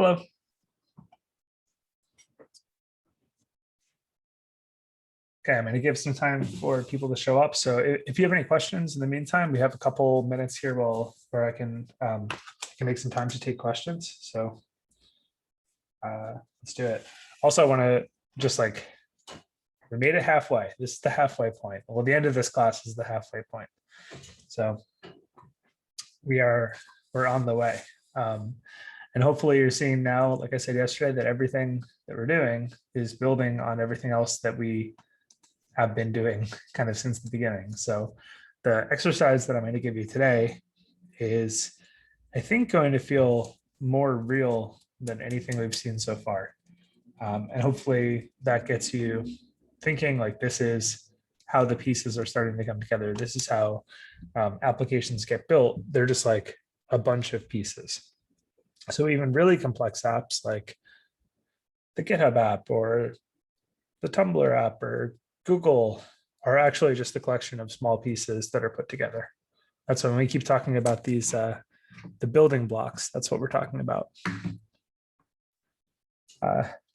Hello. Okay, I'm going to give some time for people to show up. So if you have any questions in the meantime, we have a couple minutes here where I can make some time to take questions. So let's do it. Also, I want to just we made it halfway. This is the halfway point. Well, the end of this class is the halfway point. So we're on the way. And hopefully you're seeing now, like I said yesterday, that everything that we're doing is building on everything else that we have been doing kind of since the beginning. So the exercise that I'm going to give you today is, I think, going to feel more real than anything we've seen so far. And hopefully that gets you thinking like this is how the pieces are starting to come together. This is how applications get built. They're just like a bunch of pieces. So even really complex apps like the GitHub app or the Tumblr app or Google are actually just a collection of small pieces that are put together. That's when we keep talking about these, the building blocks. That's what we're talking about.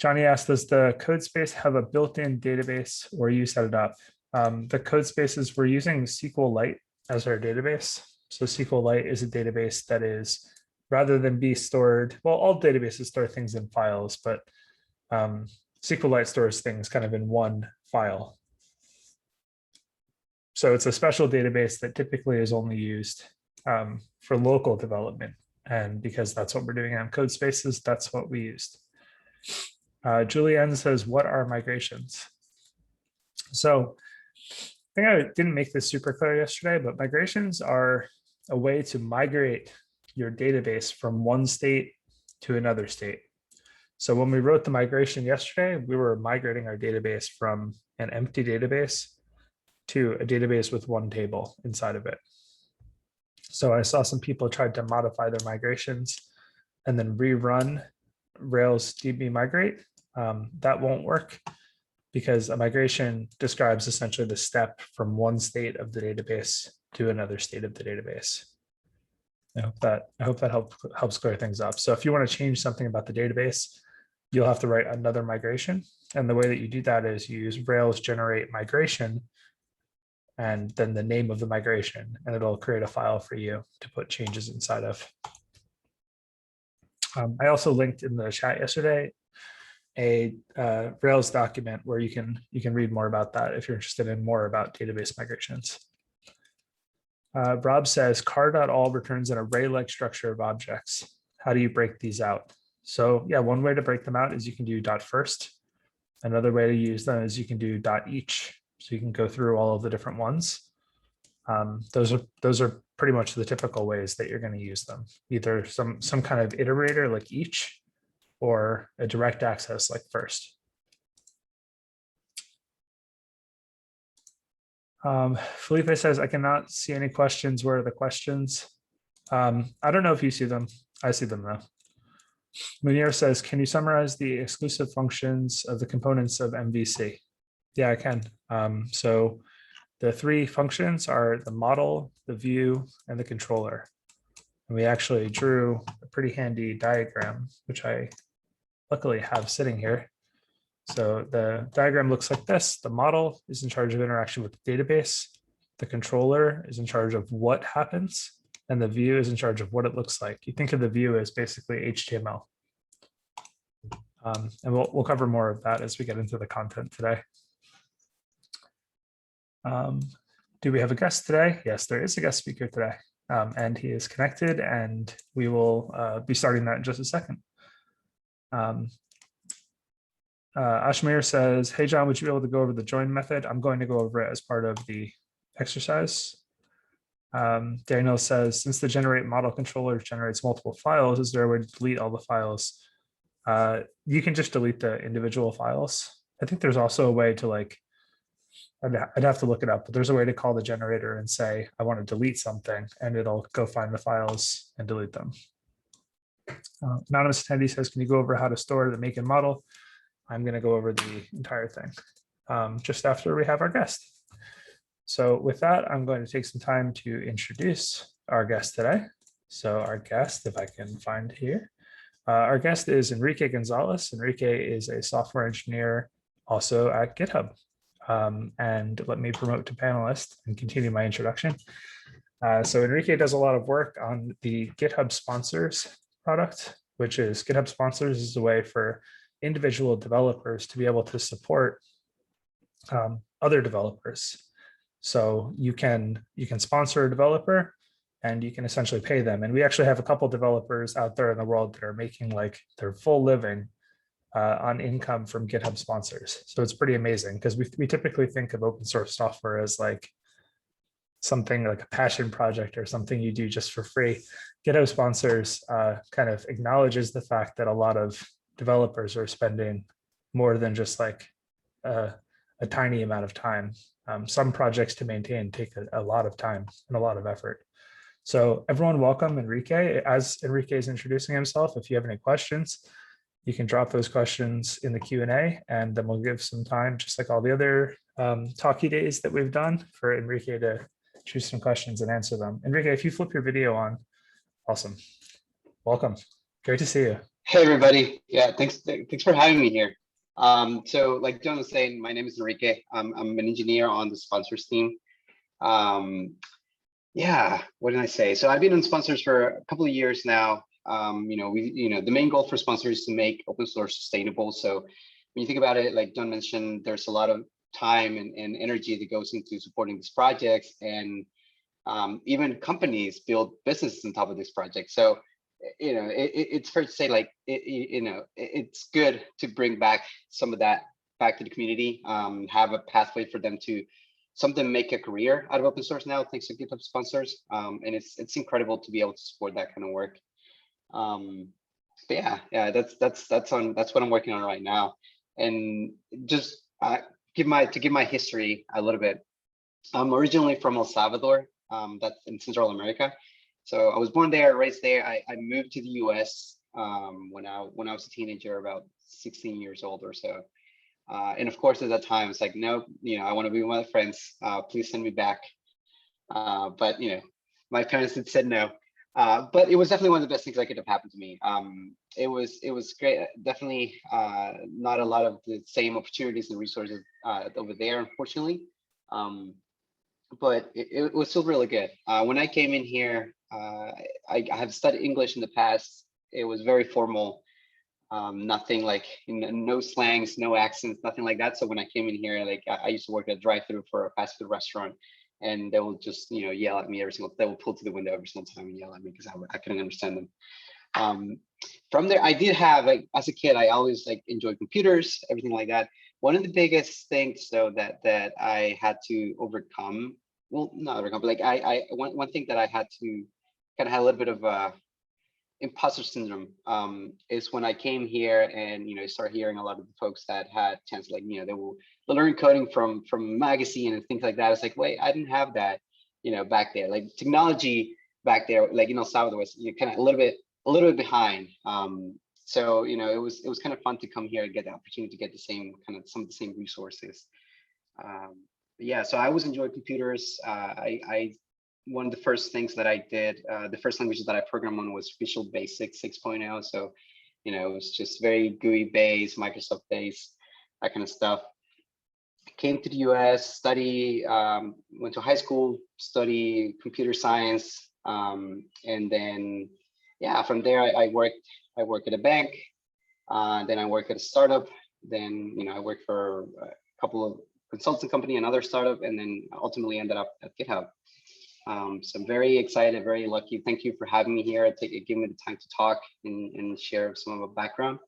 Johnny asked, does the code space have a built-in database or you set it up? The code spaces, we're using SQLite as our database. So SQLite is a database that is, rather than be stored, well, all databases store things in files, but SQLite stores things kind of in one file. So it's a special database that typically is only used for local development. And because that's what we're doing on code spaces, that's what we used. Julianne says, what are migrations? So I think I didn't make this super clear yesterday, but migrations are a way to migrate your database from one state to another state. So when we wrote the migration yesterday, we were migrating our database from an empty database to a database with one table inside of it. So I saw some people tried to modify their migrations and then rerun Rails DB migrate. That won't work because a migration describes essentially the step from one state of the database to another state of the database. I hope that helps clear things up. So if you want to change something about the database, you'll have to write another migration. And the way that you do that is you use Rails generate migration and then the name of the migration, and it'll create a file for you to put changes inside of. I also linked in the chat yesterday a Rails document where you can read more about that if you're interested in more about database migrations. Rob says car.all returns an array-like structure of objects. How do you break these out? So yeah, one way to break them out is you can do .first. Another way to use them is you can do .each. So you can go through all of the different ones. Those are pretty much the typical ways that you're going to use them. Either some kind of iterator like each, or a direct access like first. Felipe says, I cannot see any questions. Where are the questions? I don't know if you see them. I see them though. Munir says, can you summarize the exclusive functions of the components of MVC? Yeah, I can. So the three functions are the model, the view, and the controller. And we actually drew a pretty handy diagram, which I luckily have sitting here. So the diagram looks like this. The model is in charge of interaction with the database. The controller is in charge of what happens, and the view is in charge of what it looks like. You think of the view as basically HTML. And we'll cover more of that as we get into the content today. Do we have a guest today? Yes, there is a guest speaker today, and he is connected, and we will be starting that in just a second. Ashmir says, hey, John, would you be able to go over the join method? I'm going to go over it as part of the exercise. Daniel says, since the generate model controller generates multiple files, is there a way to delete all the files? You can just delete the individual files. I think there's also a way to I'd have to look it up, but there's a way to call the generator and say, I want to delete something, and it'll go find the files and delete them. Anonymous attendee says, can you go over how to store the make and model? I'm going to go over the entire thing just after we have our guest. So with that, I'm going to take some time to introduce our guest today. So our guest, if I can find here, Our guest is Enrique Gonzalez. Enrique is a software engineer also at GitHub. And let me promote to panelist and continue my introduction. So Enrique does a lot of work on the GitHub Sponsors product, which is GitHub Sponsors is a way for individual developers to be able to support other developers. So you can sponsor a developer and you can essentially pay them. And we actually have a couple developers out there in the world that are making like their full living on income from GitHub sponsors. So it's pretty amazing because we typically think of open source software as like something like a passion project or something you do just for free. GitHub sponsors kind of acknowledges the fact that a lot of developers are spending more than just like a tiny amount of time. Some projects to maintain take a lot of time and a lot of effort. So everyone welcome Enrique. As Enrique is introducing himself, if you have any questions, you can drop those questions in the Q&A, and then we'll give some time, just like all the other talkie days that we've done, for Enrique to choose some questions and answer them. Enrique, if you flip your video on, awesome. Welcome. Great to see you. Hey, everybody. Yeah, thanks for having me here. So like John was saying, my name is Enrique. I'm an engineer on the sponsors team. Yeah, what did I say? So I've been on sponsors for a couple of years now. The main goal for sponsors is to make open source sustainable. So when you think about it, like John mentioned, there's a lot of time and energy that goes into supporting these projects, and even companies build businesses on top of this project. So it's fair to say, like, it's good to bring back some of that back to the community, have a pathway for them to make a career out of open source now, thanks to GitHub sponsors. And it's incredible to be able to support that kind of work. But yeah, that's what I'm working on right now. And just give my history a little bit. I'm originally from El Salvador, that's in Central America. So I was born there, raised there. I moved to the US when I was a teenager, about 16 years old or so. And of course, at that time, it's like, no, I want to be with my friends. Please send me back. But my parents had said no. But it was definitely one of the best things that could have happened to me. It was great. Definitely not a lot of the same opportunities and resources over there, unfortunately. But it was still really good. When I came in here, I have studied English in the past. It was very formal. Nothing like no slangs, no accents, nothing like that. So when I came in here, like I used to work at a drive-through for a fast food restaurant, and they will just yell at me every single. They will pull to the window every single time and yell at me because I couldn't understand them. From there, I did have, like, as a kid, I always like enjoyed computers, everything like that. One of the biggest things though that I had to overcome, well, not overcome, but like one thing that I had to kind of have a little bit of imposter syndrome is when I came here and start hearing a lot of the folks that had chance, like they will learn coding from magazine and things like that. It's like, wait, I didn't have that back there. Like technology back there, like El Salvador was kind of a little bit behind. So it was kind of fun to come here and get the opportunity to get the same some of the same resources. Yeah, so I always enjoyed computers. One of the first things that I did, the first languages that I programmed on was Visual Basic 6.0. So, it was just very GUI based, Microsoft based, that kind of stuff. Came to the US, went to high school, study computer science. And then, yeah, from there I worked at a bank. Then I worked at a startup. Then, I worked for a couple of consulting company, another startup, and then ultimately ended up at GitHub. So I'm very excited, very lucky. Thank you for having me here. Give me the time to talk and share some of my background.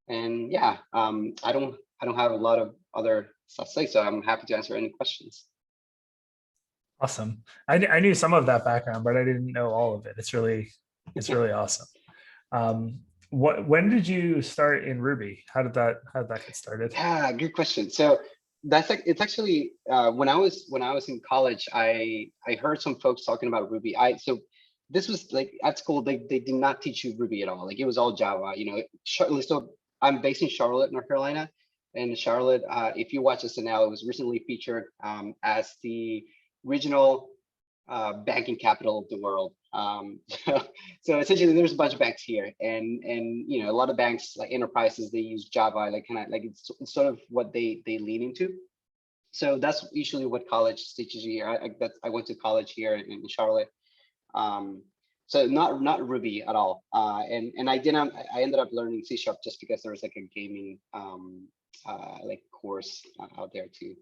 And yeah, I don't have a lot of other stuff to say, so I'm happy to answer any questions. Awesome. I knew some of that background, but I didn't know all of it. It's really awesome. When did you start in Ruby? How did that get started? Yeah, good question. So it's actually when I was in college, I heard some folks talking about Ruby. So this was like at school, they did not teach you Ruby at all. Like it was all Java. So I'm based in Charlotte, North Carolina, and Charlotte. If you watch SNL, it was recently featured as the regional banking capital of the world. So essentially, there's a bunch of banks here, and you know, a lot of banks like enterprises, they use Java, like kind of like it's sort of what they lean into. So that's usually what college teaches you here. I went to college here in Charlotte. So not Ruby at all. And I ended up learning C# just because there was like a gaming like course out there too.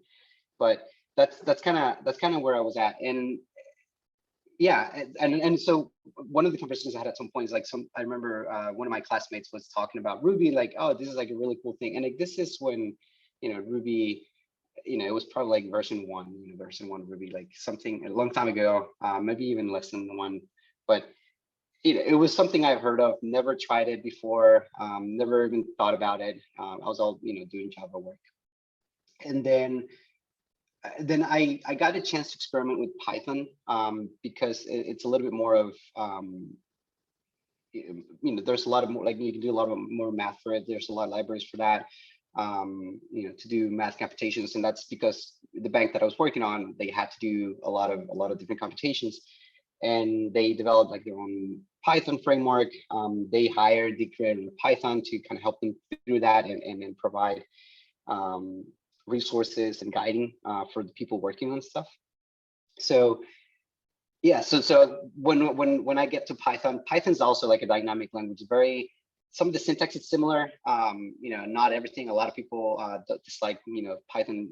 But that's kind of where I was at. And yeah, and so one of the conversations I had at some point is like I remember one of my classmates was talking about Ruby, like, oh, this is like a really cool thing. And like this is when, you know, Ruby, you know, it was probably like version 1, you know, version 1 Ruby, like something a long time ago, maybe even less than 1. But you know, it was something I've heard of, never tried it before, never even thought about it. I was all, you know, doing Java work. And then I got a chance to experiment with Python because it's a little bit more of, you know, there's a lot of more, like you can do a lot of more math for it. There's a lot of libraries for that, you know, to do math computations. And that's because the bank that I was working on, they had to do a lot of different computations, and they developed like their own Python framework. They created Python to kind of help them through that and provide resources and guiding for the people working on stuff. So yeah, so when I get to Python, Python's also like a dynamic language. Some of the syntax is similar. You know, not everything. A lot of people dislike, you know, Python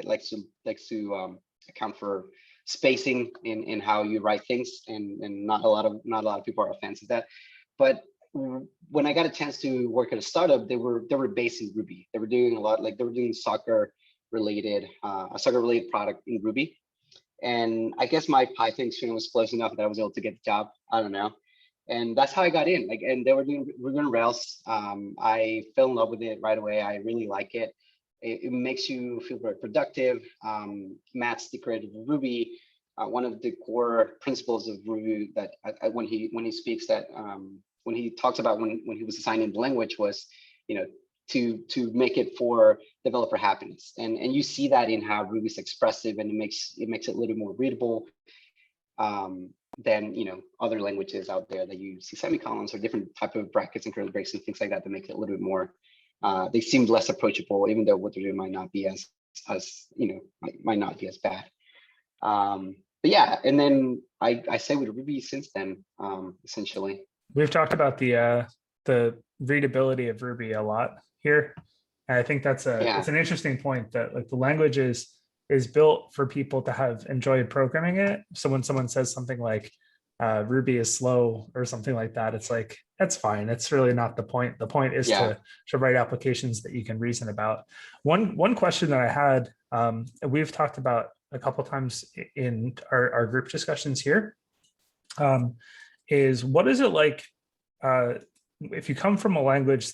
likes to account for spacing in how you write things, and not a lot of people are fans of that. But when I got a chance to work at a startup, they were based in Ruby. They were doing a lot, like they were doing a soccer related product in Ruby. And I guess my Python experience was close enough that I was able to get the job. I don't know. And that's how I got in. Like, and we're doing Rails. I fell in love with it right away. I really like it. It makes you feel very productive. Matt's decorated with Ruby. One of the core principles of Ruby that when he speaks that when he talks about when he was assigning the language was, you know, to make it for developer happiness, and you see that in how Ruby's expressive, and it makes it a little more readable than, you know, other languages out there that you see semicolons or different type of brackets and curly breaks and things like that make it a little bit more. They seem less approachable, even though what they're doing might not be as you know, might not be as bad. But yeah, and then I say with Ruby since then, essentially. We've talked about the readability of Ruby a lot here. And I think that's it's an interesting point that like the language is built for people to have enjoyed programming it. So when someone says something like Ruby is slow or something like that, it's like, that's fine. It's really not the point. The point is to write applications that you can reason about. One question that I had, we've talked about a couple of times in our group discussions here, is what is it like if you come from a language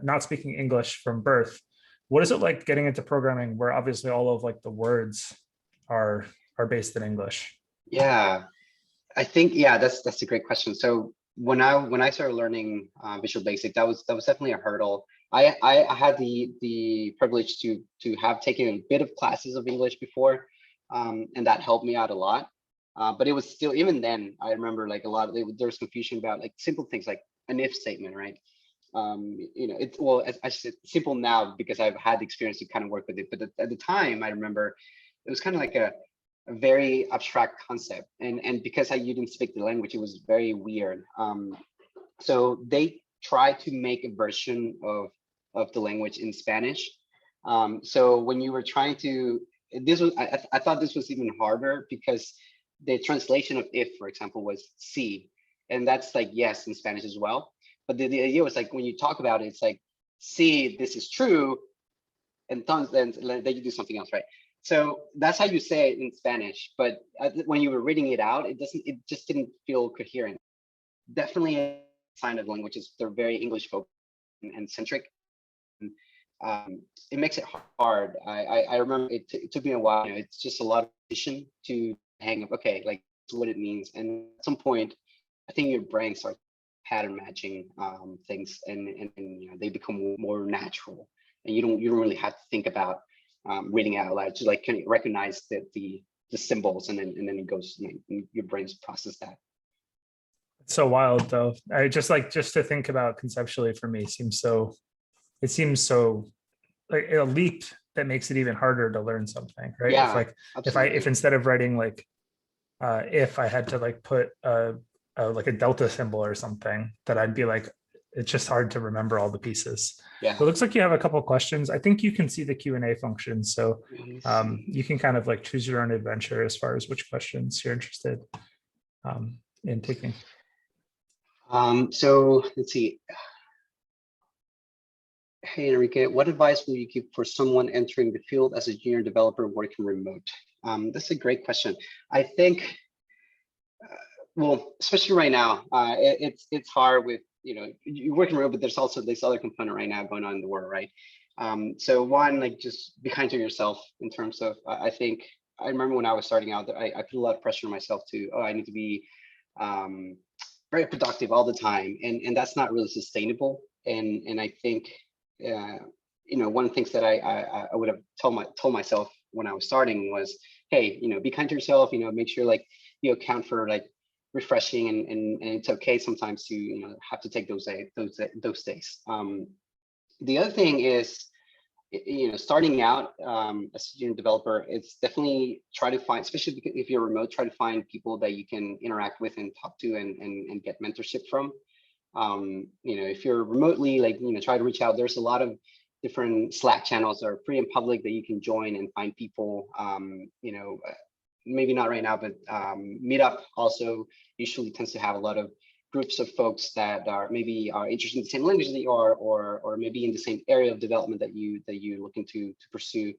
not speaking English from birth? What is it like getting into programming where obviously all of like the words are based in English? Yeah, I think that's a great question. So when I started learning Visual Basic, that was definitely a hurdle. I had the privilege to have taken a bit of classes of English before, and that helped me out a lot. But it was still, even then, I remember like a lot of there was confusion about like simple things like an if statement, right? You know, it's, well, I said simple now because I've had the experience to kind of work with it. But at the time, I remember it was kind of like a very abstract concept, and because you didn't speak the language, it was very weird. So they tried to make a version of the language in Spanish. So when you were trying to, I thought this was even harder because the translation of if, for example, was sí, and that's like yes in Spanish as well. But the idea was like when you talk about it, it's like, sí, this is true, and then you do something else, right? So that's how you say it in Spanish. But when you were reading it out, it just didn't feel coherent. Definitely a sign of languages, they're very English focused and centric. It makes it hard. I remember it took me a while. You know, it's just a lot of addition to hang up. Okay, like that's what it means. And at some point, I think your brain starts pattern matching things, and you know, they become more natural, and you don't really have to think about reading out loud to like kind of recognize that the the symbols, and then it goes, and your brain's process that. It's so wild though. I just to think about conceptually for me seems so, it seems so like a leap that makes it even harder to learn something, right? Yeah, If instead of writing like if I had to like put like a delta symbol or something, that I'd be like, it's just hard to remember all the pieces. Yeah. It looks like you have a couple of questions. I think you can see the Q&A function. So you can kind of like choose your own adventure as far as which questions you're interested in taking. So let's see. Hey, Enrique, what advice will you give for someone entering the field as a junior developer working remote? That's a great question. I think, well, especially right now, it's hard with, you're working remote, but there's also this other component right now going on in the world, right? So one, like just be kind to yourself in terms of, I think, I remember when I was starting out, I put a lot of pressure on myself to, I need to be very productive all the time. And that's not really sustainable. And I think, one of the things that I would have told myself when I was starting was, hey, be kind to yourself, make sure like you account for like refreshing, and it's okay sometimes to have to take those days. The other thing is, starting out as a junior developer, it's definitely try to find, especially if you're remote, try to find people that you can interact with and talk to and get mentorship from. If you're remotely, like, try to reach out. There's a lot of different Slack channels that are free and public that you can join and find people. Maybe not right now, but Meetup also usually tends to have a lot of groups of folks that are interested in the same language that you are, or maybe in the same area of development that you're looking to pursue.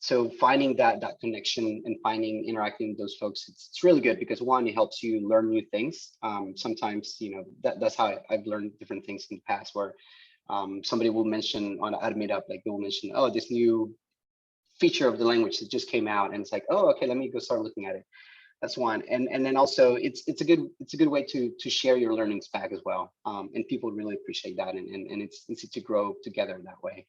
So finding that connection and interacting with those folks, it's really good, because one, it helps you learn new things. Sometimes, that's how I've learned different things in the past, where somebody will mention at a Meetup, like they will mention, oh, this new feature of the language that just came out, and it's like, oh, okay, let me go start looking at it. That's one. And then also it's a good way to share your learnings back as well. And people really appreciate that, and it's easy to grow together that way.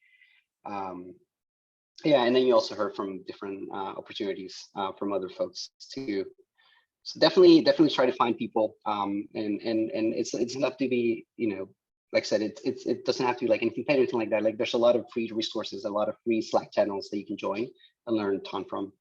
Yeah, and then you also heard from different opportunities from other folks too. So definitely try to find people. And it's enough to be, like I said, it doesn't have to be like anything paid or anything like that. Like there's a lot of free resources, a lot of free Slack channels that you can join and learn a ton from.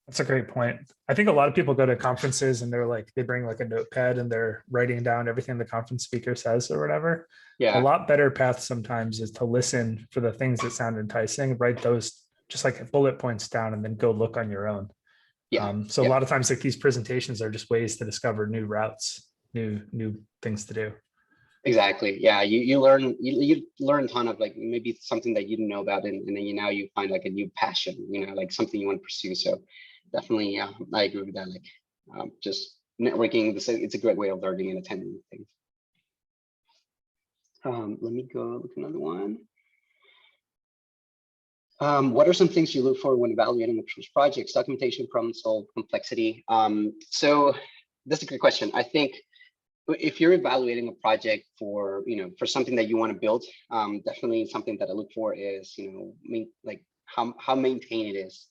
That's a great point. I think a lot of people go to conferences and they bring like a notepad and they're writing down everything the conference speaker says or whatever. Yeah. A lot better path sometimes is to listen for the things that sound enticing, write those just like bullet points down, and then go look on your own. Yeah. So a lot of times like these presentations are just ways to discover new routes, new things to do. Exactly. Yeah. You learn a ton of like maybe something that you didn't know about, and then now you find like a new passion, like something you want to pursue. So definitely, I agree with that. Like just networking, it's a great way of learning and attending things. Let me go look at another one. What are some things you look for when evaluating a projects? Documentation, problem solved, complexity. So that's a good question. I think if you're evaluating a project for something that you want to build, definitely something that I look for is like how maintained it is.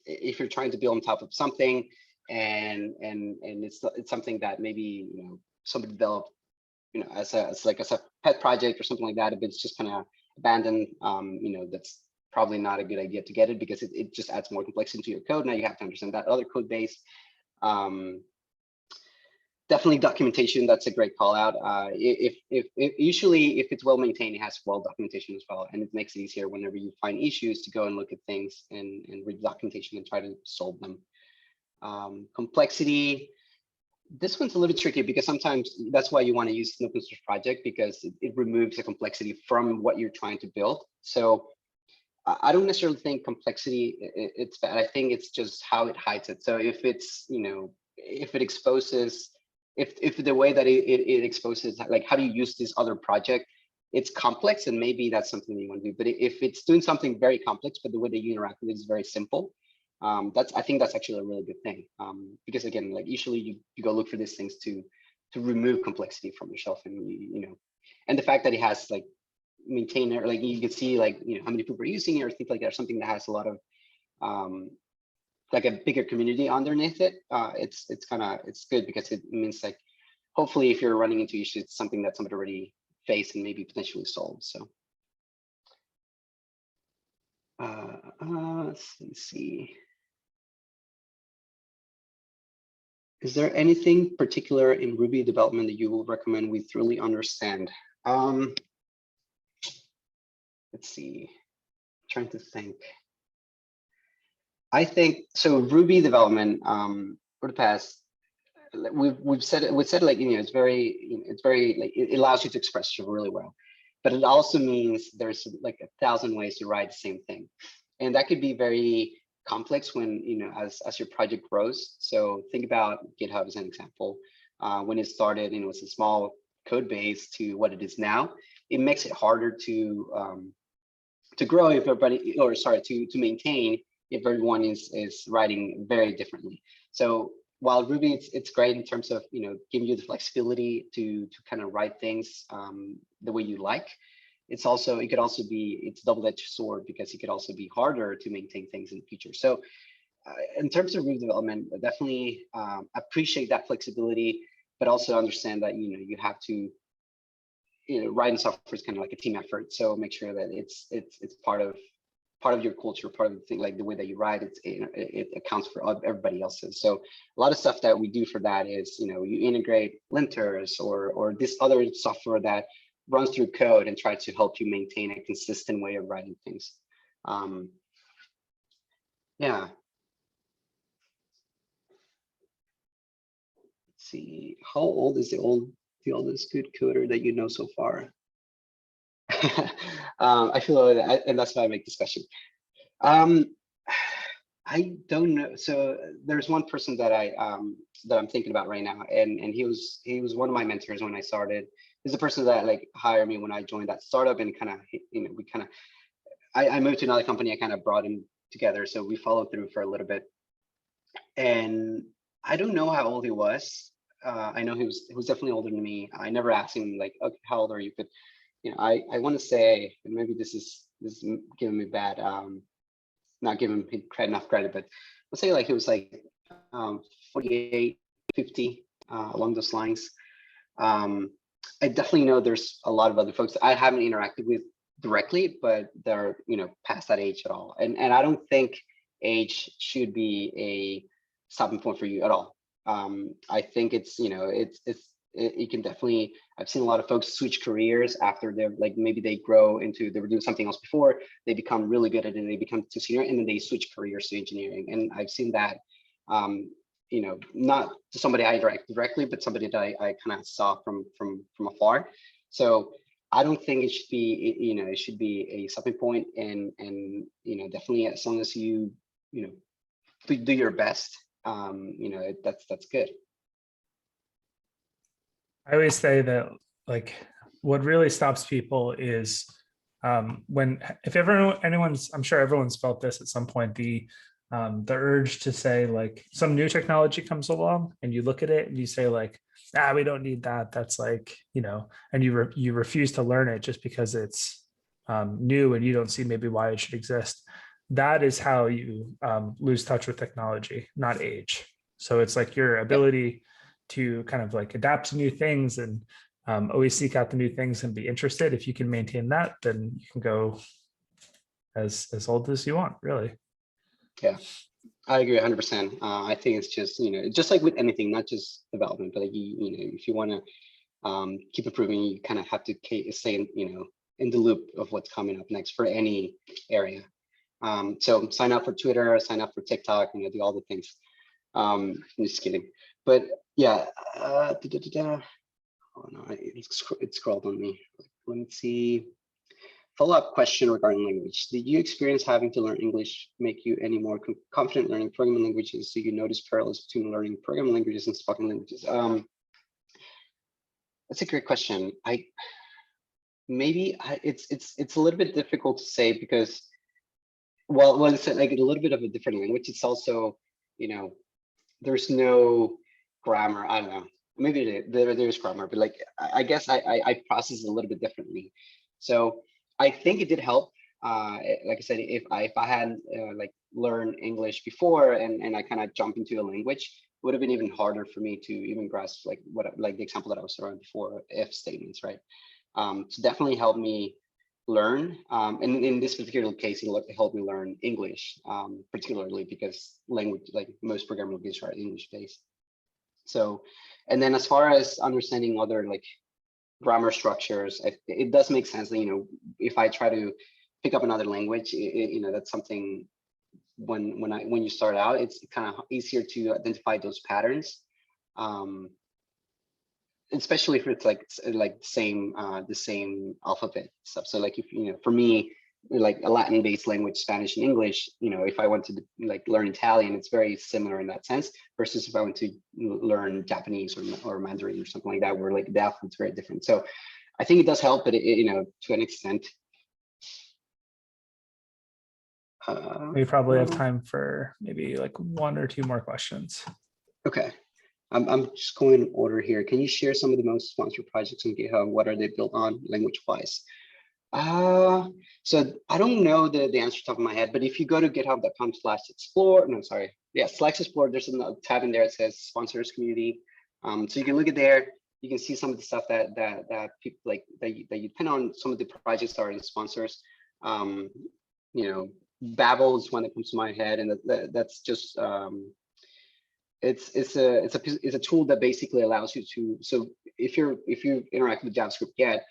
If you're trying to build on top of something and it's something that maybe somebody developed as a pet project or something like that, if it's just kind of abandoned, that's probably not a good idea to get it, because it just adds more complexity to your code. Now you have to understand that other code base. Definitely documentation, that's a great call out. Usually if it's well maintained, it has well documentation as well, and it makes it easier whenever you find issues to go and look at things and read documentation and try to solve them. Complexity, this one's a little bit tricky, because sometimes that's why you want to use an open source project, because it removes the complexity from what you're trying to build. So I don't necessarily think complexity it's bad. I think it's just how it hides it. So if it's if it exposes, if the way that it exposes, like how do you use this other project, it's complex, and maybe that's something you want to do. But if it's doing something very complex, but the way that you interact with it is very simple, I think that's actually a really good thing. Because again, like usually you go look for these things to remove complexity from yourself, and and the fact that it has like maintainer, like you can see like how many people are using it or things like that, or something that has a lot of like a bigger community underneath it, it's good because it means like, hopefully if you're running into issues, it's something that somebody already faced and maybe potentially solved. So let's see. Is there anything particular in Ruby development that you will recommend we thoroughly understand? Let's see, trying to think. I think so. Ruby development for the past, we've said it. We said like, it's very like it allows you to express yourself really well, but it also means there's like 1,000 ways to write the same thing, and that could be very complex when as your project grows. So think about GitHub as an example. When it started, it's a small code base to what it is now. It makes it harder to grow if everybody, or sorry, to maintain if everyone is writing very differently. So while Ruby, it's great in terms of giving you the flexibility to kind of write things the way you like. It could also be, it's double-edged sword because it could also be harder to maintain things in the future. So in terms of Ruby development, definitely appreciate that flexibility, but also understand that you have to writing software is kind of like a team effort. So make sure that it's part of your culture, part of the thing, like the way that you write, it accounts for everybody else's. So a lot of stuff that we do for that is, you integrate linters or this other software that runs through code and try to help you maintain a consistent way of writing things. Yeah. Let's see, how old is the oldest good coder that you know so far? I feel that, and that's why I make this question. I don't know. So there's one person that I'm thinking about right now, and he was one of my mentors when I started. He's the person that like hired me when I joined that startup, and kind of I moved to another company. I kind of brought him together, so we followed through for a little bit. And I don't know how old he was. I know he was definitely older than me. I never asked him like, okay, how old are you? But I want to say, and maybe this is giving me bad, not giving him enough credit, but let's say like he was like 48, 50, along those lines. I definitely know there's a lot of other folks that I haven't interacted with directly, but they're past that age at all. And I don't think age should be a stopping point for you at all. I think it's it can definitely, I've seen a lot of folks switch careers after they're like, maybe they grow into, they were doing something else before, they become really good at it, they become too senior, and then they switch careers to engineering. And I've seen that, not to somebody I interact directly, but somebody that I kind of saw from afar. So I don't think it should be, it should be a stopping point, and definitely as long as you, do your best, that's good. I always say that like what really stops people is if anyone's, I'm sure everyone's felt this at some point, the urge to say like some new technology comes along and you look at it and you say like, we don't need that. That's like, and you refuse to learn it just because it's new and you don't see maybe why it should exist. That is how you lose touch with technology, not age. So it's like your ability to kind of like adapt to new things and always seek out the new things and be interested. If you can maintain that, then you can go as old as you want, really. Yeah, I agree 100%. I think it's just, just like with anything, not just development, but like, if you want to keep improving, you kind of have to stay in the loop of what's coming up next for any area. So sign up for Twitter, sign up for TikTok, do all the things. I'm just kidding. But yeah, oh no, it scrolled on me. Let me see. Follow-up question regarding language. Did you experience having to learn English make you any more confident learning programming languages? Do you notice parallels between learning programming languages and spoken languages? That's a great question. It's a little bit difficult to say because, well, it's like a little bit of a different language. It's also, there's no grammar. I don't know. Maybe there's grammar, but like I guess I process it a little bit differently. So I think it did help Like I said, if I had like learned English before and I kind of jump into a language, it would have been even harder for me to even grasp like like the example that I was throwing before, if statements, right? So definitely helped me learn. And in this particular case, it helped me learn English, particularly because language, like most programming languages are English based. So, and then as far as understanding other like grammar structures, it does make sense that, if I try to pick up another language, that's something when you start out, it's kind of easier to identify those patterns. Especially if it's like the same alphabet stuff. So like if for me, like a Latin based language, Spanish and English, if I want to like learn Italian, it's very similar in that sense, versus if I want to learn Japanese or Mandarin or something like that, where like the alphabet's very different. So I think it does help, but to an extent. We probably have time for maybe like 1 or 2 more questions. Okay. I'm just going in order here. Can you share some of the most sponsored projects on GitHub? What are they built on language-wise? So I don't know the answer top of my head, but if you go to github.com/explore, no, sorry, yeah, /explore, there's a tab in there that says sponsors community. So you can look at there. You can see some of the stuff that people like that you depend on. Some of the projects are in sponsors. Babel is one that comes to my head, and that's just it's a tool that basically allows you to, so if you interact with JavaScript yet,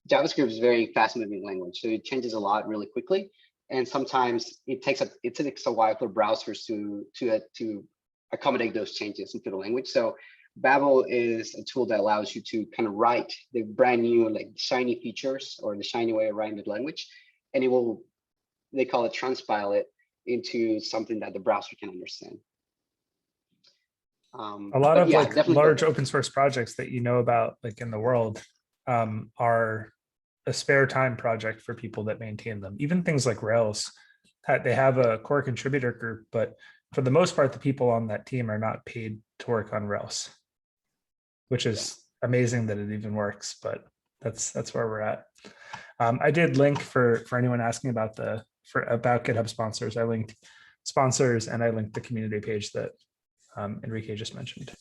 JavaScript is a very fast moving language, so it changes a lot really quickly, and sometimes it takes a while for browsers to accommodate those changes into the language. So Babel is a tool that allows you to kind of write the brand new like shiny features or the shiny way of writing the language, and they call it transpile it into something that the browser can understand. A lot of like large open source projects that about like in the world are a spare time project for people that maintain them. Even things like Rails, they have a core contributor group, but for the most part, the people on that team are not paid to work on Rails, which is amazing that it even works, but that's where we're at. I did link for anyone asking about about GitHub sponsors. I linked sponsors and I linked the community page that Enrique just mentioned.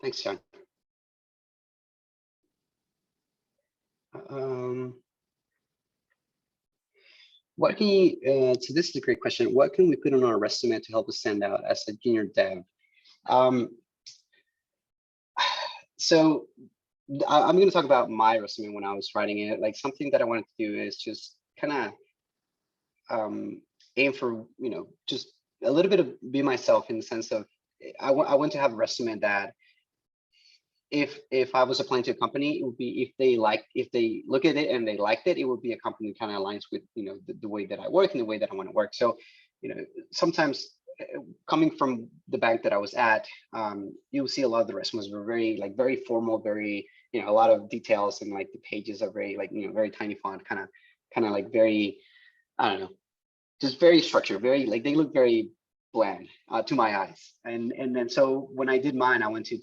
Thanks, John. What can you, so this is a great question. What can we put on our resume to help us stand out as a junior dev? So I'm going to talk about my resume when I was writing it. Like something that I wanted to do is just kind of aim for, just a little bit of be myself, in the sense of I want to have a resume that if I was applying to a company, it would be if they look at it and they liked it, it would be a company that kind of aligns with the way that I work and the way that I want to work. So sometimes coming from the bank that I was at, you'll see a lot of the resumes were very formal, very a lot of details, and like the pages are very very tiny font, kind of like very, I don't know, just very structured, very like they look very bland to my eyes. And then so when I did mine, I went to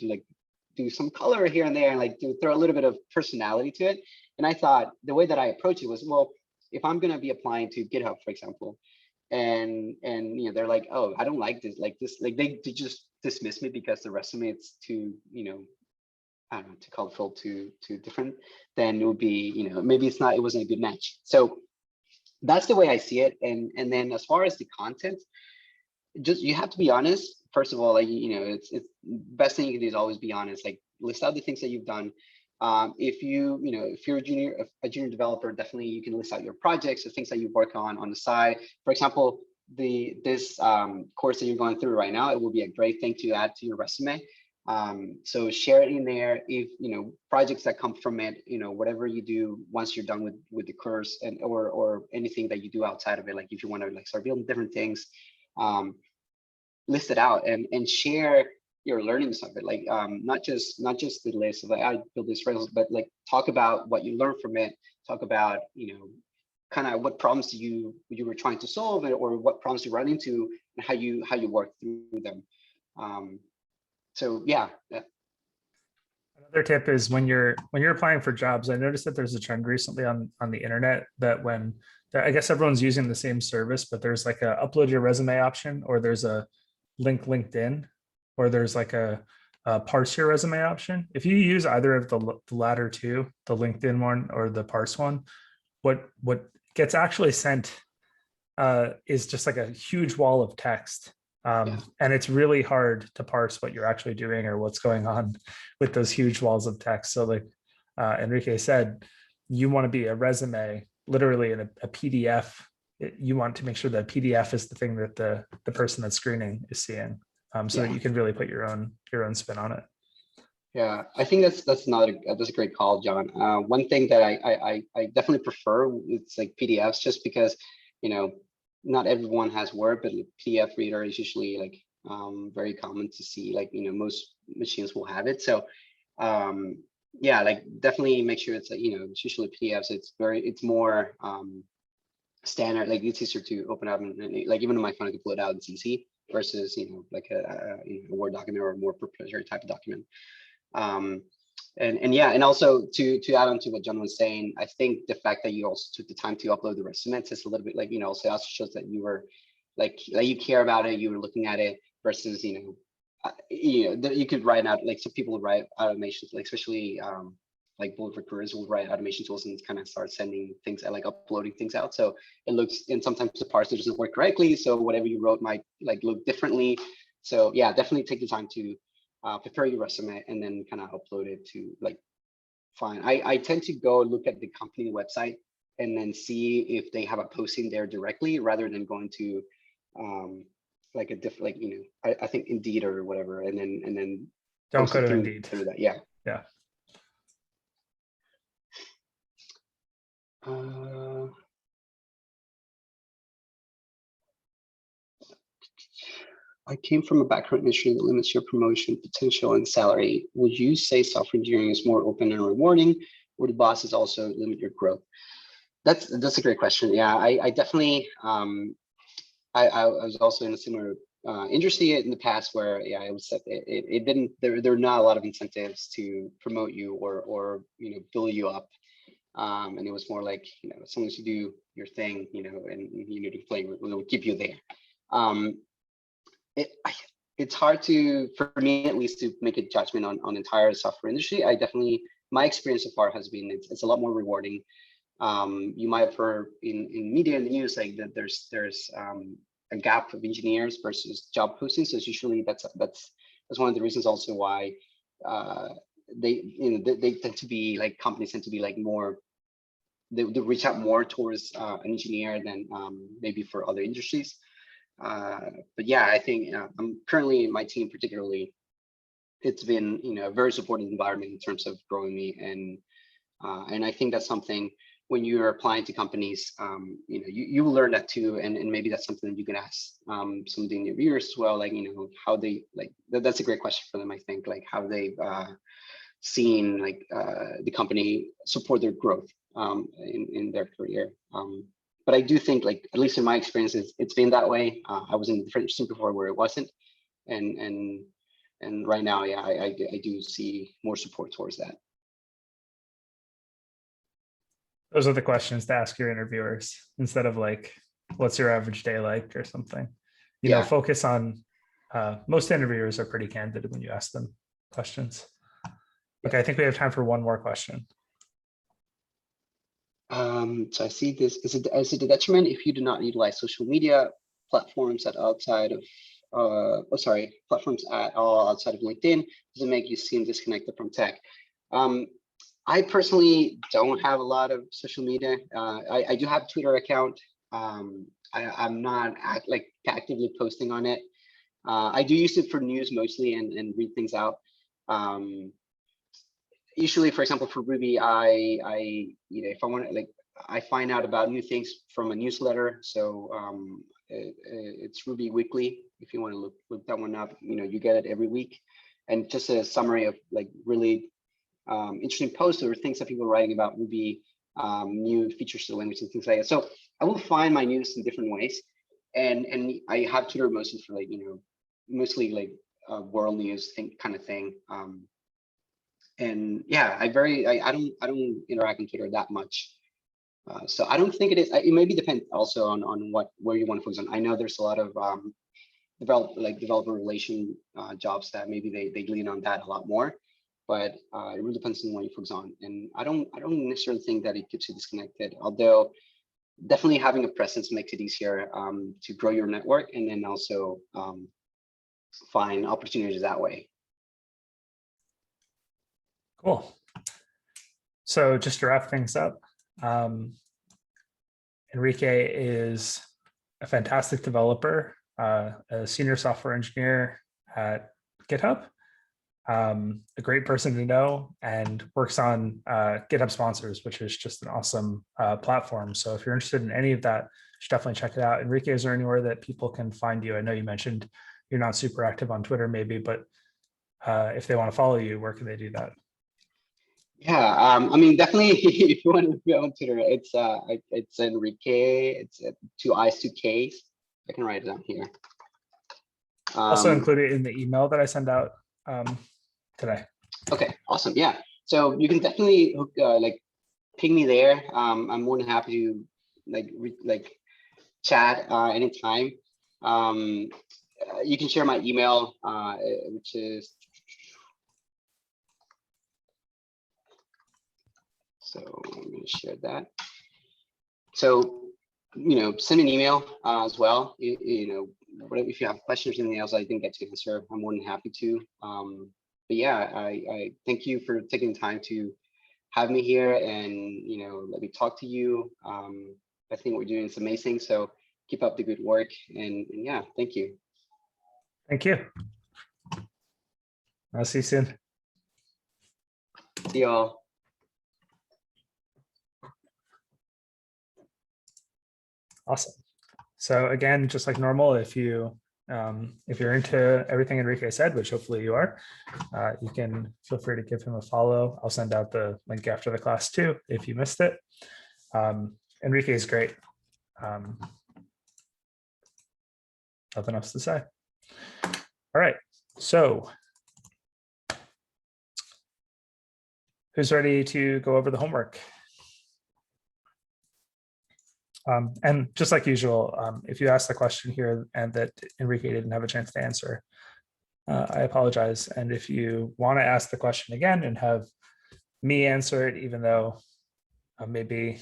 do some color here and there and like to throw a little bit of personality to it. And I thought the way that I approached it was, well, if I'm going to be applying to GitHub, for example, and they're like, oh, I don't like this, they just dismiss me because the resume is too I don't know, too colorful, too different, then it would be maybe it wasn't a good match. So that's the way I see it. And then as far as the content, just you have to be honest. First of all, like it's best thing you can do is always be honest. Like list out the things that you've done. If you're a junior developer, definitely you can list out your projects, the things that you work on the side. For example, this course that you're going through right now, it will be a great thing to add to your resume. So share it in there. If projects that come from it, whatever you do once you're done with the course, and or anything that you do outside of it, like if you want to start building different things, list it out and share your learnings of it. Like not just the list of like I build this Rails, but like talk about what you learned from it. Talk about kind of what problems you were trying to solve, or what problems you run into, and how you work through them. So yeah. Another tip is when you're applying for jobs, I noticed that there's a trend recently on the internet that when I guess everyone's using the same service, but there's like a upload your resume option, or there's a link LinkedIn, or there's like a parse your resume option. If you use either of the latter two, the LinkedIn one or the parse one, what gets actually sent is just like a huge wall of text. Yeah. And it's really hard to parse what you're actually doing or what's going on with those huge walls of text. So like Enrique said, you want to be a resume, literally in a PDF. You want to make sure that PDF is the thing that the person that's screening is seeing, so that Yeah. you can really put your own spin on it. Yeah, I think that's a great call, John. One thing that I definitely prefer, it's like PDFs, just because, you know, not everyone has Word, but PDF reader is usually like very common to see. Like, you know, most machines will have it. So yeah, like definitely make sure it's like, you know, it's usually PDFs. It's more standard. Like it's easier to open up and like even on my phone I can pull it out. It's easy versus, you know, like a Word document or a more proprietary type of document. And yeah, and also to add on to what John was saying, I think the fact that you also took the time to upload the resume is a little bit like, you know, so it also shows that you were like you care about it, you were looking at it versus, you know, you could write out, like some people write automations, like especially like bullet recruiters will write automation tools and kind of start sending things, like uploading things out. So it looks, and sometimes the parser doesn't work correctly, so whatever you wrote might like look differently. So yeah, definitely take the time to prepare your resume and then kind of upload it to like find. I tend to go look at the company website and then see if they have a posting there directly rather than going to like a different, like, you know, I think Indeed or whatever, and then Don't post go it to through Indeed. that. Yeah. Yeah. I came from a background industry that limits your promotion potential and salary. Would you say software engineering is more open and rewarding, or the bosses also limit your growth? That's a great question. Yeah, I definitely I was also in a similar industry in the past where, yeah, it was it didn't, there are not a lot of incentives to promote you or you know, build you up. And it was more like, you know, as long as you do your thing, you know, and you need to play, we'll keep you there. It's hard to, for me at least, to make a judgment on entire software industry. I definitely, my experience so far has been it's a lot more rewarding. You might have heard in media and the news like that there's a gap of engineers versus job postings. So it's usually that's one of the reasons also why they, you know, they tend to be like, companies tend to be like more, they reach out more towards an engineer than maybe for other industries. But yeah, I think I'm currently in my team particularly, it's been, you know, a very supportive environment in terms of growing me, and I think that's something when you're applying to companies, you know, you will learn that too, and maybe that's something that you can ask some of the interviewers as well, like, you know, how they like that's a great question for them, I think, like how they've seen like the company support their growth in their career. But I do think, like, at least in my experience, it's been that way. I was in different industry before where it wasn't, and right now, yeah, I do see more support towards that. Those are the questions to ask your interviewers instead of like, what's your average day like or something. You know, Yeah. focus on most interviewers are pretty candid when you ask them questions. Okay, I think we have time for one more question. So I see this. Is it a detriment if you do not utilize social media platforms outside of platforms at all outside of LinkedIn? Does it make you seem disconnected from tech? I personally don't have a lot of social media. I do have a Twitter account. I'm not actively posting on it. I do use it for news mostly and read things out. Usually, for example, for Ruby, I you know, if I want to, like, I find out about new things from a newsletter. So it's Ruby Weekly. If you want to look that one up, you know, you get it every week, and just a summary of like really interesting posts or things that people are writing about Ruby, new features to the language and things like that. So I will find my news in different ways, and I have Twitter mostly for, like, you know, mostly like world news kind of thing. and yeah, I don't interact on Twitter that much. So I don't think it is. It maybe depends also on where you want to focus on. I know there's a lot of developer relation jobs that maybe they lean on that a lot more, but it really depends on what you focus on. And I don't necessarily think that it keeps you disconnected, although definitely having a presence makes it easier to grow your network, and then also find opportunities that way. Cool. So just to wrap things up, Enrique is a fantastic developer, a senior software engineer at GitHub, a great person to know, and works on GitHub Sponsors, which is just an awesome platform. So if you're interested in any of that, you should definitely check it out. Enrique, is there anywhere that people can find you? I know you mentioned you're not super active on Twitter maybe, but if they want to follow you, where can they do that? Yeah, I mean, definitely, if you want to go on Twitter, it's Enrique. It's 2 I's, 2 K's. I can write it down here. Also include it in the email that I send out today. Okay, awesome. Yeah, so you can definitely like ping me there. I'm more than happy to like chat anytime. You can share my email, which is, so I'm going to share that. So, send an email as well. Whatever, if you have questions or anything else I didn't get to answer, I'm more than happy to. But yeah, I thank you for taking the time to have me here and let me talk to you. I think what we're doing is amazing. So keep up the good work, and yeah, thank you. Thank you. I'll see you soon. See y'all. Awesome. So again, just like normal, if you're into everything Enrique said, which hopefully you are, you can feel free to give him a follow. I'll send out the link after the class too, if you missed it. Enrique is great. Nothing else to say. All right, so who's ready to go over the homework? And just like usual, if you ask the question here and that Enrique didn't have a chance to answer, I apologize. And if you want to ask the question again and have me answer it, even though maybe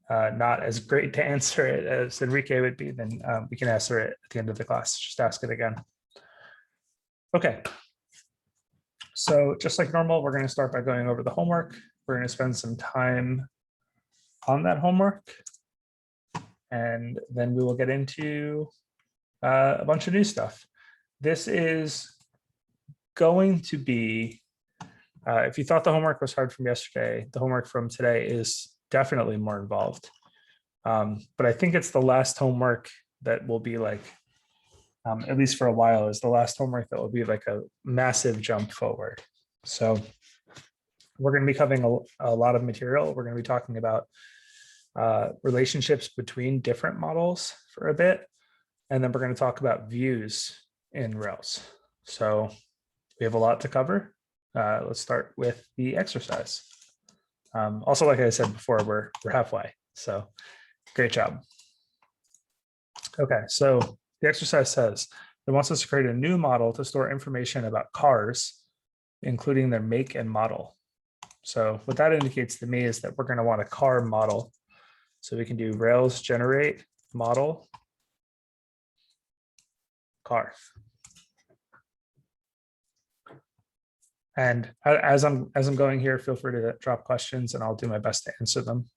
not as great to answer it as Enrique would be, then we can answer it at the end of the class. Just ask it again. Okay. So just like normal, we're going to start by going over the homework. We're going to spend some time on that homework, and then we will get into a bunch of new stuff. This is going to be, if you thought the homework was hard from yesterday, the homework from today is definitely more involved. But I think it's the last homework that will be like, at least for a while, is the last homework that will be like a massive jump forward. So we're going to be covering a lot of material. We're going to be talking about relationships between different models for a bit. And then we're going to talk about views in Rails. So we have a lot to cover. Let's start with the exercise. Also, like I said before, we're halfway. So great job. Okay, so the exercise says it wants us to create a new model to store information about cars, including their make and model. So what that indicates to me is that we're going to want a car model. So we can do Rails generate model car. And as I'm going here, feel free to drop questions and I'll do my best to answer them.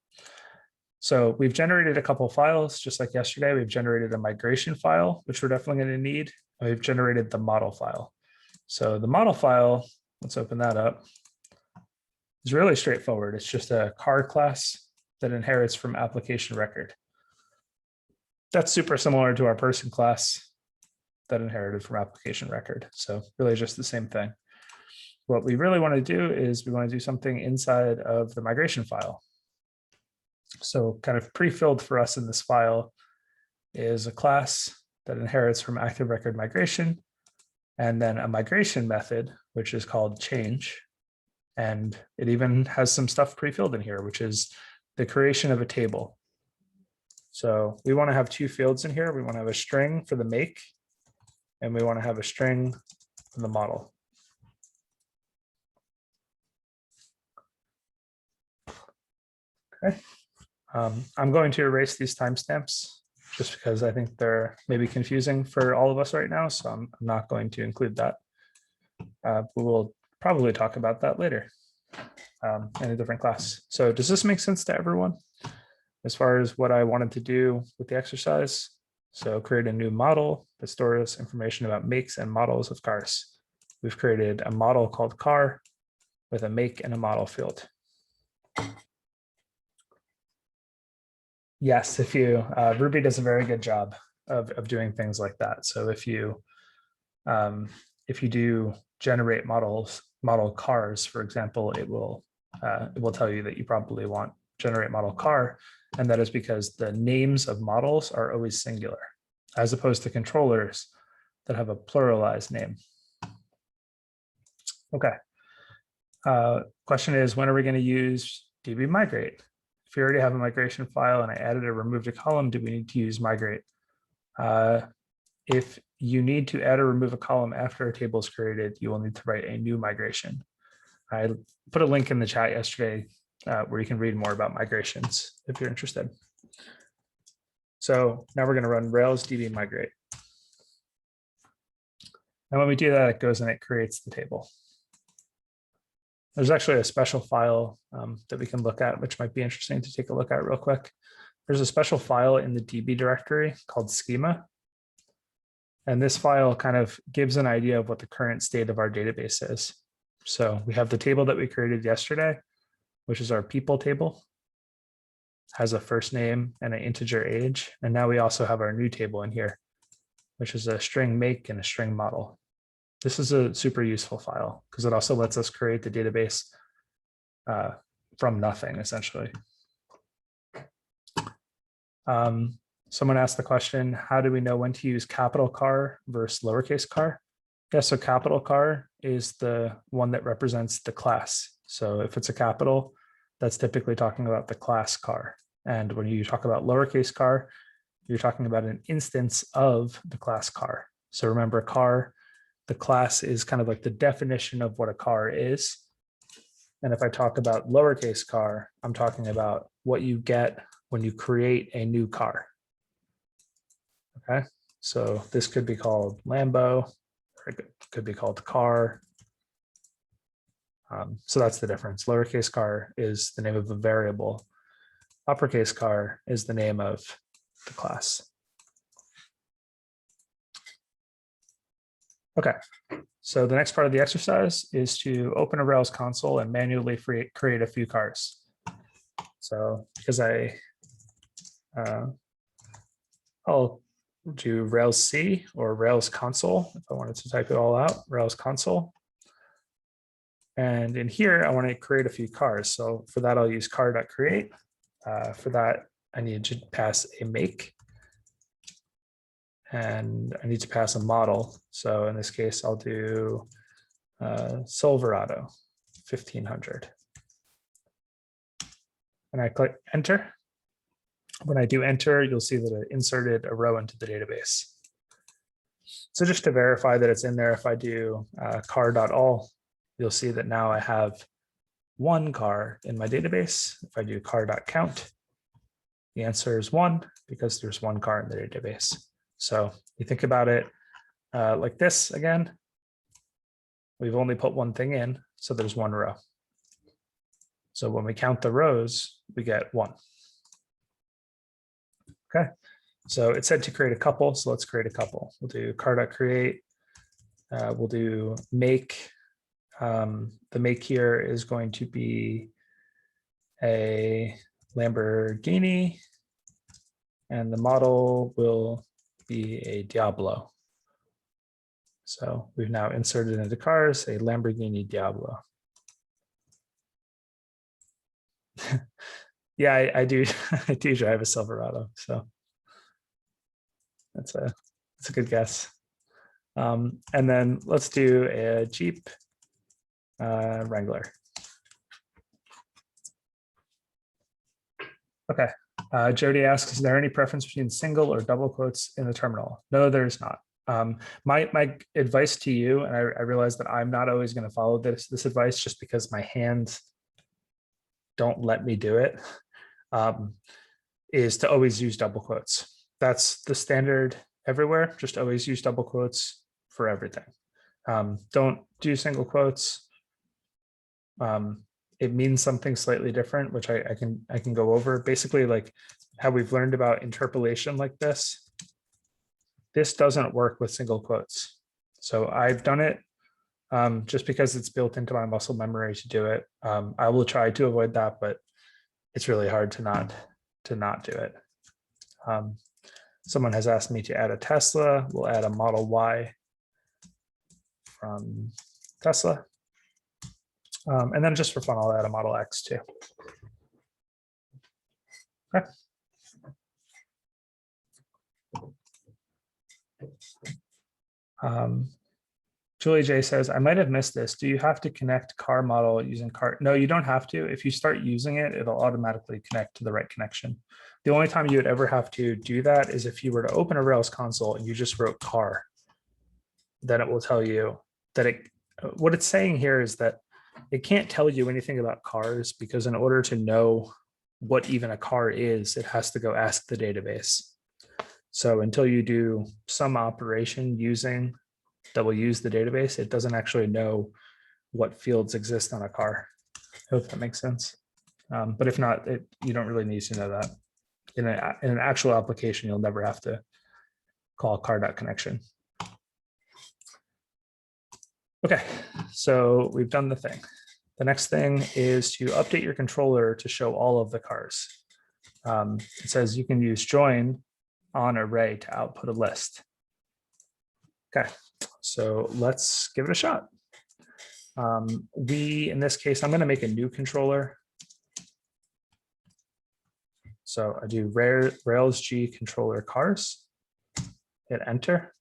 So we've generated a couple of files, just like yesterday. We've generated a migration file, which we're definitely going to need. And we've generated the model file. So the model file, let's open that up. It's really straightforward. It's just a car class that inherits from application record. That's super similar to our person class that inherited from application record. So really just the same thing. What we really want to do is we want to do something inside of the migration file. So kind of pre-filled for us in this file is a class that inherits from active record migration, and then a migration method, which is called change. And it even has some stuff pre-filled in here, which is the creation of a table. So we want to have two fields in here. We want to have a string for the make, and we want to have a string for the model. Okay. I'm going to erase these timestamps just because I think they're maybe confusing for all of us right now. So I'm not going to include that. We will probably talk about that later in a different class. So does this make sense to everyone as far as what I wanted to do with the exercise? So create a new model that stores information about makes and models of cars. We've created a model called car with a make and a model field. Yes, if you, Ruby does a very good job of doing things like that. So if you do generate model cars, for example, it will tell you that you probably want generate model car. And that is because the names of models are always singular, as opposed to controllers that have a pluralized name. Okay. Question is, when are we going to use DB migrate? If you already have a migration file and I added or removed a column, do we need to use migrate? If you need to add or remove a column after a table is created, you will need to write a new migration. I put a link in the chat yesterday where you can read more about migrations if you're interested. So now we're going to run Rails DB migrate. And when we do that, it goes and it creates the table. There's actually a special file that we can look at, which might be interesting to take a look at real quick. There's a special file in the DB directory called Schema. And this file kind of gives an idea of what the current state of our database is. So we have the table that we created yesterday, which is our people table. Has a first name and an integer age. And now we also have our new table in here, which is a string make and a string model. This is a super useful file because it also lets us create the database from nothing, essentially. Someone asked the question, how do we know when to use capital car versus lowercase car? Yeah, so capital car is the one that represents the class. So if it's a capital, that's typically talking about the class car. And when you talk about lowercase car, you're talking about an instance of the class car. So remember, car, the class is kind of like the definition of what a car is. And if I talk about lowercase car, I'm talking about what you get when you create a new car. Okay, so this could be called Lambo, or it could be called car. So that's the difference. Lowercase car is the name of a variable. Uppercase car is the name of the class. Okay, so the next part of the exercise is to open a Rails console and manually create a few cars. So because I'll do Rails C or Rails console if I wanted to type it all out, Rails console. And in here, I want to create a few cars. So for that, I'll use car.create. For that, I need to pass a make. And I need to pass a model. So in this case, I'll do Silverado 1500. And I click enter. When I do enter, you'll see that it inserted a row into the database. So just to verify that it's in there, if I do car.all, you'll see that now I have one car in my database. If I do car.count, the answer is 1 because there's one car in the database. So you think about it like this again. We've only put one thing in, so there's one row. So when we count the rows, we get 1. Okay, so it said to create a couple, so let's create a couple. We'll do car.create. We'll do make. The make here is going to be a Lamborghini, and the model will be a Diablo. So we've now inserted into cars a Lamborghini Diablo. Yeah, I do. I do drive a Silverado, so that's a good guess. And then let's do a Jeep Wrangler. Okay. Jody asks, is there any preference between single or double quotes in the terminal? No, there's not. My advice to you, and I realize that I'm not always going to follow this advice just because my hands don't let me do it, is to always use double quotes. That's the standard everywhere. Just always use double quotes for everything. Don't do single quotes. It means something slightly different, which I can go over. Basically, like how we've learned about interpolation like this. This doesn't work with single quotes. So I've done it just because it's built into my muscle memory to do it. I will try to avoid that, but it's really hard to not do it. Someone has asked me to add a Tesla. We'll add a Model Y from Tesla. And then just for fun, I'll add a Model X too. Okay. Julie J says, I might have missed this. Do you have to connect car model using car? No, you don't have to. If you start using it, it'll automatically connect to the right connection. The only time you would ever have to do that is if you were to open a Rails console and you just wrote car. Then it will tell you that what it's saying here is that it can't tell you anything about cars because in order to know what even a car is, it has to go ask the database. So until you do some operation that will use the database, it doesn't actually know what fields exist on a car. I hope that makes sense. But if not, you don't really need to know that. In an actual application, you'll never have to call car.connection. Okay, so we've done the thing. The next thing is to update your controller to show all of the cars. It says you can use join on array to output a list. Okay, so let's give it a shot. In this case, I'm going to make a new controller. So I do Rails G controller cars, hit enter.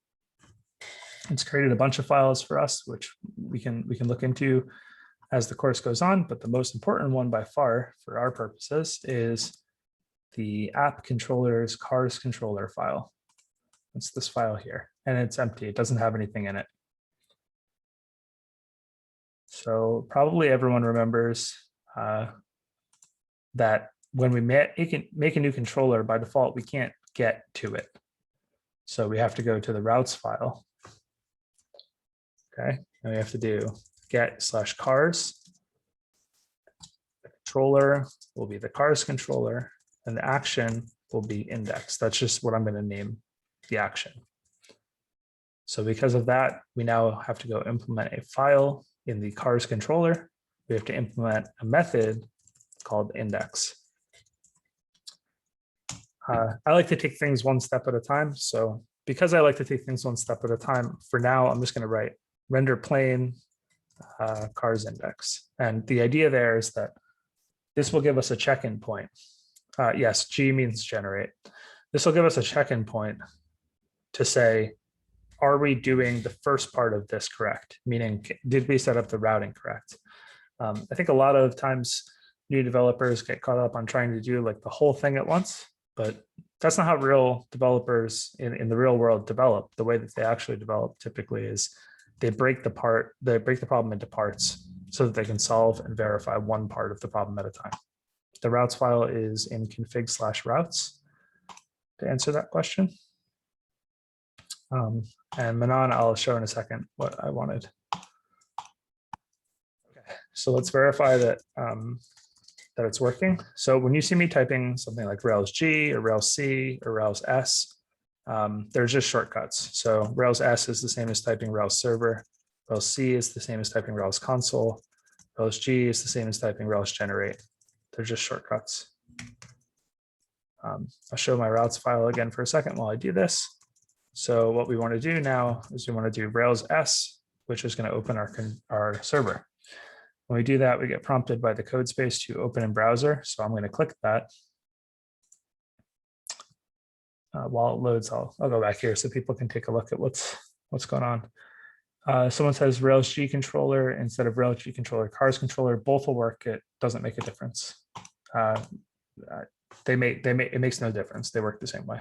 It's created a bunch of files for us, which we can look into as the course goes on. But the most important one by far for our purposes is the app controllers cars controller file. It's this file here, and it's empty. It doesn't have anything in it. So probably everyone remembers that when we make a new controller, by default, we can't get to it. So we have to go to the routes file. Okay, and we have to do get/cars. The controller will be the cars controller, and the action will be index. That's just what I'm going to name the action. So because of that, we now have to go implement a file in the cars controller. We have to implement a method called index. I like to take things one step at a time. So because I like to take things one step at a time, for now, I'm just going to write render plain cars index. And the idea there is that this will give us a check-in point. Yes, G means generate. This will give us a check-in point to say, are we doing the first part of this correct? Meaning, did we set up the routing correct? I think a lot of times new developers get caught up on trying to do like the whole thing at once, but that's not how real developers in the real world develop. The way that they actually develop typically is they break the problem into parts so that they can solve and verify one part of the problem at a time. The routes file is in config/routes to answer that question. And Manon, I'll show in a second what I wanted. Okay, so let's verify that that it's working. So when you see me typing something like Rails G or Rails C or Rails S, there's just shortcuts. So Rails S is the same as typing Rails server. Rails C is the same as typing Rails console. Rails G is the same as typing Rails generate. They're just shortcuts. I'll show my routes file again for a second while I do this. So what we want to do now is we want to do Rails S, which is going to open our server. When we do that, we get prompted by the code space to open in browser. So I'm going to click that. While it loads, I'll go back here so people can take a look at what's going on. Someone says Rails G controller instead of Rails G controller, cars controller, both will work. It doesn't make a difference. it makes no difference. They work the same way.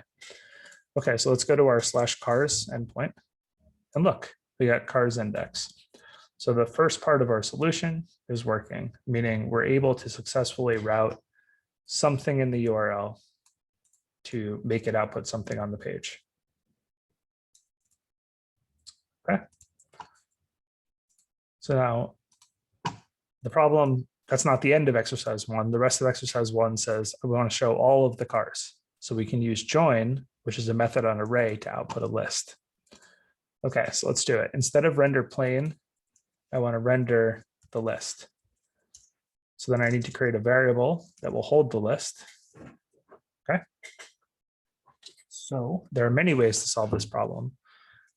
Okay, so let's go to our /cars endpoint and look, we got cars index. So the first part of our solution is working, meaning we're able to successfully route something in the URL to make it output something on the page. Okay. So now the problem, that's not the end of exercise 1. The rest of exercise 1 says, we want to show all of the cars. So we can use join, which is a method on array, to output a list. Okay, so let's do it. Instead of render plain, I want to render the list. So then I need to create a variable that will hold the list. Okay. So there are many ways to solve this problem.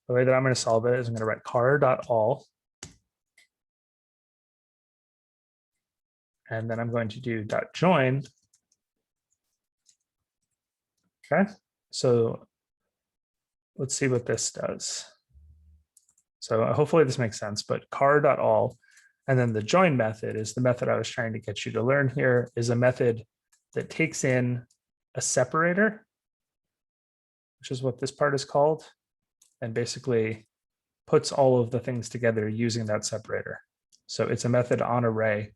The way that I'm going to solve it is I'm going to write car.all. And then I'm going to do .join. Okay, so let's see what this does. So hopefully this makes sense, but car.all, and then the join method is the method I was trying to get you to learn here, is a method that takes in a separator, which is what this part is called, and basically puts all of the things together using that separator. So it's a method on array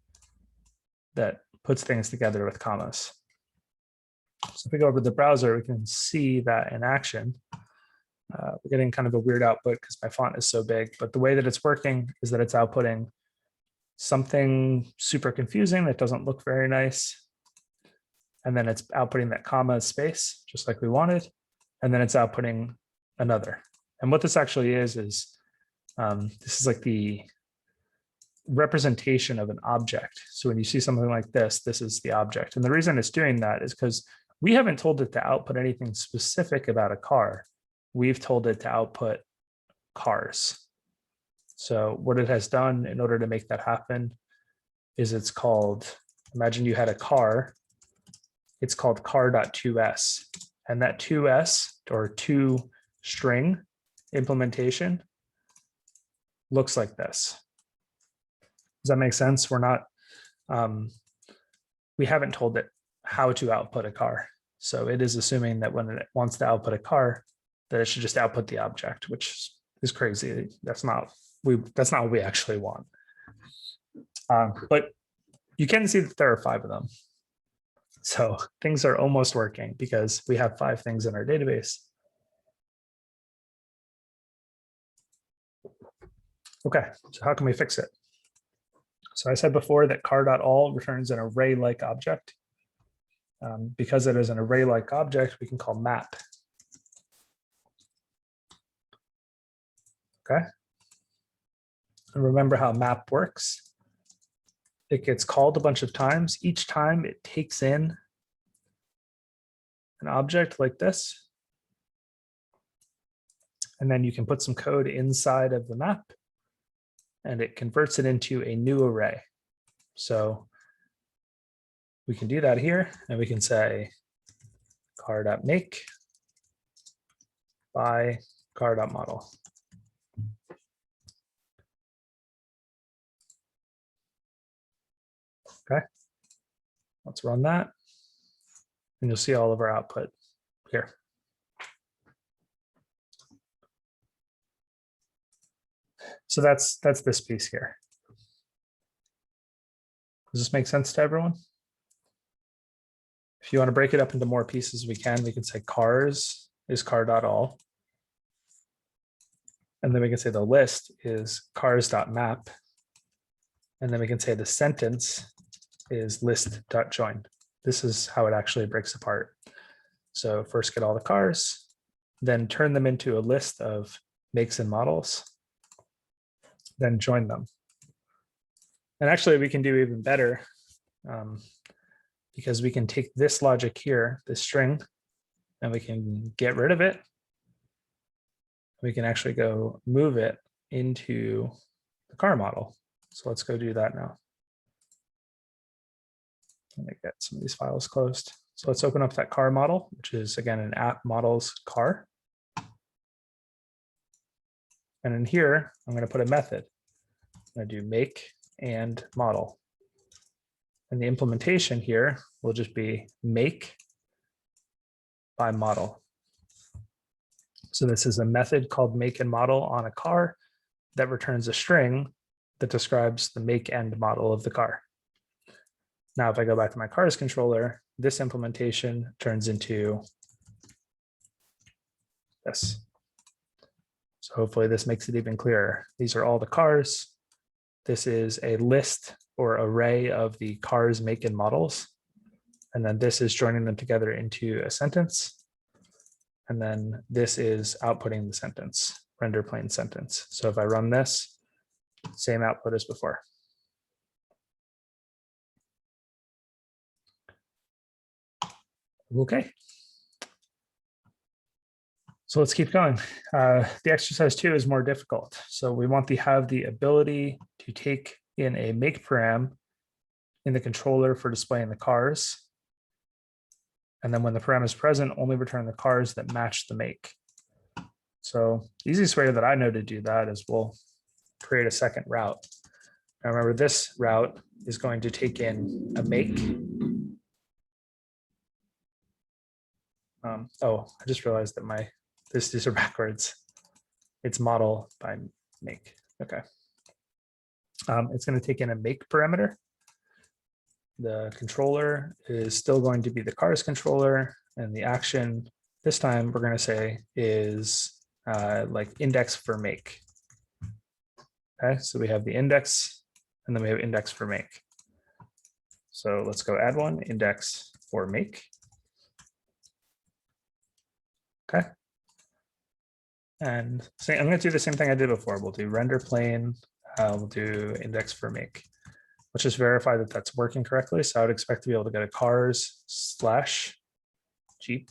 that puts things together with commas. So if we go over to the browser, we can see that in action. We're getting kind of a weird output because my font is so big, but the way that it's working is that it's outputting something super confusing that doesn't look very nice. And then it's outputting that comma space, just like we wanted. And then it's outputting another. And what this actually is this is like the representation of an object. So when you see something like this, this is the object. And the reason it's doing that is because we haven't told it to output anything specific about a car. We've told it to output cars. So what it has done in order to make that happen is it's called, imagine you had a car, it's called car.toS. And that 2s or to string implementation looks like this. Does that make sense? We're not, we haven't told it how to output a car. So it is assuming that when it wants to output a car, that it should just output the object, which is crazy. That's not what we actually want. But you can see that there are 5 of them. So things are almost working because we have 5 things in our database. Okay, so how can we fix it? So I said before that car.all returns an array-like object. Because it is an array-like object, we can call map. Okay. And remember how map works. It gets called a bunch of times. Each time it takes in an object like this. And then you can put some code inside of the map and it converts it into a new array. So we can do that here and we can say car.make by car.model. Okay, let's run that. And you'll see all of our output here. So that's this piece here. Does this make sense to everyone? If you want to break it up into more pieces, we can say cars is car.all. And then we can say the list is cars.map. And then we can say the sentence is list.join. This is how it actually breaks apart. So first get all the cars, then turn them into a list of makes and models, then join them. And actually we can do even better because we can take this logic here, this string, and we can get rid of it. We can actually go move it into the car model. So let's go do that now. Let me get some of these files closed. So let's open up that car model, which is again an app models car. And in here, I'm going to put a method. I'm going to do make and model. And the implementation here will just be make by model. So this is a method called make and model on a car that returns a string that describes the make and model of the car. Now, if I go back to my cars controller, this implementation turns into this. So hopefully this makes it even clearer. These are all the cars. This is a list or array of the cars, make, and models. And then this is joining them together into a sentence. And then this is outputting the sentence, render plain sentence. So if I run this, same output as before. Okay. So let's keep going. The exercise 2 is more difficult. So we want to have the ability to take in a make param in the controller for displaying the cars. And then when the param is present, only return the cars that match the make. So the easiest way that I know to do that is we'll create a second route. Now remember, this route is going to take in a make. Oh, I just realized that these are backwards. It's model by make. Okay. It's going to take in a make parameter. The controller is still going to be the cars controller, and the action this time we're going to say is like index for make. Okay, so we have the index, and then we have index for make. So let's go add one, index for make. Okay. And so I'm going to do the same thing I did before. We'll do render plain. We'll do index for make. Let's just verify that that's working correctly. So I would expect to be able to go to cars / Jeep.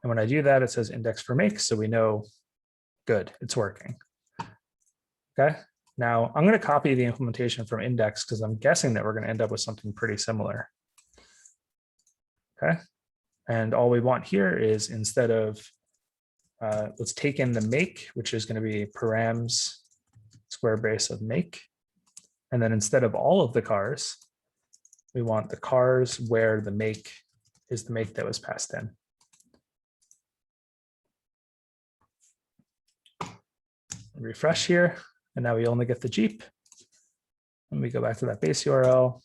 And when I do that, it says index for make. So we know, good, it's working. Okay. Now I'm going to copy the implementation from index because I'm guessing that we're going to end up with something pretty similar. Okay. And all we want here is instead of, let's take in the make, which is going to be params square brace of make. And then instead of all of the cars, we want the cars where the make is the make that was passed in. Refresh here, and now we only get the Jeep. And we go back to that base URL,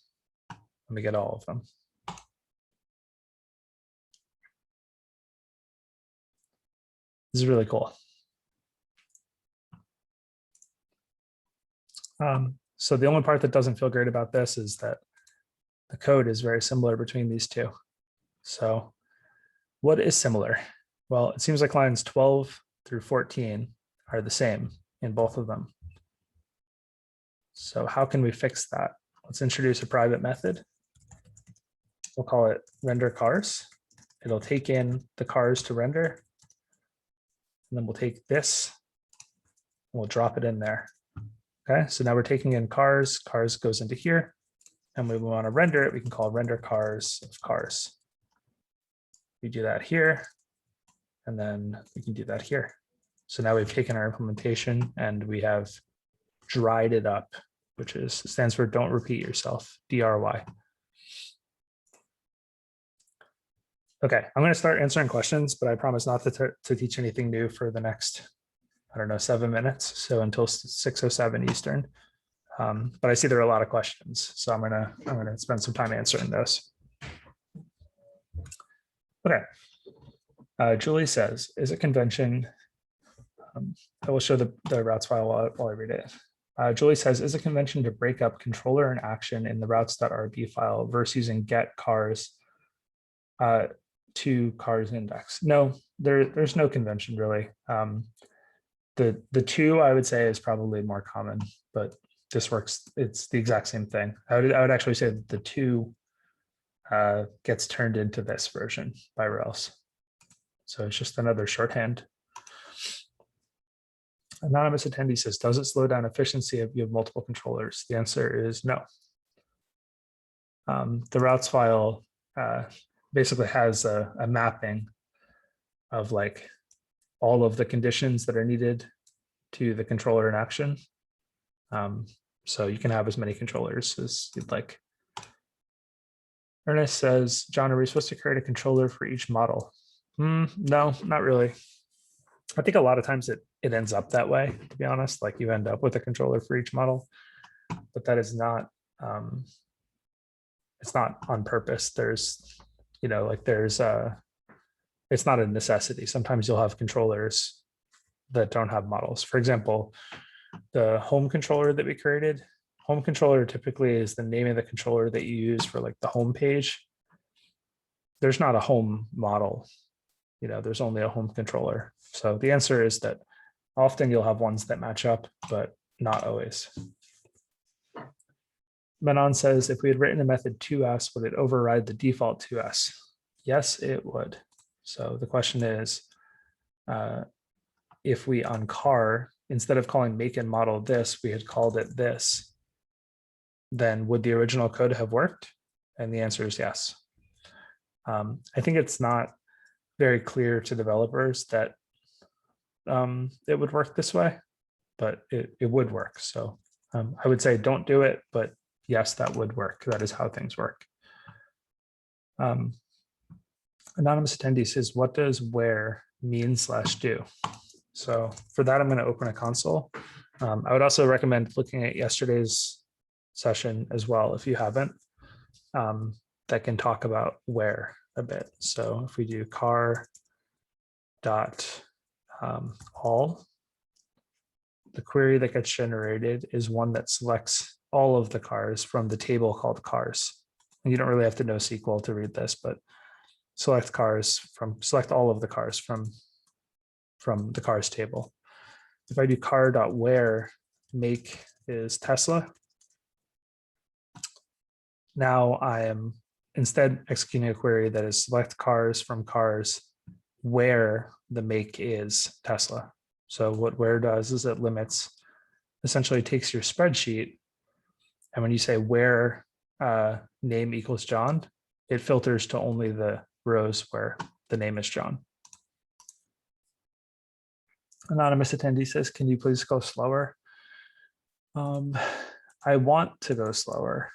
and we get all of them. This is really cool. So the only part that doesn't feel great about this is that the code is very similar between these two. So what is similar? Well, it seems like lines 12 through 14 are the same in both of them. So how can we fix that? Let's introduce a private method. We'll call it render cars. It'll take in the cars to render. And then we'll take this and we'll drop it in there. Okay, so now we're taking in cars. Cars goes into here. And we want to render it. We can call render cars of cars. We do that here. And then we can do that here. So now we've taken our implementation and we have dried it up, which stands for don't repeat yourself, DRY. Okay, I'm going to start answering questions, but I promise not to teach anything new for the next, I don't know, 7 minutes. So until 6:07 Eastern. But I see there are a lot of questions, so I'm gonna spend some time answering those. Okay. Julie says, is it convention? I will show the routes file while I read it. Julie says, is it convention to break up controller and action in the routes.rb file versus using get cars to cars index? No, there's no convention really. The two I would say is probably more common, but this works. It's the exact same thing. I would actually say that the two gets turned into this version by Rails. So it's just another shorthand. Anonymous attendee says, does it slow down efficiency if you have multiple controllers? The answer is no. The routes file basically has a mapping of like all of the conditions that are needed to the controller in action. So you can have as many controllers as you'd like. Ernest says, John, are we supposed to create a controller for each model? No, not really. I think a lot of times it ends up that way, to be honest. Like you end up with a controller for each model, but that is not, it's not on purpose. There's, it's not a necessity. Sometimes you'll have controllers that don't have models. For example, the home controller that we created, home controller typically is the name of the controller that you use for like the home page. There's not a home model, there's only a home controller. So the answer is that often you'll have ones that match up, but not always. Manon says, if we had written a method 2s, would it override the default 2s? Yes, it would. So the question is, if we on car, instead of calling make and model this, we had called it this, then would the original code have worked? And the answer is yes. I think it's not very clear to developers that it would work this way, but it would work. So I would say don't do it, but yes, that would work. That is how things work. Anonymous attendee says, what does where mean/do? So for that, I'm going to open a console. I would also recommend looking at yesterday's session as well, if you haven't, that can talk about where a bit. So if we do car dot all, the query that gets generated is one that selects all of the cars from the table called cars. And you don't really have to know SQL to read this, but select all of the cars from the cars table. If I do car.where make is Tesla, now I am instead executing a query that is select cars from cars where the make is Tesla. So what where does is it essentially takes your spreadsheet, and when you say where name equals John, it filters to only the rows where the name is John. Anonymous attendee says, can you please go slower? I want to go slower.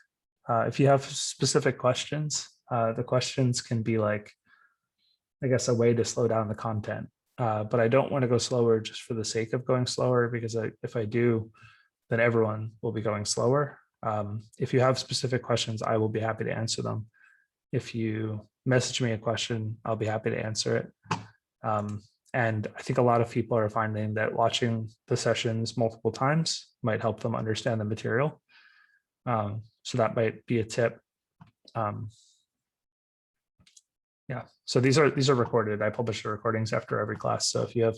If you have specific questions, the questions can be like, I guess, a way to slow down the content. But I don't want to go slower just for the sake of going slower, because if I do, then everyone will be going slower. If you have specific questions, I will be happy to answer them. If you message me a question, I'll be happy to answer it. And I think a lot of people are finding that watching the sessions multiple times might help them understand the material. So that might be a tip. Yeah, so these are recorded. I publish the recordings after every class. So if you have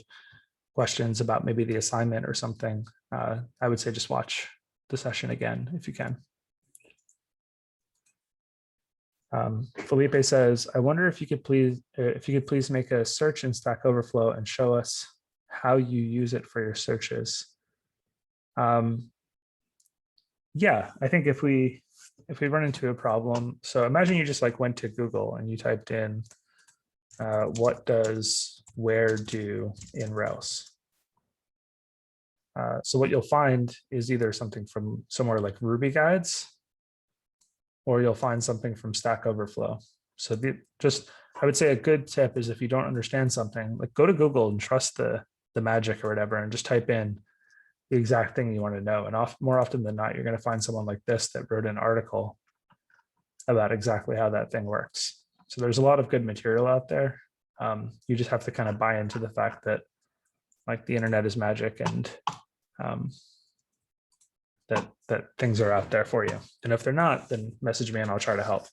questions about maybe the assignment or something, I would say just watch the session again if you can. Felipe says, I wonder if you could please make a search in Stack Overflow and show us how you use it for your searches. Yeah, I think if we run into a problem, so imagine you just like went to Google and you typed in what does where do in Rails. So what you'll find is either something from somewhere like Ruby guides, or you'll find something from Stack Overflow. So I would say a good tip is if you don't understand something, like go to Google and trust the magic or whatever, and just type in the exact thing you want to know. And more often than not, you're going to find someone like this that wrote an article about exactly how that thing works. So there's a lot of good material out there. You just have to kind of buy into the fact that like the internet is magic, and that things are out there for you. And if they're not, then message me and I'll try to help.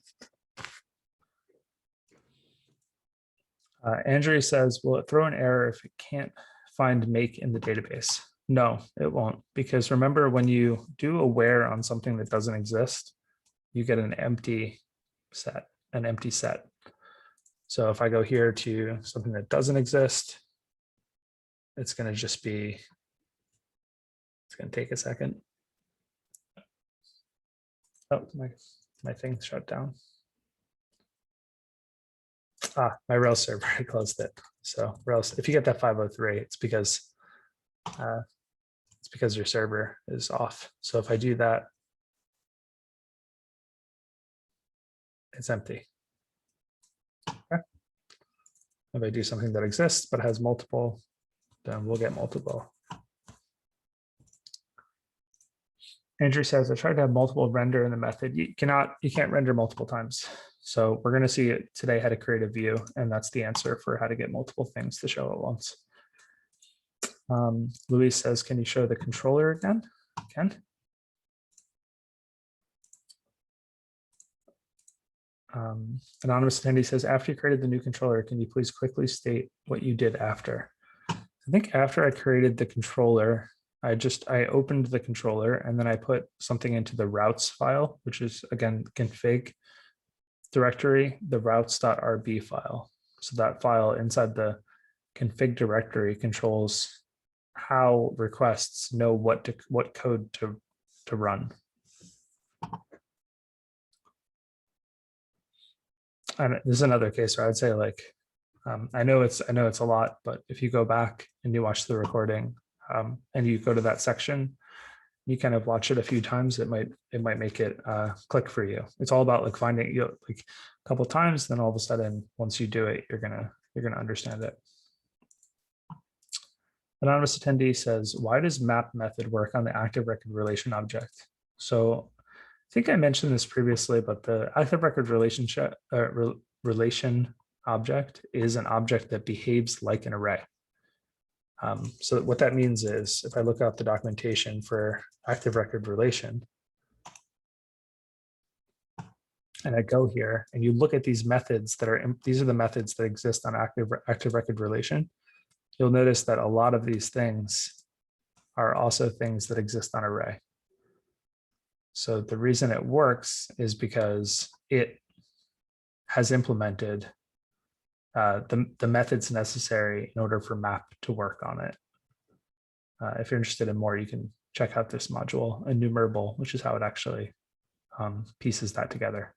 Andrea says, will it throw an error if it can't find make in the database? No, it won't, because remember, when you do a where on something that doesn't exist, you get an empty set. So if I go here to something that doesn't exist, it's going to just be, it's going to take a second. Oh, my thing shut down. My Rails server, I closed it. So Rails, if you get that 503, it's because your server is off. So if I do that, it's empty. Okay. If I do something that exists but has multiple, then we'll get multiple. Andrew says, I tried to have multiple render in the method. You can't render multiple times. So we're going to see it today how to create a view, and that's the answer for how to get multiple things to show at once. Luis says, can you show the controller again? Ken? Anonymous attendee says, after you created the new controller, can you please quickly state what you did after? I think after I created the controller, I opened the controller and then I put something into the routes file, which is again config directory, the routes.rb file. So that file inside the config directory controls how requests know what code to run. And this is another case where I'd say like, I know it's a lot, but if you go back and you watch the recording and you go to that section, you kind of watch it a few times, it might make it click for you. It's all about like finding like a couple of times, then all of a sudden, once you do it, you're gonna understand it. Anonymous attendee says, why does map method work on the active record relation object? So I think I mentioned this previously, but the active record relation object is an object that behaves like an array. So what that means is if I look up the documentation for active record relation, and I go here and you look at these methods these are the methods that exist on active record relation, you'll notice that a lot of these things are also things that exist on array. So the reason it works is because it has implemented the methods necessary in order for map to work on it. If you're interested in more, you can check out this module, enumerable, which is how it actually pieces that together.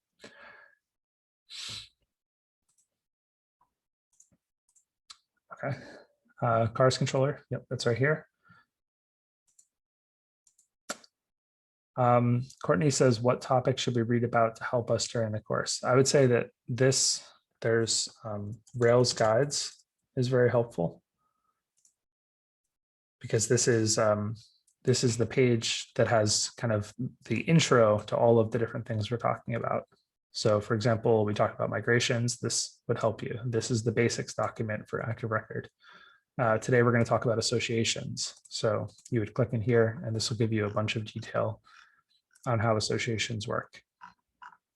Okay, cars controller, yep, that's right here. Courtney says, what topic should we read about to help us during the course? I would say that there's Rails guides is very helpful, because this is the page that has kind of the intro to all of the different things we're talking about. So for example, we talked about migrations. This would help you. This is the basics document for active record. Today, we're going to talk about associations. So you would click in here and this will give you a bunch of detail on how associations work.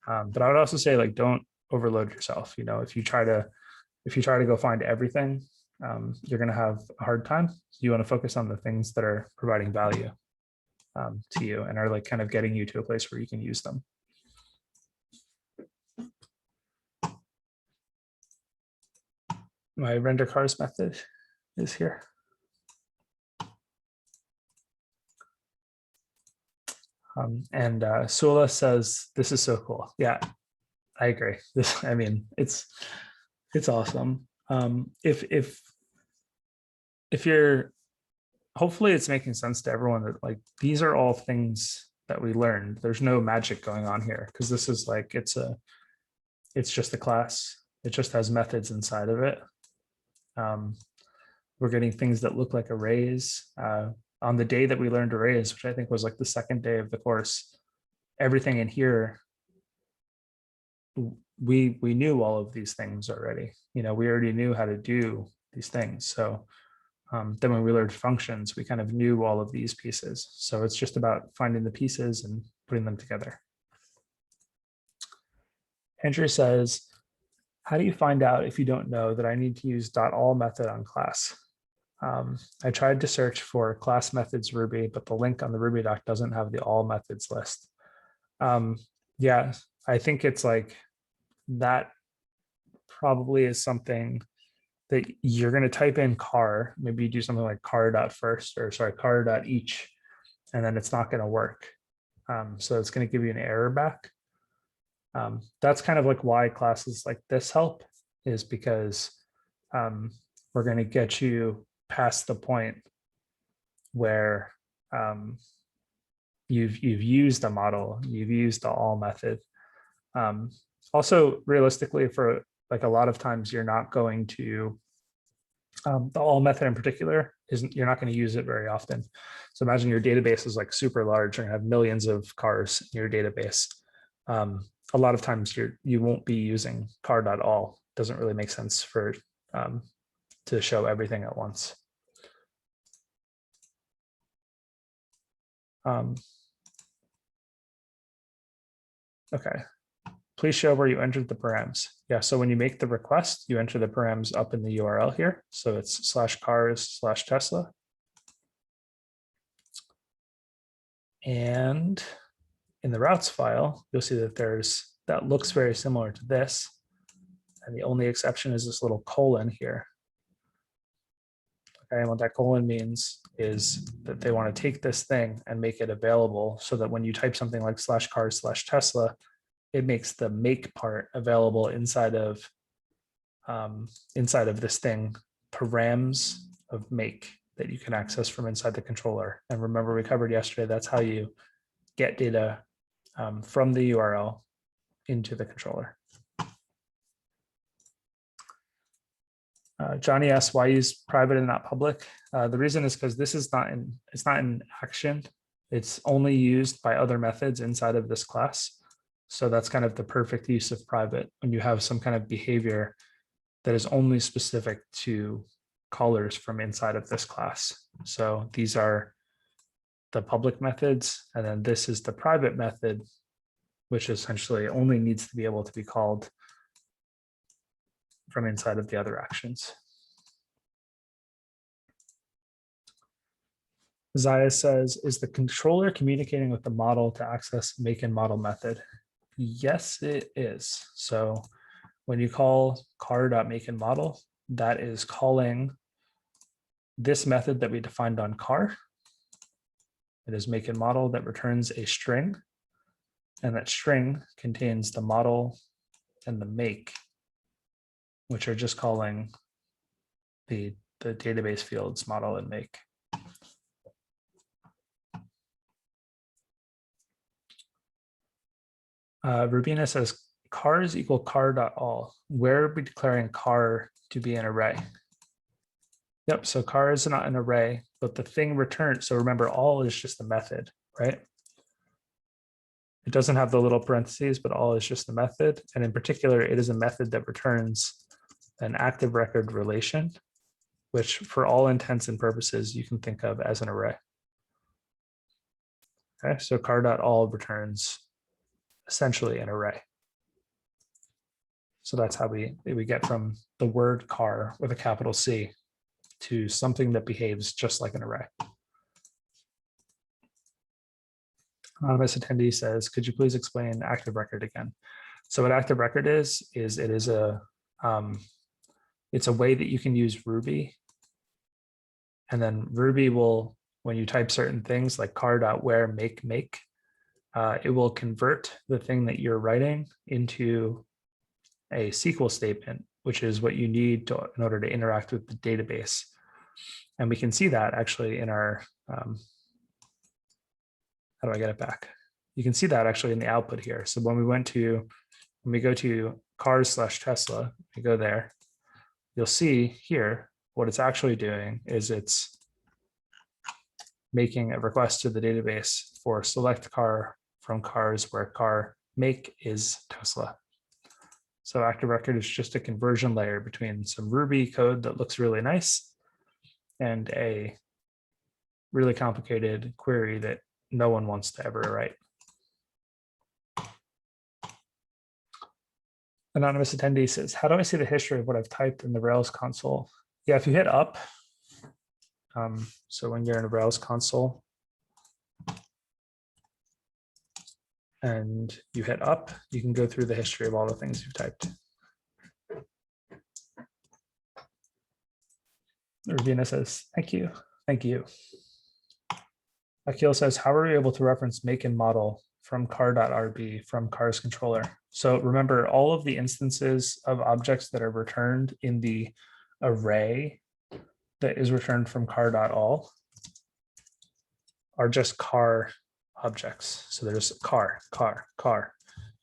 But I would also say, like, don't overload yourself. You know, if you try to go find everything, you're going to have a hard time. You want to focus on the things that are providing value to you and are like kind of getting you to a place where you can use them. My render cars method is here. And Sula says, this is so cool. Yeah, I agree. This, I mean, it's awesome. If you're, hopefully it's making sense to everyone that like, these are all things that we learned. There's no magic going on here, because this is like, it's just a class. It just has methods inside of it. We're getting things that look like arrays. On the day that we learned arrays, which I think was like the second day of the course, everything in here, we knew all of these things already. You know, we already knew how to do these things. So then when we learned functions, we kind of knew all of these pieces. So it's just about finding the pieces and putting them together. Andrew says, how do you find out if you don't know that I need to use .all method on class? I tried to search for class methods Ruby, but the link on the Ruby doc doesn't have the all methods list. Yeah, I think it's like that probably is something that you're going to type in car. Maybe you do something like car.first, or sorry, car.each, and then it's not going to work. So it's going to give you an error back. That's kind of like why classes like this help, is because we're going to get you past the point where you've used a model, you've used the all method, Also, realistically, for like a lot of times, you're not going to, the all method in particular, isn't, you're not going to use it very often. So imagine your database is like super large, you're going to have millions of cars in your database. A lot of times you won't be using car.all. Doesn't really make sense for to show everything at once. Okay. Please show where you entered the params. Yeah, so when you make the request, you enter the params up in the URL here. So it's /cars/Tesla. And in the routes file, you'll see that that looks very similar to this. And the only exception is this little colon here. Okay, and what that colon means is that they want to take this thing and make it available so that when you type something like /cars/Tesla, it makes the make part available inside of this thing, params of make that you can access from inside the controller. And remember, we covered yesterday, that's how you get data from the URL into the controller. Johnny asks, why use private and not public? The reason is because this is it's not in action. It's only used by other methods inside of this class. So that's kind of the perfect use of private when you have some kind of behavior that is only specific to callers from inside of this class. So these are the public methods, and then this is the private method, which essentially only needs to be able to be called from inside of the other actions. Zaya says, is the controller communicating with the model to access make and model method? Yes, it is. So when you call car.make and model, that is calling this method that we defined on car. It is make and model that returns a string, and that string contains the model and the make, which are just calling the database fields model and make. Rubina says cars equal car.all. Where are we declaring car to be an array? Yep, so car is not an array, but the thing returned. So remember, all is just a method, right? It doesn't have the little parentheses, but all is just a method. And in particular, it is a method that returns an active record relation, which for all intents and purposes, you can think of as an array. Okay, so car.all returns essentially an array. So that's how we get from the word car with a capital C to something that behaves just like an array. Anonymous attendee says, could you please explain active record again? So what active record is it is it's a way that you can use Ruby. And then Ruby will, when you type certain things like car.where make, it will convert the thing that you're writing into a SQL statement, which is what you need in order to interact with the database. And we can see that actually in our, how do I get it back? You can see that actually in the output here. So when we go to cars/Tesla, we go there, you'll see here, what it's actually doing is it's making a request to the database for select car from cars where car make is Tesla. So active record is just a conversion layer between some Ruby code that looks really nice and a really complicated query that no one wants to ever write. Anonymous attendee says, how do I see the history of what I've typed in the Rails console? Yeah, if you hit up, so when you're in a Rails console and you hit up, you can go through the history of all the things you've typed. Ravina says, thank you. Thank you. Akil says, how are we able to reference make and model from car.rb from cars controller? So remember, all of the instances of objects that are returned in the array that is returned from car.all are just car objects. So there's car.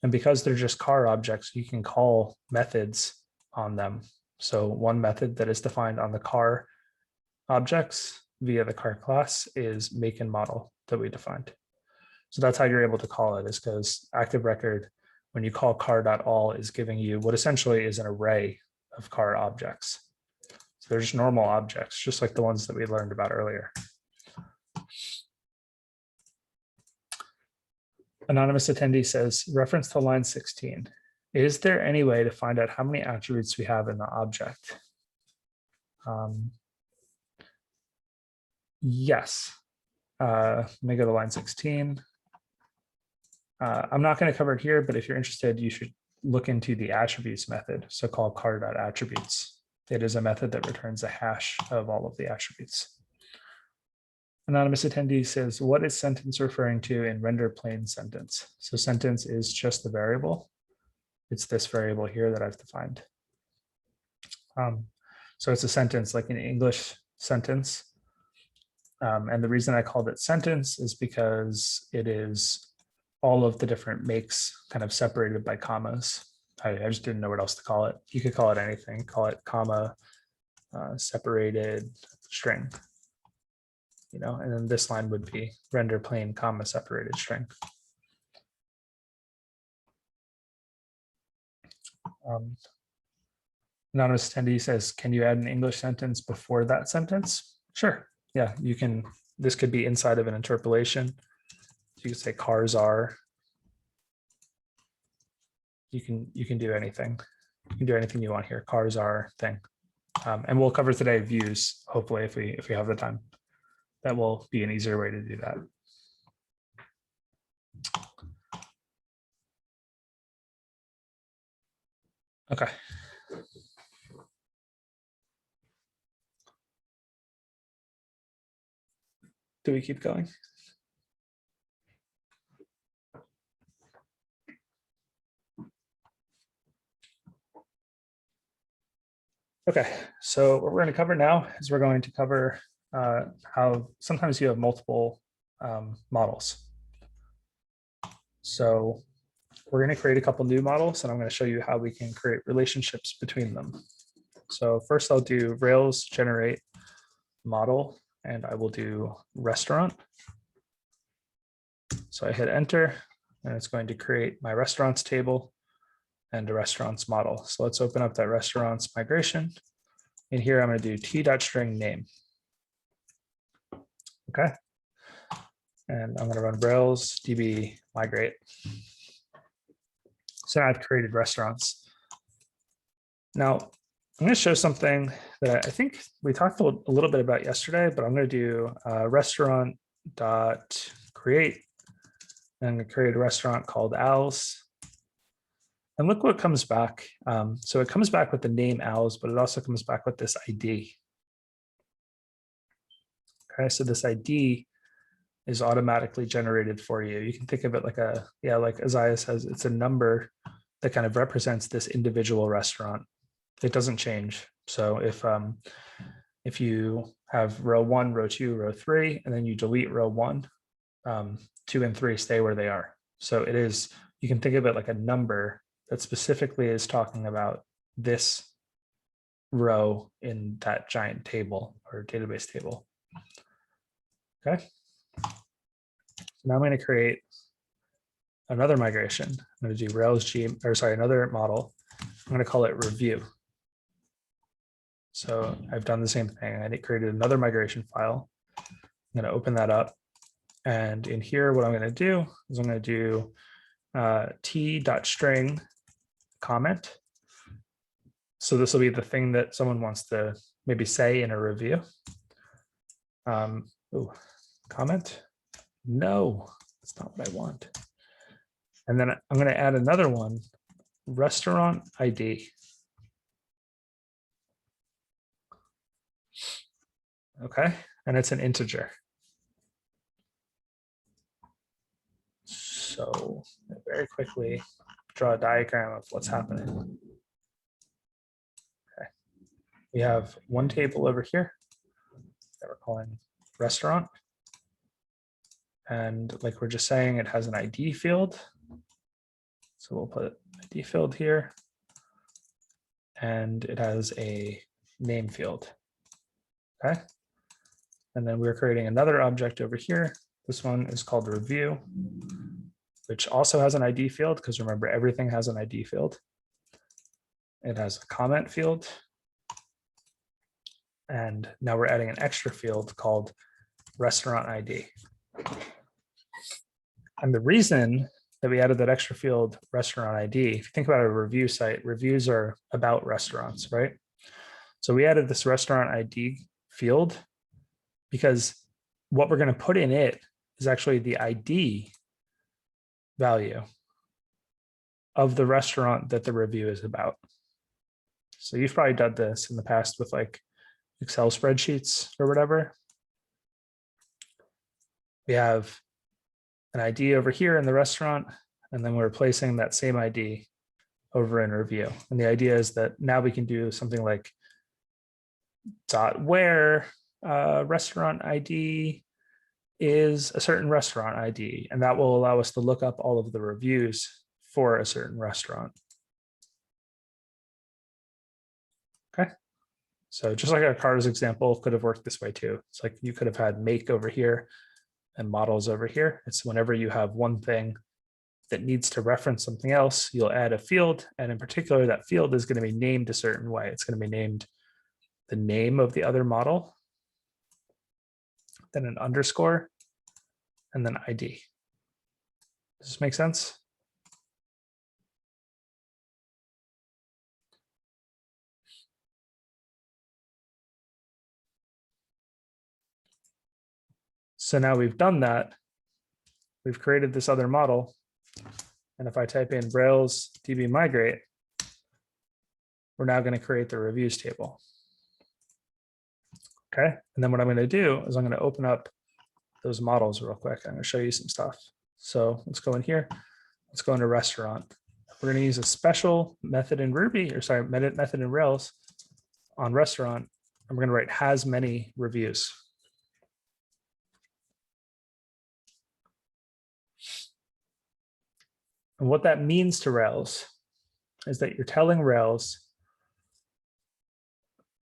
And because they're just car objects, you can call methods on them. So one method that is defined on the car objects via the car class is make and model that we defined. So that's how you're able to call it, is because active record, when you call car.all, is giving you what essentially is an array of car objects. So they're just normal objects, just like the ones that we learned about earlier. Anonymous attendee says, reference to line 16. Is there any way to find out how many attributes we have in the object? Yes. Let me go to line 16. I'm not going to cover it here, but if you're interested, you should look into the attributes method. So call car.attributes. It is a method that returns a hash of all of the attributes. Anonymous attendee says, what is sentence referring to in render plain sentence? So sentence is just the variable. It's this variable here that I've defined. So it's a sentence like an English sentence. And the reason I called it sentence is because it is all of the different makes kind of separated by commas. I just didn't know what else to call it. You could call it anything, call it comma separated string. You know, and then this line would be render plain comma separated string. Anonymous attendee says, can you add an English sentence before that sentence? Sure. Yeah, you can. This could be inside of an interpolation. You could say cars are. You can do anything. You can do anything you want here. Cars are thing. And we'll cover today views, hopefully, if we have the time. That will be an easier way to do that. Okay. Do we keep going? Okay, so what we're going to cover now is we're going to cover how sometimes you have multiple models. So we're going to create a couple new models, and I'm going to show you how we can create relationships between them. So first I'll do Rails generate model, and I will do restaurant. So I hit enter, and it's going to create my restaurants table and a restaurants model. So let's open up that restaurants migration. And here I'm going to do t.string name. Okay. And I'm going to run Rails db migrate. So now I've created restaurants. Now I'm going to show something that I think we talked a little bit about yesterday, but I'm going to do restaurant dot create. And I'm going to create a restaurant called Al's. And look what comes back. So it comes back with the name Al's, but it also comes back with this ID. Okay, so this ID is automatically generated for you. You can think of it like a, yeah, like Isaiah says, it's a number that kind of represents this individual restaurant. It doesn't change. So if you have row 1, row 2, row 3, and then you delete row 1, 2 and 3 stay where they are. So it is, you can think of it like a number that specifically is talking about this row in that giant table or database table. Okay. Now I'm going to create another migration. I'm going to do Rails another model. I'm going to call it review. So I've done the same thing. I created another migration file. I'm going to open that up. And in here, what I'm going to do is I'm going to do t.string comment. So this will be the thing that someone wants to maybe say in a review. Comment. No, that's not what I want. And then I'm going to add another one, restaurant ID. Okay, and it's an integer. So very quickly draw a diagram of what's happening. Okay, we have one table over here that we're calling restaurant. And like we're just saying, it has an ID field. So we'll put ID field here. And it has a name field. Okay. And then we're creating another object over here. This one is called review, which also has an ID field, because remember, everything has an ID field. It has a comment field. And now we're adding an extra field called restaurant ID. And the reason that we added that extra field, restaurant ID, if you think about a review site, reviews are about restaurants, right? So we added this restaurant ID field because what we're going to put in it is actually the ID value of the restaurant that the review is about. So you've probably done this in the past with like Excel spreadsheets or whatever. We have an ID over here in the restaurant, and then we're placing that same ID over in review. And the idea is that now we can do something like .where restaurant ID is a certain restaurant ID, and that will allow us to look up all of the reviews for a certain restaurant. Okay. So just like our cars example could have worked this way too. It's like you could have had make over here and models over here. It's whenever you have one thing that needs to reference something else, you'll add a field. And in particular, that field is going to be named a certain way. It's going to be named the name of the other model, then an underscore, and then ID. Does this make sense? So now we've done that. We've created this other model. And if I type in Rails DB migrate, we're now going to create the reviews table. Okay. And then what I'm going to do is I'm going to open up those models real quick. I'm going to show you some stuff. So let's go in here. Let's go into restaurant. We're going to use a special method in Ruby, or sorry, method in Rails on restaurant. And we're going to write has many reviews. And what that means to Rails is that you're telling Rails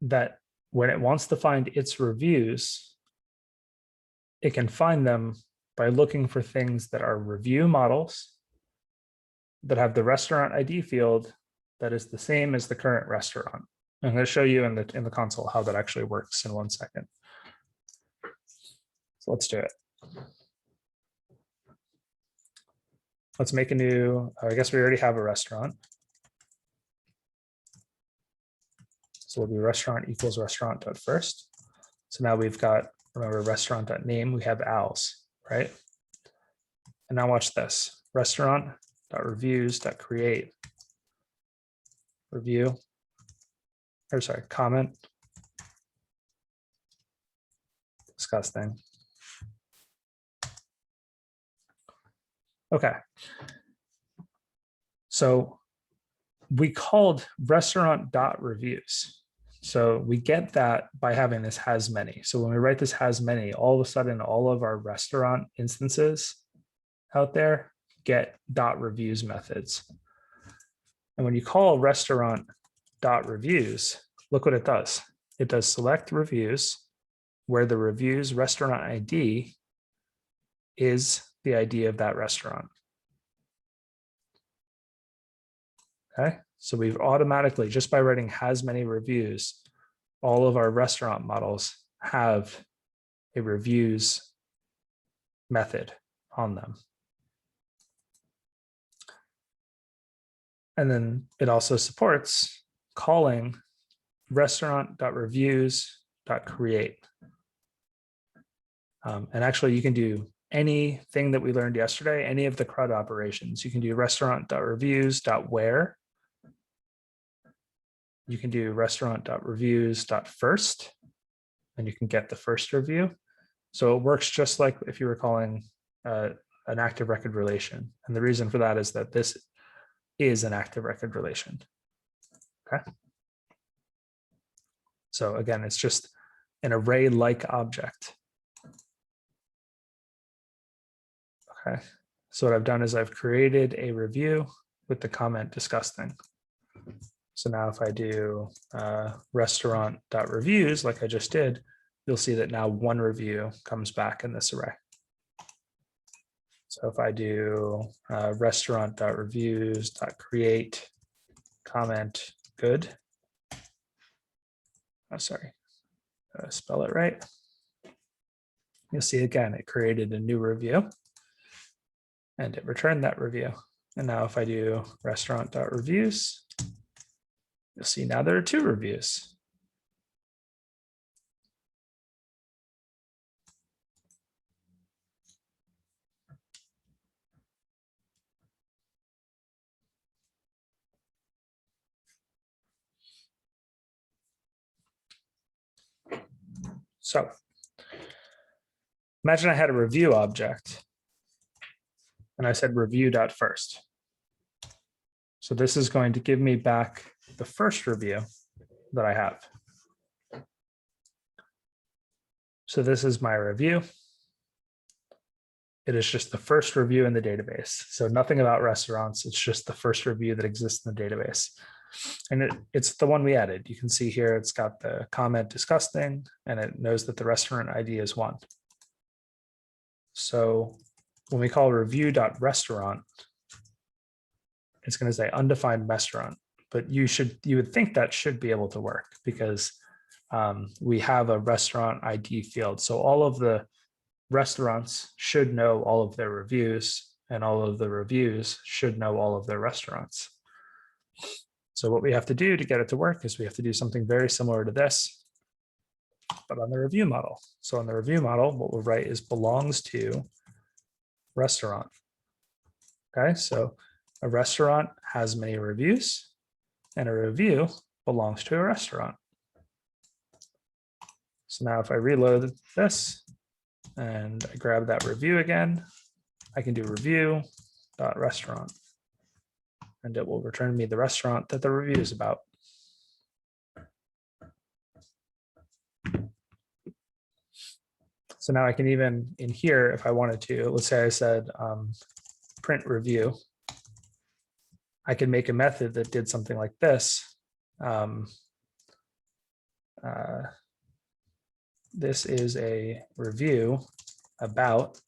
that when it wants to find its reviews, it can find them by looking for things that are review models that have the restaurant ID field that is the same as the current restaurant. I'm going to show you in the console how that actually works in 1 second. So let's do it. Let's make a new, I guess we already have a restaurant. So we'll do restaurant equals restaurant.first. So now we've got, remember, restaurant.name, we have owls, right? And now watch this, restaurant.reviews.create review, or sorry, comment, disgusting. Okay. So we called restaurant.reviews. So we get that by having this has many. So when we write this has many, all of a sudden, all of our restaurant instances out there get .reviews methods. And when you call restaurant.reviews, look what it does. It does select reviews where the reviews restaurant ID is the ID of that restaurant. Okay, so we've automatically, just by writing has many reviews, all of our restaurant models have a reviews method on them. And then it also supports calling restaurant.reviews.create. And actually, you can do anything that we learned yesterday, any of the CRUD operations. You can do restaurant.reviews.where. You can do restaurant.reviews.first, and you can get the first review. So it works just like if you were calling an active record relation. And the reason for that is that this is an active record relation. Okay. So again, it's just an array-like object. Okay. So what I've done is I've created a review with the comment disgusting. So now if I do restaurant.reviews like I just did, you'll see that now one review comes back in this array. So if I do restaurant.reviews.create comment good, oh, sorry, spell it right. You'll see again, it created a new review and it returned that review. And now if I do restaurant.reviews, you'll see now there are 2 reviews. So imagine I had a review object and I said review.first. So this is going to give me back the first review that I have. So this is my review. It is just the first review in the database. So nothing about restaurants. It's just the first review that exists in the database. And it's the one we added. You can see here, it's got the comment disgusting, and it knows that the restaurant ID is 1. So when we call review.restaurant, it's going to say undefined restaurant, but you would think that should be able to work because we have a restaurant ID field. So all of the restaurants should know all of their reviews, and all of the reviews should know all of their restaurants. So what we have to do to get it to work is we have to do something very similar to this, but on the review model. So on the review model, what we'll write is belongs to restaurant. Okay, so a restaurant has many reviews, and a review belongs to a restaurant. So now if I reload this and I grab that review again, I can do review.restaurant, and it will return me the restaurant that the review is about. So now I can even in here, if I wanted to, let's say I said print review, I can make a method that did something like this. This is a review about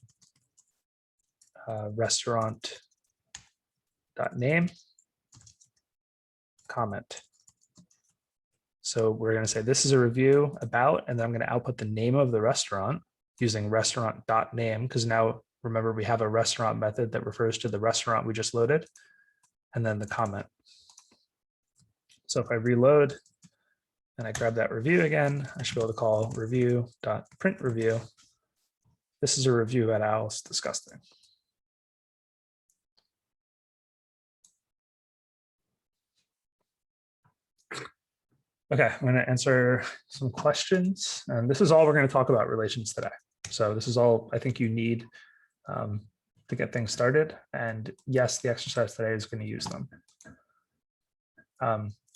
restaurant.name comment. So we're going to say this is a review about, and then I'm going to output the name of the restaurant using restaurant.name, because now remember we have a restaurant method that refers to the restaurant we just loaded, and then the comment. So if I reload and I grab that review again, I should be able to call review.print review. This is a review about Al's disgusting. Okay, I'm going to answer some questions, and this is all we're going to talk about relations today. So this is all I think you need to get things started. And yes, the exercise today is going to use them.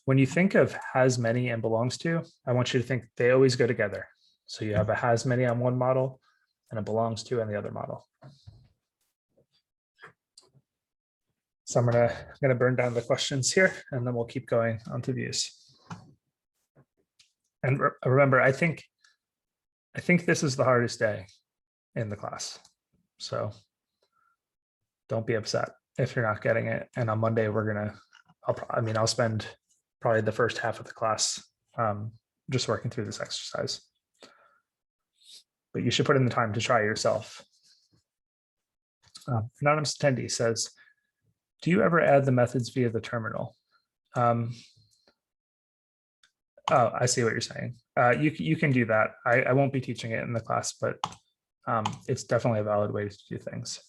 When you think of has many and belongs to, I want you to think they always go together. So you have a has many on one model and a belongs to on the other model. So I'm gonna burn down the questions here, and then we'll keep going on to views. And remember, I think this is the hardest day in the class. So don't be upset if you're not getting it. And on Monday, I'll spend probably the first half of the class just working through this exercise. But you should put in the time to try yourself. Anonymous attendee says, do you ever add the methods via the terminal? Oh, I see what you're saying. You can do that. I won't be teaching it in the class, but it's definitely a valid way to do things.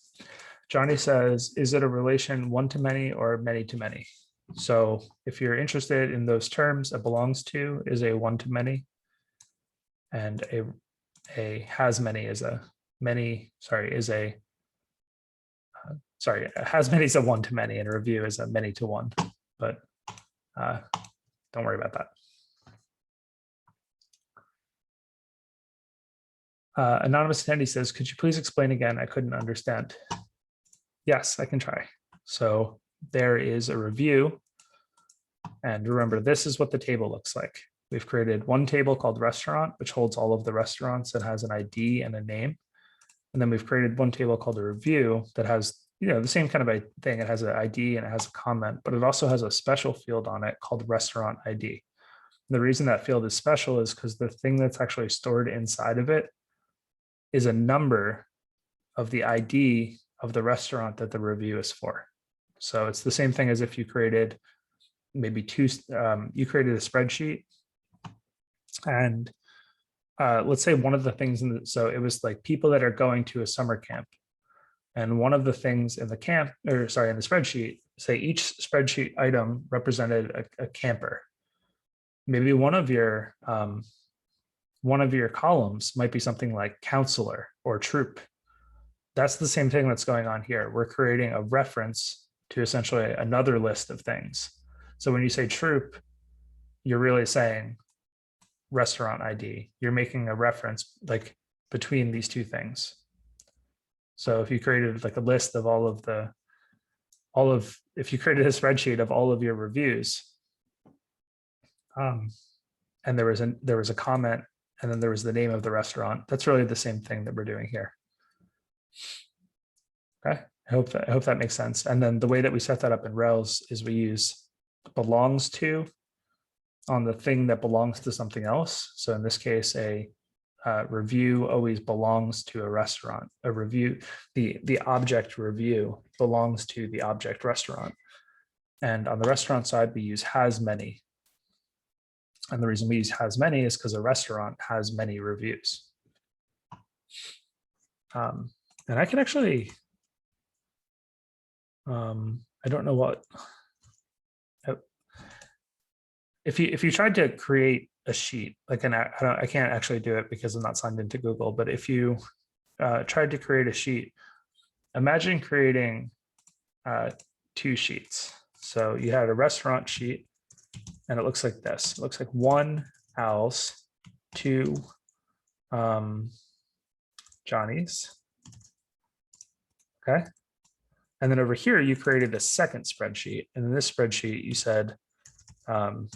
Johnny says, is it a relation one-to-many or many-to-many? So if you're interested in those terms, a belongs to is a one-to-many, and a has many is a many, has many is a one-to-many, and a review is a many-to-one, but don't worry about that. Anonymous attendee says, could you please explain again? I couldn't understand. Yes, I can try. So there is a review. And remember, this is what the table looks like. We've created one table called restaurant, which holds all of the restaurants that has an ID and a name. And then we've created one table called a review that has, the same kind of a thing. It has an ID and it has a comment, but it also has a special field on it called restaurant ID. The reason that field is special is because the thing that's actually stored inside of it is a number of the ID of the restaurant that the review is for. So it's the same thing as if you created maybe you created a spreadsheet, and let's say one of the things so it was like people that are going to a summer camp, and one of the things in the spreadsheet, say each spreadsheet item represented a camper. Maybe one of your columns might be something like counselor or troop. That's the same thing that's going on here. We're creating a reference to essentially another list of things. So when you say troop, you're really saying restaurant ID. You're making a reference like between these two things. So if you created like a list of if you created a spreadsheet of all of your reviews, and there was a comment, and then there was the name of the restaurant, that's really the same thing that we're doing here. Okay, I hope that makes sense. And then the way that we set that up in Rails is we use belongs to on the thing that belongs to something else. So in this case, a review always belongs to a restaurant. A review, the object review belongs to the object restaurant. And on the restaurant side, we use has many. And the reason we use has many is because a restaurant has many reviews. And I can actually, I don't know what, if you tried to create a sheet, like I can't actually do it because I'm not signed into Google, but if you tried to create a sheet, imagine creating 2 sheets. So you had a restaurant sheet, and it looks like this. It looks like 1 Al's, 2 Johnny's. Okay. And then over here, you created a second spreadsheet. And in this spreadsheet, you said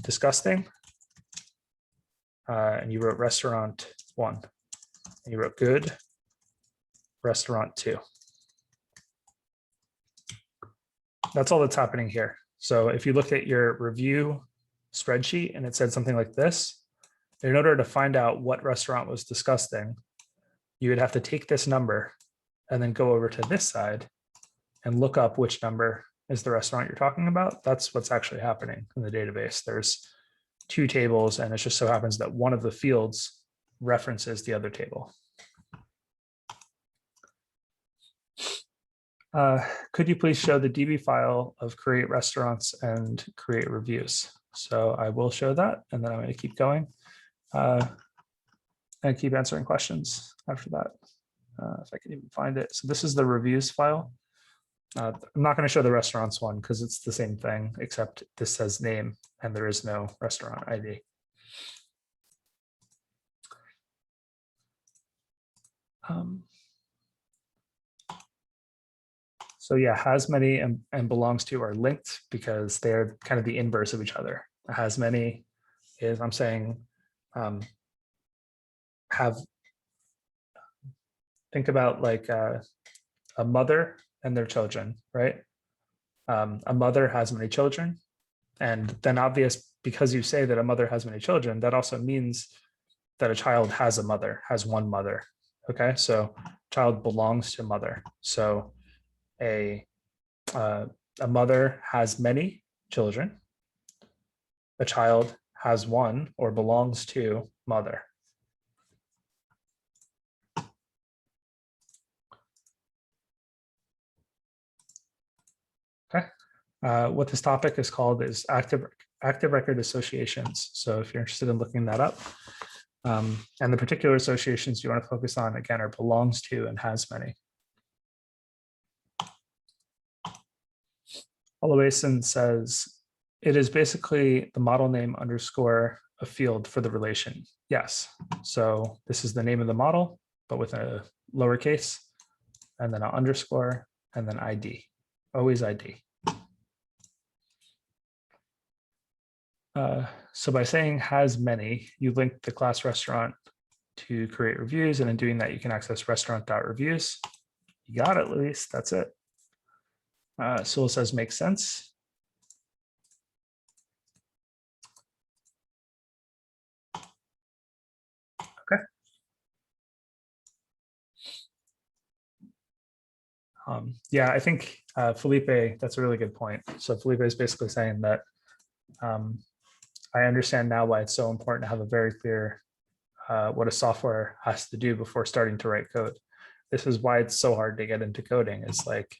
disgusting. And you wrote restaurant 1. And you wrote good, restaurant 2. That's all that's happening here. So if you look at your review spreadsheet and it said something like this, in order to find out what restaurant was disgusting, you would have to take this number and then go over to this side and look up which number is the restaurant you're talking about. That's what's actually happening in the database. There's 2 tables, and it just so happens that one of the fields references the other table. Could you please show the DB file of create restaurants and create reviews? So I will show that, and then I'm going to keep going and keep answering questions after that, if I can even find it. So this is the reviews file. I'm not going to show the restaurants one because it's the same thing, except this says name and there is no restaurant ID. So yeah, has many and belongs to are linked because they're kind of the inverse of each other. Has many is, I'm saying, think about like a mother and their children, right? A mother has many children, and then obvious, because you say that a mother has many children, that also means that a child has a mother, has one mother. Okay, so child belongs to mother. So a mother has many children. A child has one or belongs to mother. Okay. What this topic is called is active record associations. So if you're interested in looking that up, and the particular associations you want to focus on, again, are belongs to and has many. Oloason says, it is basically the model name underscore a field for the relation. Yes. So this is the name of the model, but with a lowercase, and then an underscore, and then ID. Always ID. So by saying has many, you link the class restaurant to create reviews. And in doing that, you can access restaurant.reviews. You got it, Luis. That's it. Sewell says makes sense. Okay. Yeah, I think Felipe, that's a really good point. So Felipe is basically saying that I understand now why it's so important to have a very clear what a software has to do before starting to write code. This is why it's so hard to get into coding. It's like,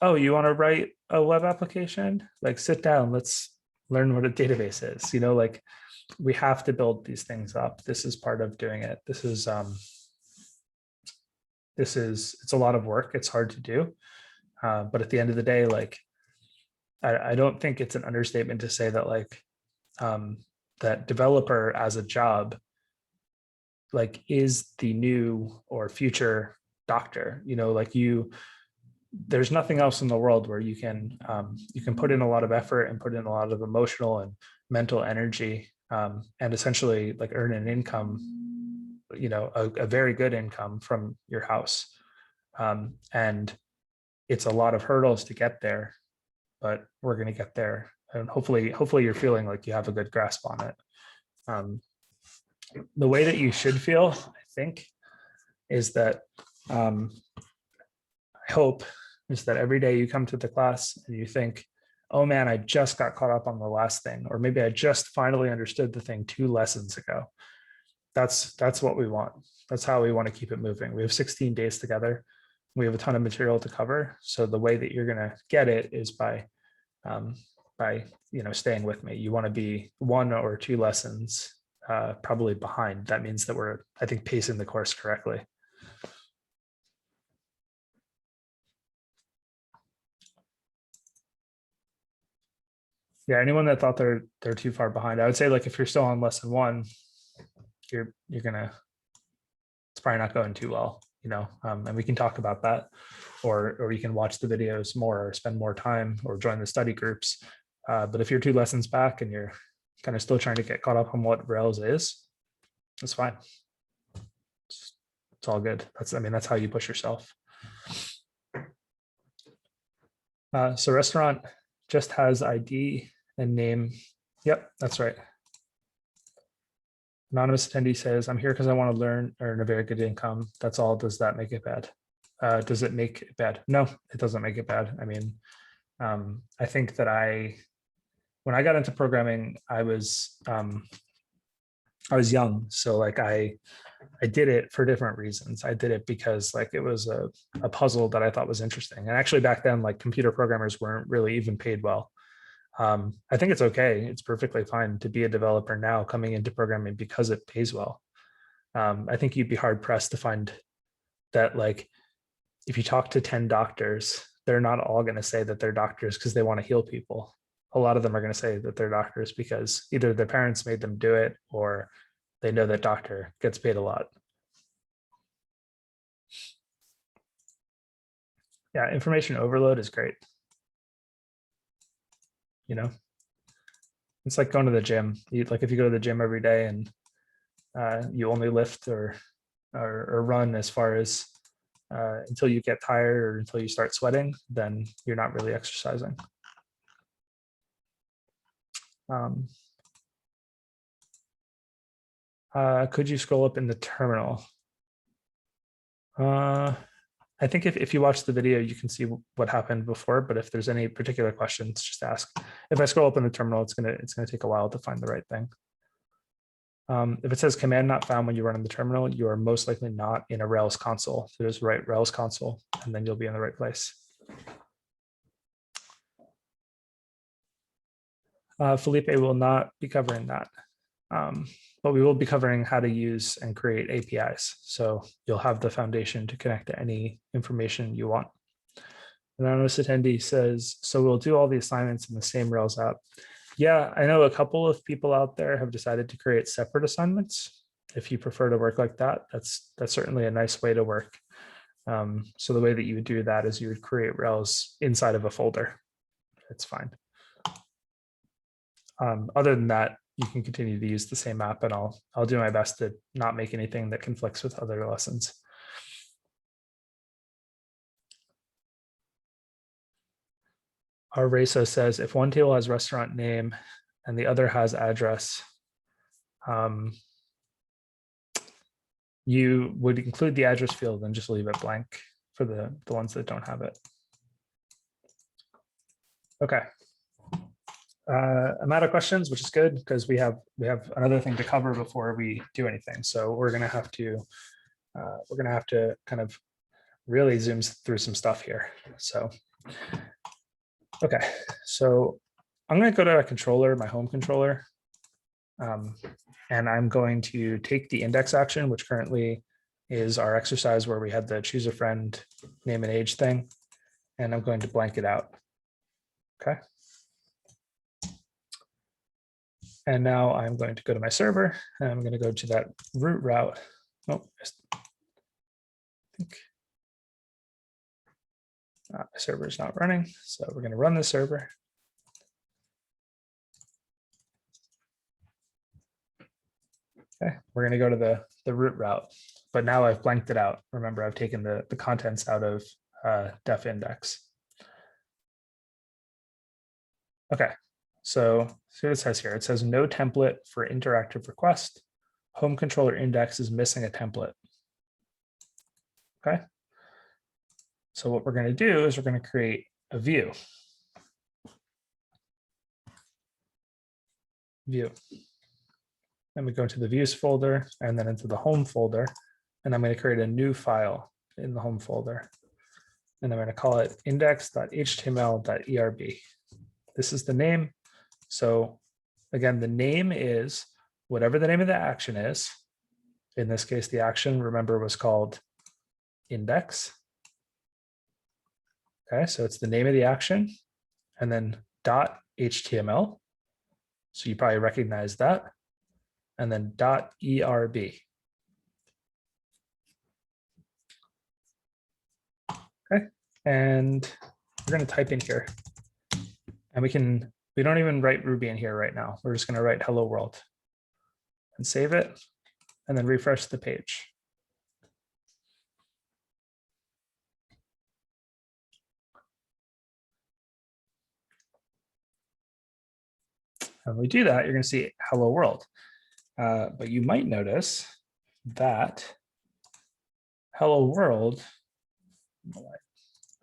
oh, you want to write a web application? Like sit down, let's learn what a database is. Like we have to build these things up. This is part of doing it. It's a lot of work. It's hard to do. But at the end of the day, like, I don't think it's an understatement to say that like that developer as a job like is the new or future doctor. Like there's nothing else in the world where you can put in a lot of effort and put in a lot of emotional and mental energy and essentially like earn an income, a very good income from your house. And it's a lot of hurdles to get there, but we're going to get there. And hopefully you're feeling like you have a good grasp on it. The way that you should feel, I think, is that I hope is that every day you come to the class and you think, oh man, I just got caught up on the last thing, or maybe I just finally understood the thing 2 lessons ago. That's what we want. That's how we want to keep it moving. We have 16 days together. We have a ton of material to cover. So the way that you're going to get it is by staying with me. You want to be 1 or 2 lessons probably behind. That means that we're, I think, pacing the course correctly. Yeah, anyone that thought they're too far behind, I would say like if you're still on lesson 1, you're gonna, it's probably not going too well, and we can talk about that, or you can watch the videos more, or spend more time, or join the study groups. But if you're 2 lessons back and you're kind of still trying to get caught up on what Rails is, that's fine. It's all good. That's how you push yourself. So restaurant just has ID and name. Yep, that's right. Anonymous attendee says, I'm here because I want to earn a very good income. That's all. Does that make it bad? Does it make it bad? No, it doesn't make it bad. I think that when I got into programming, I was young. So like I did it for different reasons. I did it because like it was a puzzle that I thought was interesting. And actually back then, like computer programmers weren't really even paid well. I think it's okay. It's perfectly fine to be a developer now coming into programming because it pays well. I think you'd be hard pressed to find that like if you talk to 10 doctors, they're not all going to say that they're doctors because they want to heal people. A lot of them are going to say that they're doctors because either their parents made them do it or they know that doctor gets paid a lot. Yeah, information overload is great. It's like going to the gym. Like if you go to the gym every day and you only lift or run as far as until you get tired or until you start sweating, then you're not really exercising. Could you scroll up in the terminal? I think if you watch the video, you can see what happened before, but if there's any particular questions, just ask. If I scroll up in the terminal, it's gonna take a while to find the right thing. If it says command not found when you run in the terminal, you are most likely not in a Rails console. So just write Rails console, and then you'll be in the right place. Felipe will not be covering that. But we will be covering how to use and create APIs. So you'll have the foundation to connect to any information you want. Anonymous attendee says, so we'll do all the assignments in the same Rails app. Yeah, I know a couple of people out there have decided to create separate assignments. If you prefer to work like that, that's certainly a nice way to work. So the way that you would do that is you would create Rails inside of a folder. It's fine. Other than that, you can continue to use the same map, and I'll do my best to not make anything that conflicts with other lessons. Our Reso says if one table has restaurant name and the other has address, you would include the address field and just leave it blank for the ones that don't have it. Okay. I'm out of questions, which is good because we have another thing to cover before we do anything. So we're gonna have to kind of really zoom through some stuff here. So okay, so I'm gonna go to a controller, my home controller, and I'm going to take the index action, which currently is our exercise where we had the choose a friend name and age thing, and I'm going to blank it out. Okay. And now I'm going to go to my server and I'm going to go to that root route. Oh, I think my server is not running. So we're going to run the server. Okay, we're going to go to the root route, but now I've blanked it out. Remember, I've taken the contents out of def index. Okay, so see what it says here. It says no template for interactive request. Home controller index is missing a template. Okay. So what we're going to do is we're going to create a view. Then we go to the views folder and then into the home folder. And I'm going to create a new file in the home folder. And I'm going to call it index.html.erb. This is the name. So again, the name is whatever the name of the action is. In this case, the action, remember, was called index. Okay, so it's the name of the action and then .html. So you probably recognize that. And then .erb. Okay, and we're going to type in here. And we don't even write Ruby in here right now. We're just going to write hello world and save it and then refresh the page. And when we do that, you're going to see hello world. But you might notice that hello world,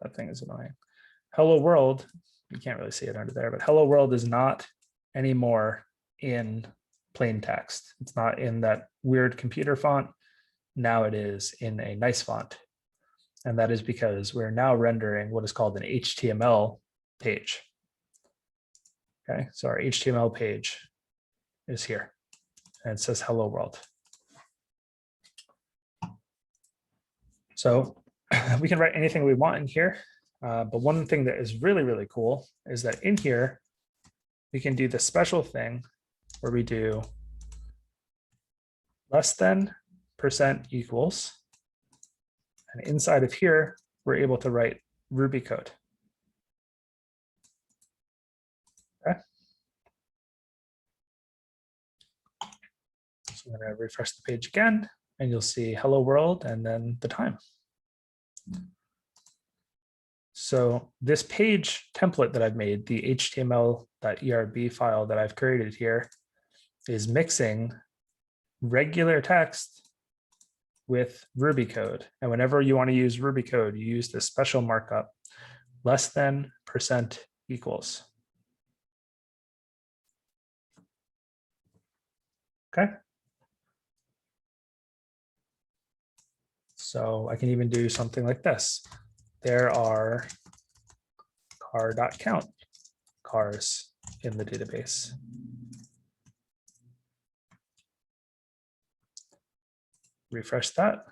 that thing is annoying. Hello world, you can't really see it under there, but hello world is not anymore in plain text. It's not in that weird computer font. Now it is in a nice font. And that is because we're now rendering what is called an HTML page. Okay, so our HTML page is here and it says hello world. So we can write anything we want in here. But one thing that is really, really cool is that in here, we can do the special thing where we do less than % equals. And inside of here, we're able to write Ruby code. Okay. So I'm going to refresh the page again, and you'll see hello world and then the time. So this page template that I've made, the html.erb file that I've created here, is mixing regular text with Ruby code. And whenever you want to use Ruby code, you use this special markup, less than % equals. Okay. So I can even do something like this. There are car.count cars in the database. Refresh that.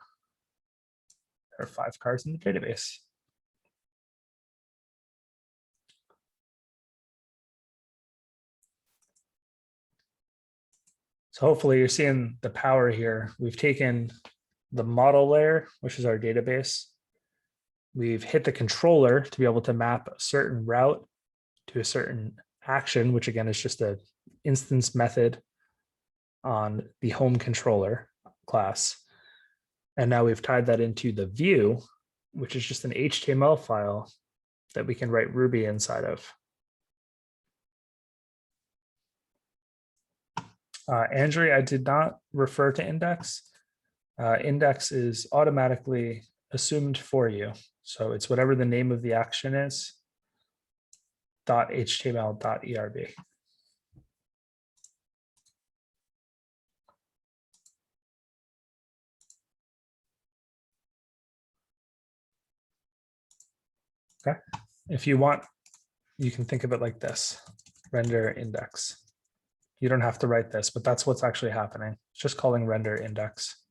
There are 5 cars in the database. So hopefully you're seeing the power here. We've taken the model layer, which is our database. We've hit the controller to be able to map a certain route to a certain action, which again is just an instance method on the home controller class. And now we've tied that into the view, which is just an HTML file that we can write Ruby inside of. Andrew, I did not refer to index. Index is automatically assumed for you. So it's whatever the name of the action is, .html.erb. Okay. If you want, you can think of it like this, render index. You don't have to write this, but that's what's actually happening. It's just calling render index.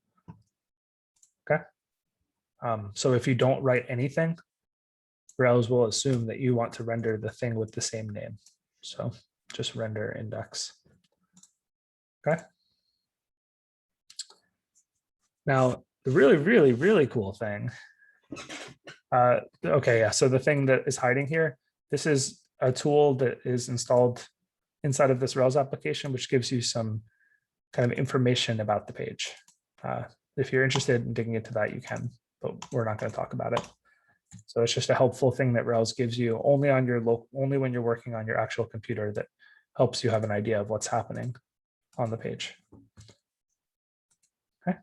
Okay. So if you don't write anything, Rails will assume that you want to render the thing with the same name. So just render index. Okay. Now, the really, really, really cool thing. Okay, yeah. So the thing that is hiding here, this is a tool that is installed inside of this Rails application, which gives you some kind of information about the page. If you're interested in digging into that, you can, but we're not going to talk about it. So it's just a helpful thing that Rails gives you only on your only when you're working on your actual computer, that helps you have an idea of what's happening on the page. Okay.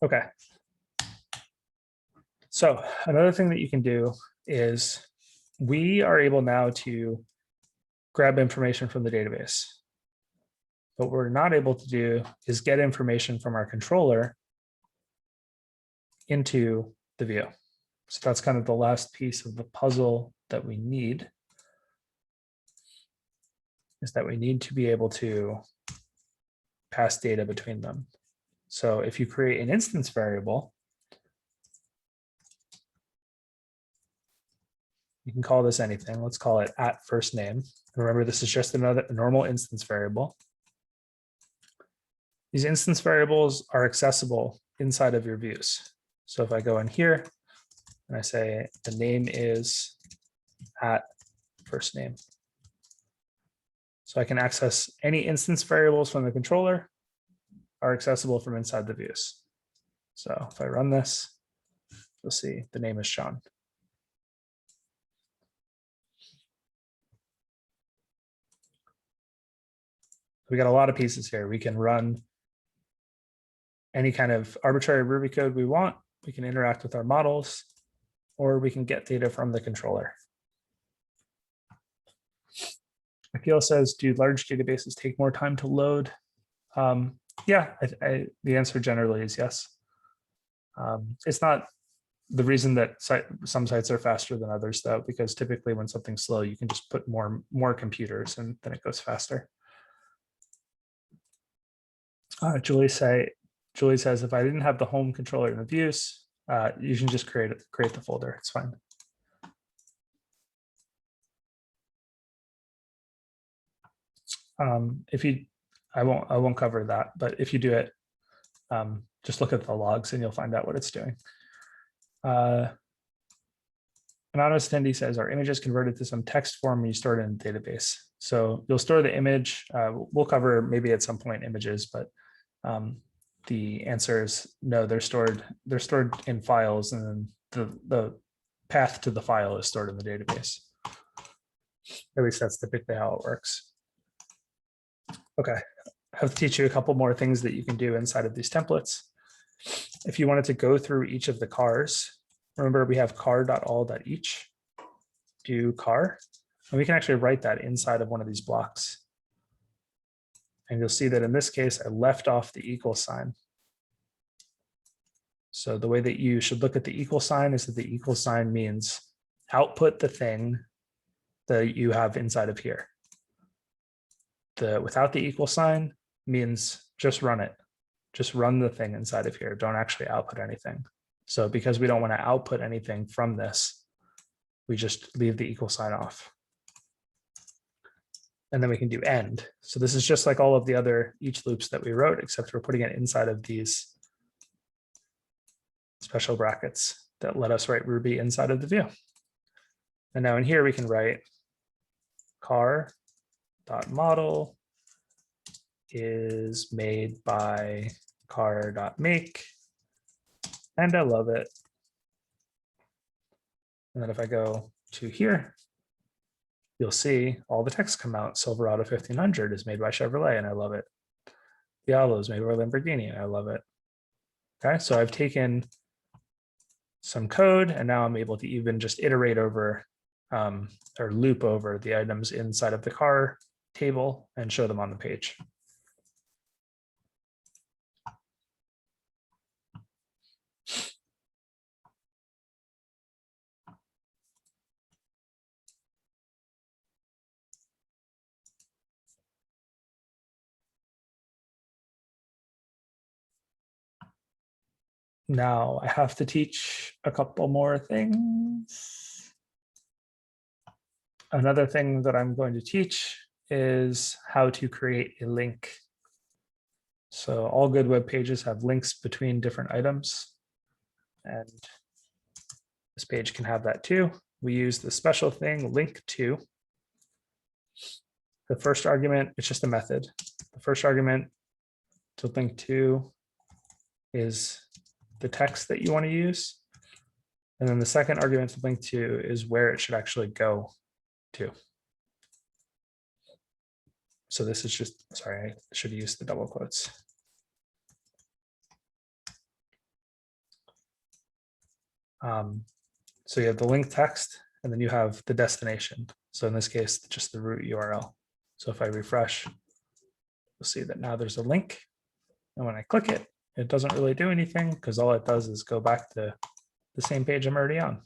Okay. So another thing that you can do is we are able now to grab information from the database. What we're not able to do is get information from our controller into the view. So that's kind of the last piece of the puzzle that we need, is that we need to be able to pass data between them. So if you create an instance variable, you can call this anything. Let's call it @firstname. And remember, this is just another normal instance variable. These instance variables are accessible inside of your views. So if I go in here and I say the name is @firstname. So I can access any instance variables from the controller are accessible from inside the views. So if I run this, you'll see the name is Sean. We got a lot of pieces here. We can run any kind of arbitrary Ruby code we want. We can interact with our models, or we can get data from the controller. Akil says, do large databases take more time to load? Yeah, the answer generally is yes. It's not the reason that some sites are faster than others, though, because typically when something's slow, you can just put more computers and then it goes faster. Julie says, if I didn't have the home controller in the views, you can just create the folder. It's fine. I won't cover that, but if you do it, just look at the logs and you'll find out what it's doing. Anonymous attendee says, are images converted to some text form and you store it in the database? So you'll store the image. We'll cover maybe at some point images, but the answer is no, they're stored in files, and then the path to the file is stored in the database. At least that's typically how it works. Okay, I have to teach you a couple more things that you can do inside of these templates. If you wanted to go through each of the cars, remember we have car.all.each, do car, and we can actually write that inside of one of these blocks. And you'll see that in this case, I left off the equal sign. So the way that you should look at the equal sign is that the equal sign means output the thing that you have inside of here. The without the equal sign means just run it. Just run the thing inside of here. Don't actually output anything. So because we don't want to output anything from this, we just leave the equal sign off. And then we can do end. So this is just like all of the other each loops that we wrote, except we're putting it inside of these special brackets that let us write Ruby inside of the view. And now in here we can write car.model is made by car.make, and I love it. And then if I go to here, you'll see all the text come out. Silverado 1500 is made by Chevrolet, and I love it. Diallo is made by Lamborghini, and I love it. Okay, so I've taken some code, and now I'm able to even just iterate over or loop over the items inside of the car table and show them on the page. Now I have to teach a couple more things. Another thing that I'm going to teach is how to create a link. So all good web pages have links between different items, and this page can have that too. We use the special thing link to. The first argument, it's just a method. The first argument to link to is the text that you want to use. And then the second argument to link to is where it should actually go to. So this is just, sorry, I should use the double quotes. So you have the link text, and then you have the destination. So in this case, just the root URL. So if I refresh, you'll see that now there's a link. And when I click it, it doesn't really do anything because all it does is go back to the same page I'm already on.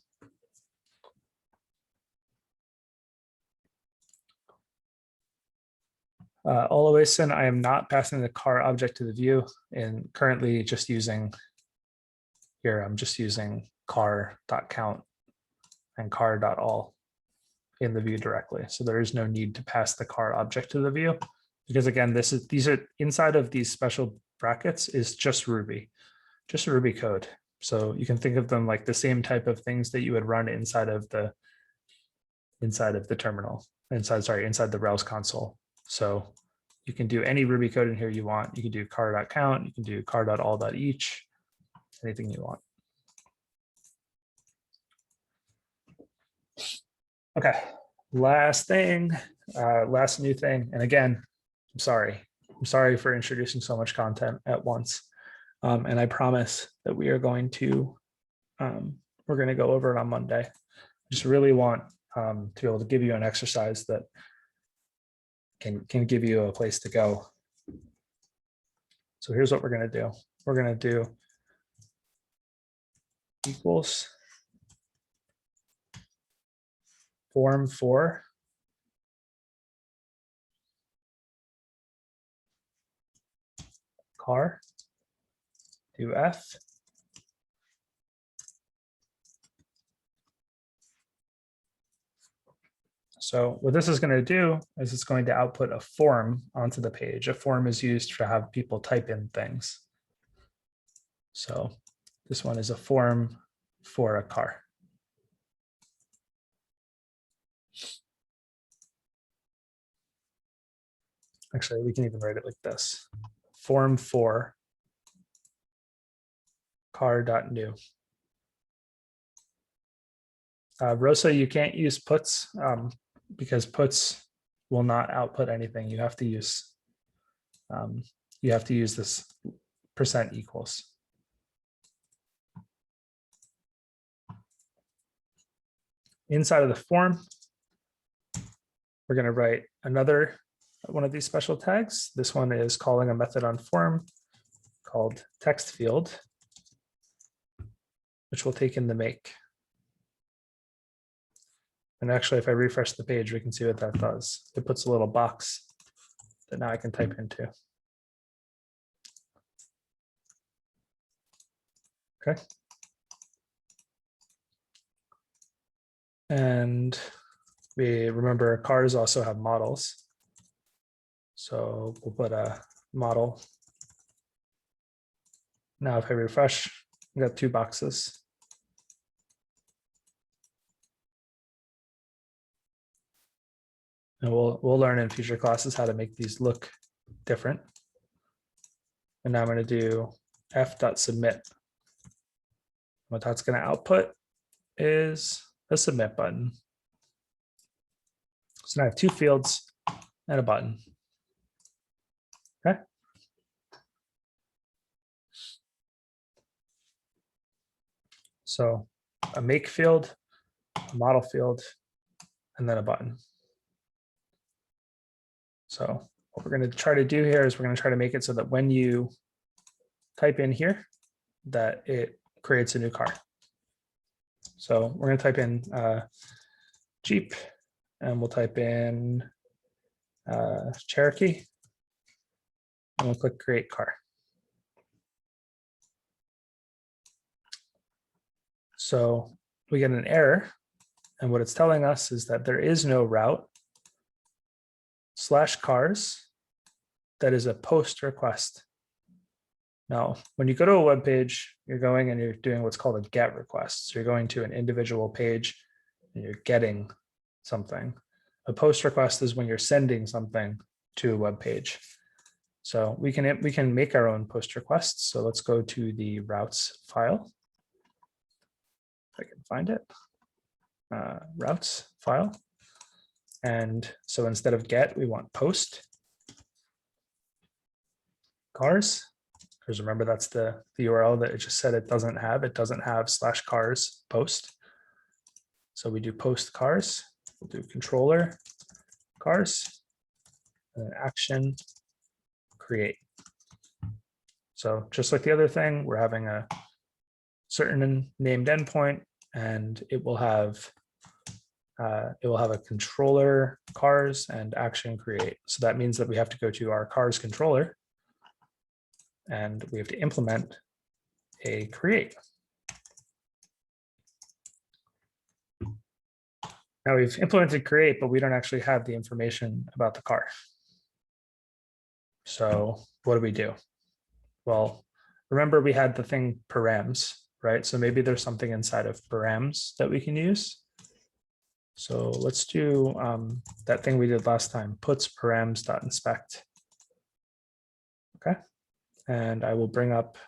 Always, I am not passing the car object to the view, and currently just using here, I'm just using car.count and car.all in the view directly. So there is no need to pass the car object to the view, because again, these are inside of these special brackets is just Ruby code. So you can think of them like the same type of things that you would run inside of the terminal, inside the Rails console. So you can do any Ruby code in here you want. You can do car.count, you can do car.all.each, anything you want. Okay, last thing, last new thing. And again, I'm sorry for introducing so much content at once. And I promise that we are going to, we're going to go over it on Monday. I just really want to be able to give you an exercise that can give you a place to go. So here's what we're going to do. We're going to do equals form for car, do F. So what this is going to do is it's going to output a form onto the page. A form is used to have people type in things. So this one is a form for a car. Actually, we can even write it like this. Form for car.new. Rosa, you can't use puts because puts will not output anything. You have to use this percent equals. Inside of the form, we're going to write another one of these special tags. This one is calling a method on form called text field, which will take in the make. And actually, if I refresh the page, we can see what that does. It puts a little box that now I can type into. Okay. And we remember cars also have models. So we'll put a model. Now, if I refresh, we got two boxes. And we'll learn in future classes how to make these look different. And now I'm going to do f.submit. What that's going to output is a submit button. So now I have two fields and a button. Okay. So a make field, a model field, and then a button. So what we're going to try to do here is we're going to try to make it so that when you type in here, that it creates a new car. So we're going to type in Jeep, and we'll type in Cherokee, and we'll click create car. So we get an error, and what it's telling us is that there is no route /cars that is a post request. Now, when you go to a web page, you're going and you're doing what's called a GET request. So you're going to an individual page and you're getting something. A post request is when you're sending something to a web page. So we can make our own post requests. So let's go to the routes file. If I can find it, routes file. And so instead of get, we want post cars. Because remember, that's the URL that it just said it doesn't have. It doesn't have /cars post. So we do post cars. We'll do controller cars, and then action create. So just like the other thing, we're having a certain named endpoint, and it will have a controller cars and action create. So that means that we have to go to our cars controller, and we have to implement a create. Now we've implemented create, but we don't actually have the information about the car. So what do? Well, remember we had the thing params, right? So maybe there's something inside of params that we can use. So let's do that thing we did last time, puts params.inspect. Okay. And I will bring up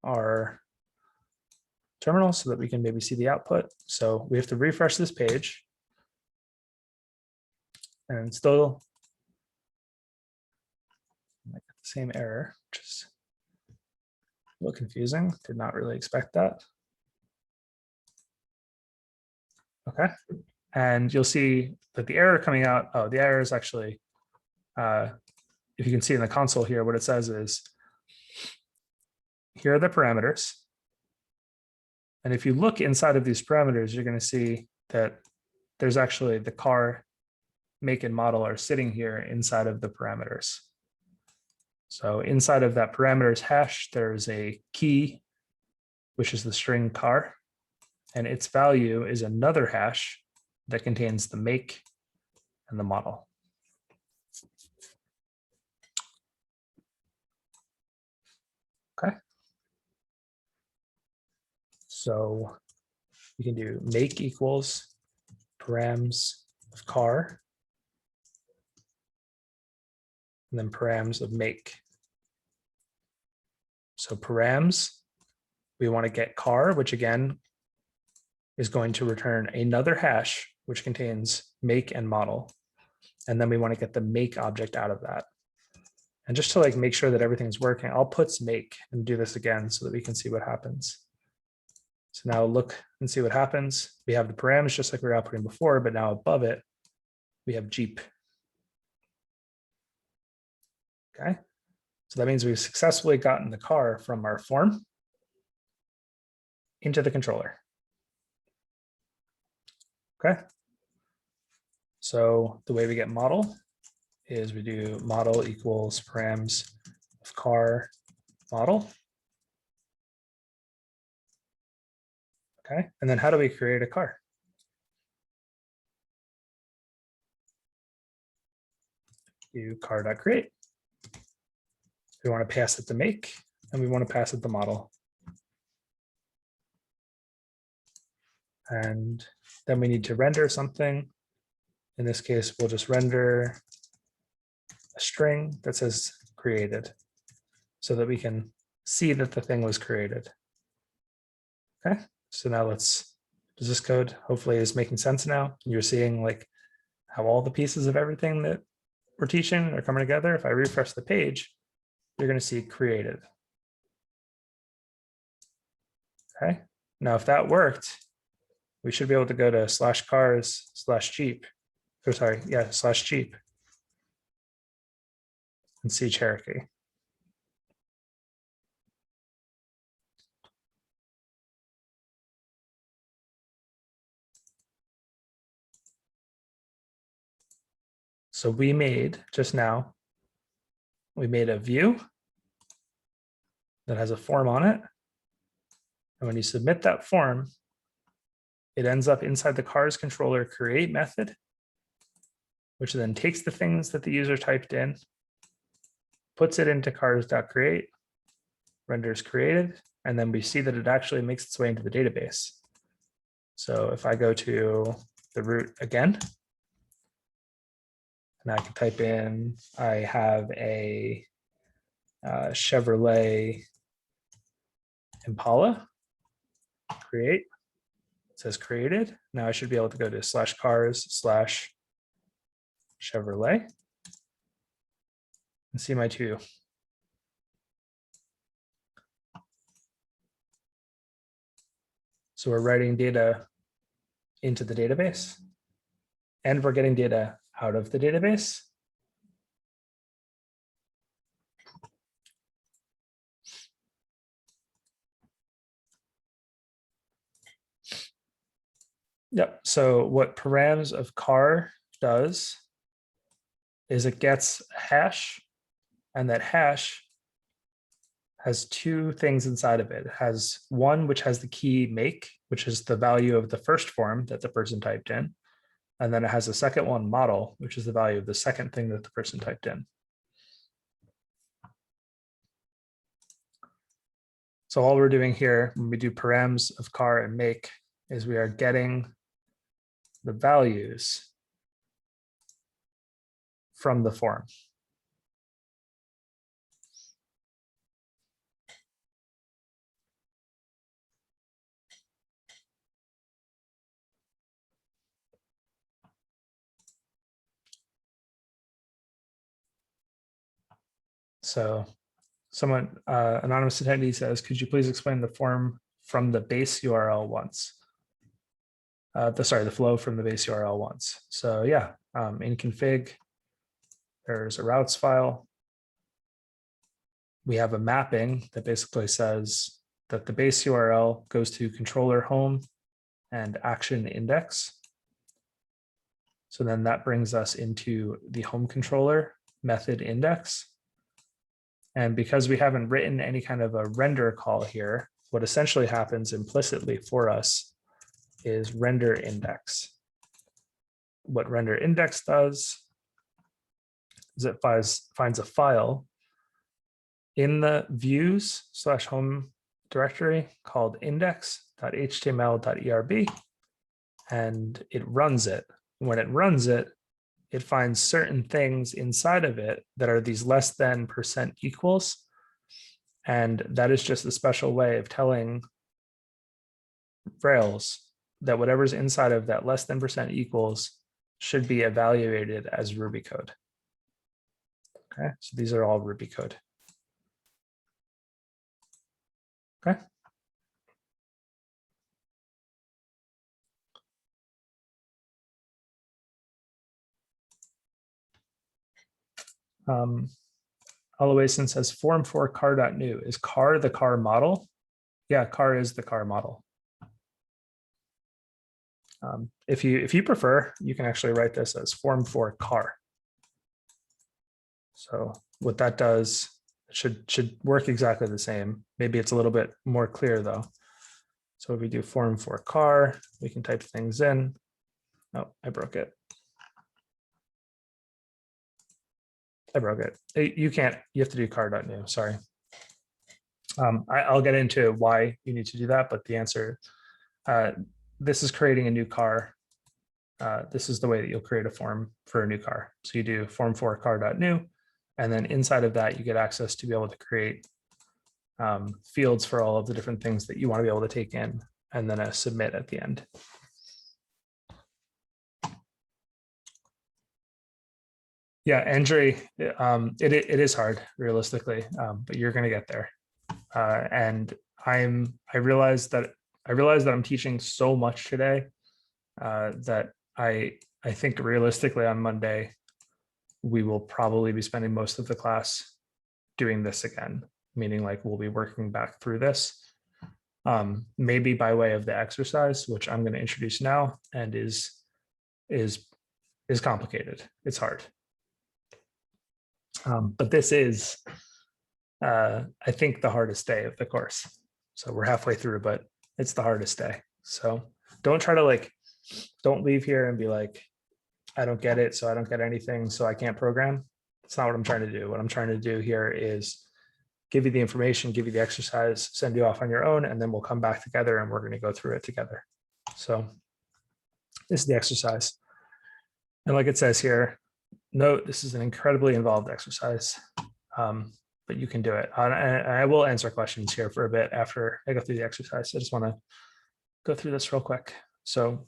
our terminal so that we can maybe see the output. So we have to refresh this page. And still the same error, which is a little confusing. Did not really expect that. Okay. And you'll see that the error coming out, oh, the error is actually, if you can see in the console here, what it says is, here are the parameters. And if you look inside of these parameters, you're going to see that there's actually the car, make, and model are sitting here inside of the parameters. So inside of that parameters hash, there's a key, which is the string car, and its value is another hash that contains the make and the model. Okay. So we can do make equals params of car, and then params of make. So params, we want to get car, which again is going to return another hash, which contains make and model. And then we want to get the make object out of that. And just to like make sure that everything's working, I'll put make and do this again so that we can see what happens. So now look and see what happens. We have the params just like we were outputting before, but now above it, we have Jeep. Okay. So that means we've successfully gotten the car from our form into the controller. Okay. So the way we get model is we do model equals params of car model. Okay. And then how do we create a car? Do car.create. We want to pass it to make, and we want to pass it the model. And then we need to render something in this case, we'll just render a string that says created so that we can see that the thing was created. Okay, so now does this code hopefully is making sense now? You're seeing like how all the pieces of everything that we're teaching are coming together. If I refresh the page, you're going to see created. Okay, now if that worked, we should be able to go to /cars/Jeep, or sorry, yeah, /Jeep and see Cherokee. So we made just now, we made a view that has a form on it. And when you submit that form, it ends up inside the cars controller create method, which then takes the things that the user typed in, puts it into cars.create, renders created, and then we see that it actually makes its way into the database. So if I go to the root again, and I can type in, I have a Chevrolet Impala, create, it says created. Now I should be able to go to /cars/Chevrolet and see my two. So we're writing data into the database and we're getting data out of the database. Yep. So what params of car does is it gets a hash, and that hash has two things inside of it. It has one which has the key make, which is the value of the first form that the person typed in. And then it has a second one, model, which is the value of the second thing that the person typed in. So all we're doing here when we do params of car and make is we are getting the values from the form. So someone, anonymous attendee says, could you please explain the form from the base URL once? The flow from the base URL once. So yeah, in config, there's a routes file. We have a mapping that basically says that the base URL goes to controller home and action index. So then that brings us into the home controller method index. And because we haven't written any kind of a render call here, what essentially happens implicitly for us is render index. What render index does is it finds a file in the views/home directory called index.html.erb, and it runs it. When it runs it, it finds certain things inside of it that are these less than % equals. And that is just a special way of telling Rails that whatever's inside of that less than % equals should be evaluated as Ruby code. Okay, so these are all Ruby code. Okay. Aloysian says form for car.new. Is car the car model? Yeah, car is the car model. If you prefer, you can actually write this as form for car. So what that does should work exactly the same. Maybe it's a little bit more clear though. So if we do form for car, we can type things in. Oh, I broke it. You can't, you have to do car.new, sorry. I'll get into why you need to do that, but the answer, this is creating a new car this is the way that you'll create a form for a new car. So you do form for car.new, and then inside of that, you get access to be able to create fields for all of the different things that you want to be able to take in, and then a submit at the end. Yeah, Andre, it is hard realistically, but you're going to get there. And I realize that I'm teaching so much today that I think realistically on Monday we will probably be spending most of the class doing this again, meaning like we'll be working back through this, maybe by way of the exercise, which I'm going to introduce now, and is complicated. It's hard. But this is, I think, the hardest day of the course. So we're halfway through, but it's the hardest day. So don't try to don't leave here and be like, I don't get it, so I don't get anything, so I can't program. That's not what I'm trying to do. What I'm trying to do here is give you the information, give you the exercise, send you off on your own, and then we'll come back together and we're going to go through it together. So this is the exercise. And like it says here, note, this is an incredibly involved exercise, but you can do it. And I will answer questions here for a bit after I go through the exercise. I just want to go through this real quick. So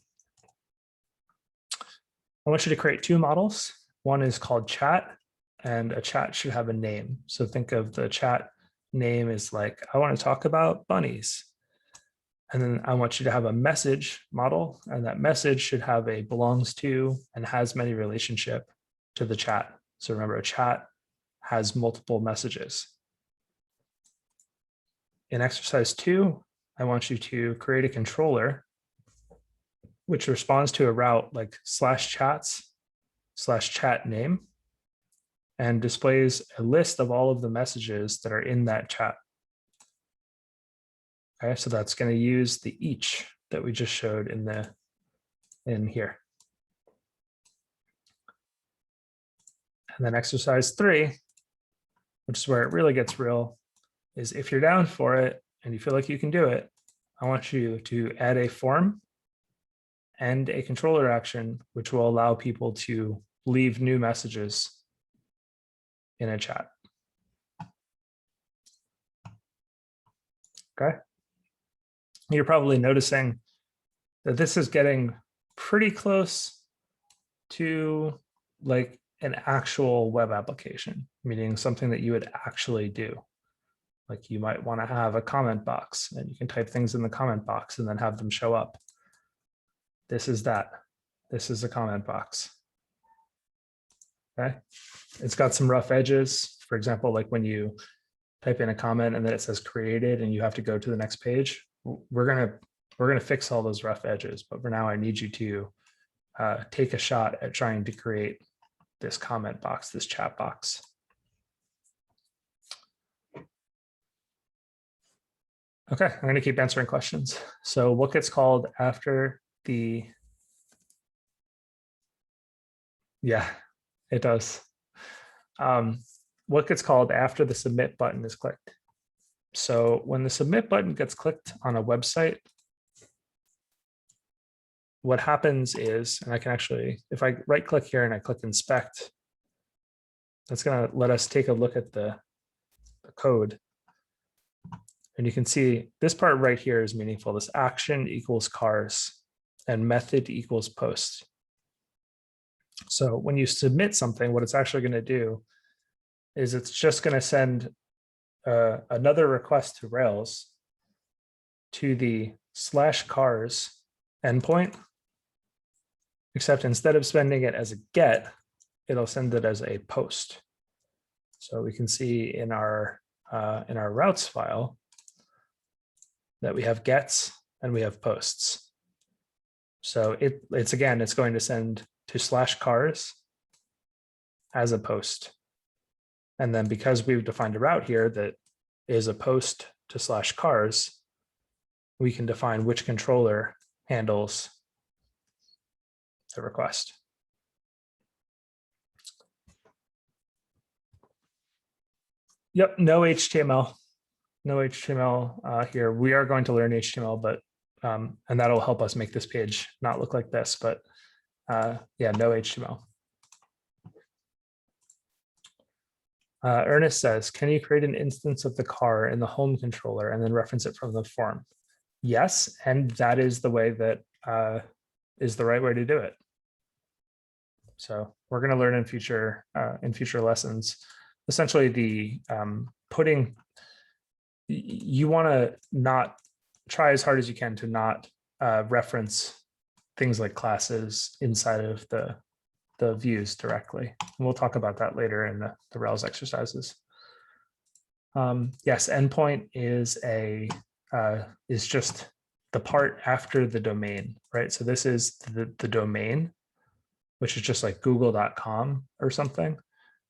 I want you to create two models. One is called chat, and a chat should have a name. So think of the chat name as like, I want to talk about bunnies. And then I want you to have a message model, and that message should have a belongs to and has many relationship to the chat. So remember, a chat has multiple messages. In exercise 2, I want you to create a controller which responds to a route like /chats/chat name and displays a list of all of the messages that are in that chat. Okay, so that's going to use the each that we just showed in here. And then exercise 3, which is where it really gets real, is if you're down for it and you feel like you can do it, I want you to add a form and a controller action, which will allow people to leave new messages in a chat. Okay. You're probably noticing that this is getting pretty close to like an actual web application, meaning something that you would actually do. Like you might want to have a comment box and you can type things in the comment box and then have them show up. This is that. This is a comment box. Okay. It's got some rough edges. For example, like when you type in a comment and then it says created and you have to go to the next page, we're gonna fix all those rough edges. But for now, I need you to take a shot at trying to create this comment box, this chat box. Okay, I'm going to keep answering questions. So what gets called after the, yeah, it does. What gets called after the submit button is clicked? So when the submit button gets clicked on a website, what happens is, and I can actually, if I right click here and I click inspect, that's going to let us take a look at the code. And you can see this part right here is meaningful. This action equals cars and method equals post. So when you submit something, what it's actually going to do is it's just going to send another request to Rails to the /cars endpoint, except instead of sending it as a get, it'll send it as a post. So we can see in our routes file that we have gets and we have posts. So it's going to send to /cars as a post. And then because we've defined a route here that is a post to /cars, we can define which controller handles the request. Yep, no HTML. No HTML here. We are going to learn HTML, but and that'll help us make this page not look like this. But Yeah, no HTML. Ernest says, can you create an instance of the car in the home controller and then reference it from the form? Yes, and that is the way that is the right way to do it. So we're going to learn in future lessons. Essentially, the putting, you want to not try as hard as you can to not reference things like classes inside of the views directly. And we'll talk about that later in the Rails exercises. Yes, endpoint is just the part after the domain, right? So this is the domain, which is just like google.com or something.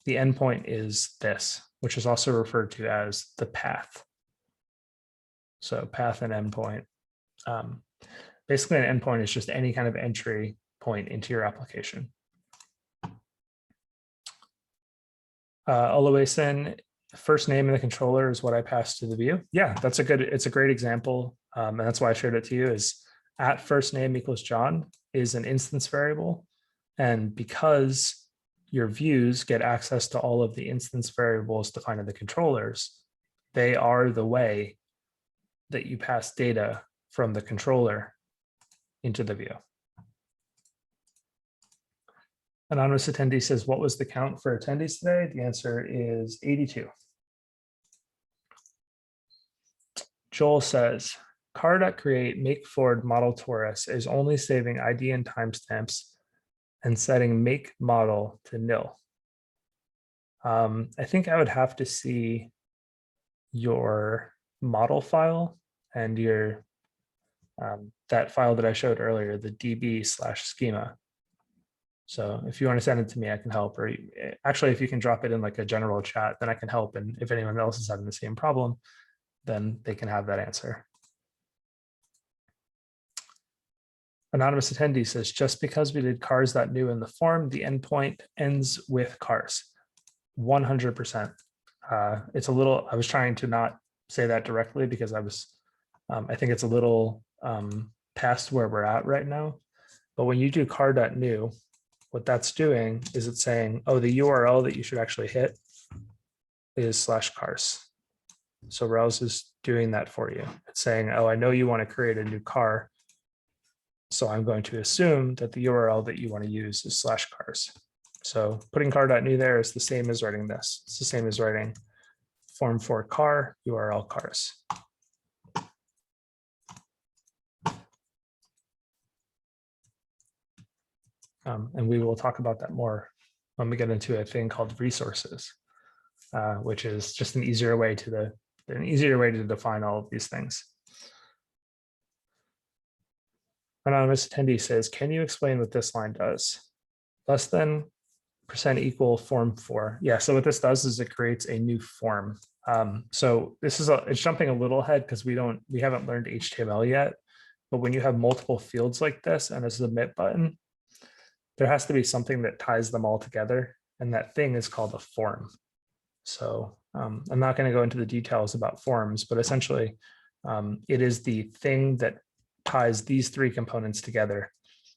The endpoint is this, which is also referred to as the path. So path and endpoint. Basically, an endpoint is just any kind of entry point into your application. Oluwasen, first name in the controller is what I pass to the view. Yeah, it's a great example. And that's why I shared it to you is at first name equals John is an instance variable. And because your views get access to all of the instance variables defined in the controllers, they are the way that you pass data from the controller into the view. Anonymous attendee says, what was the count for attendees today? The answer is 82. Joel says, car.create make Ford model Taurus is only saving ID and timestamps and setting make model to nil. I think I would have to see your model file and your that file that I showed earlier, the db/schema. So if you want to send it to me, I can help. Or actually, if you can drop it in like a general chat, then I can help. And if anyone else is having the same problem, then they can have that answer. Anonymous attendee says, just because we did cars.new in the form, the endpoint ends with cars. 100%. It's a little, I was trying to not say that directly because I think it's a little past where we're at right now. But when you do car.new, what that's doing is it's saying, oh, the URL that you should actually hit is /cars. So Rails is doing that for you. It's saying, oh, I know you want to create a new car. So I'm going to assume that the URL that you want to use is /cars. So putting car.new there is the same as writing this. It's the same as writing form for car, URL cars. And we will talk about that more when we get into a thing called resources, which is just an easier way to define all of these things. Anonymous attendee says, can you explain what this line does? Less than %= form 4. Yeah, so what this does is it creates a new form. So this is it's jumping a little ahead because we haven't learned HTML yet. But when you have multiple fields like this and a submit button, there has to be something that ties them all together. And that thing is called a form. So I'm not going to go into the details about forms, but essentially it is the thing that ties these three components together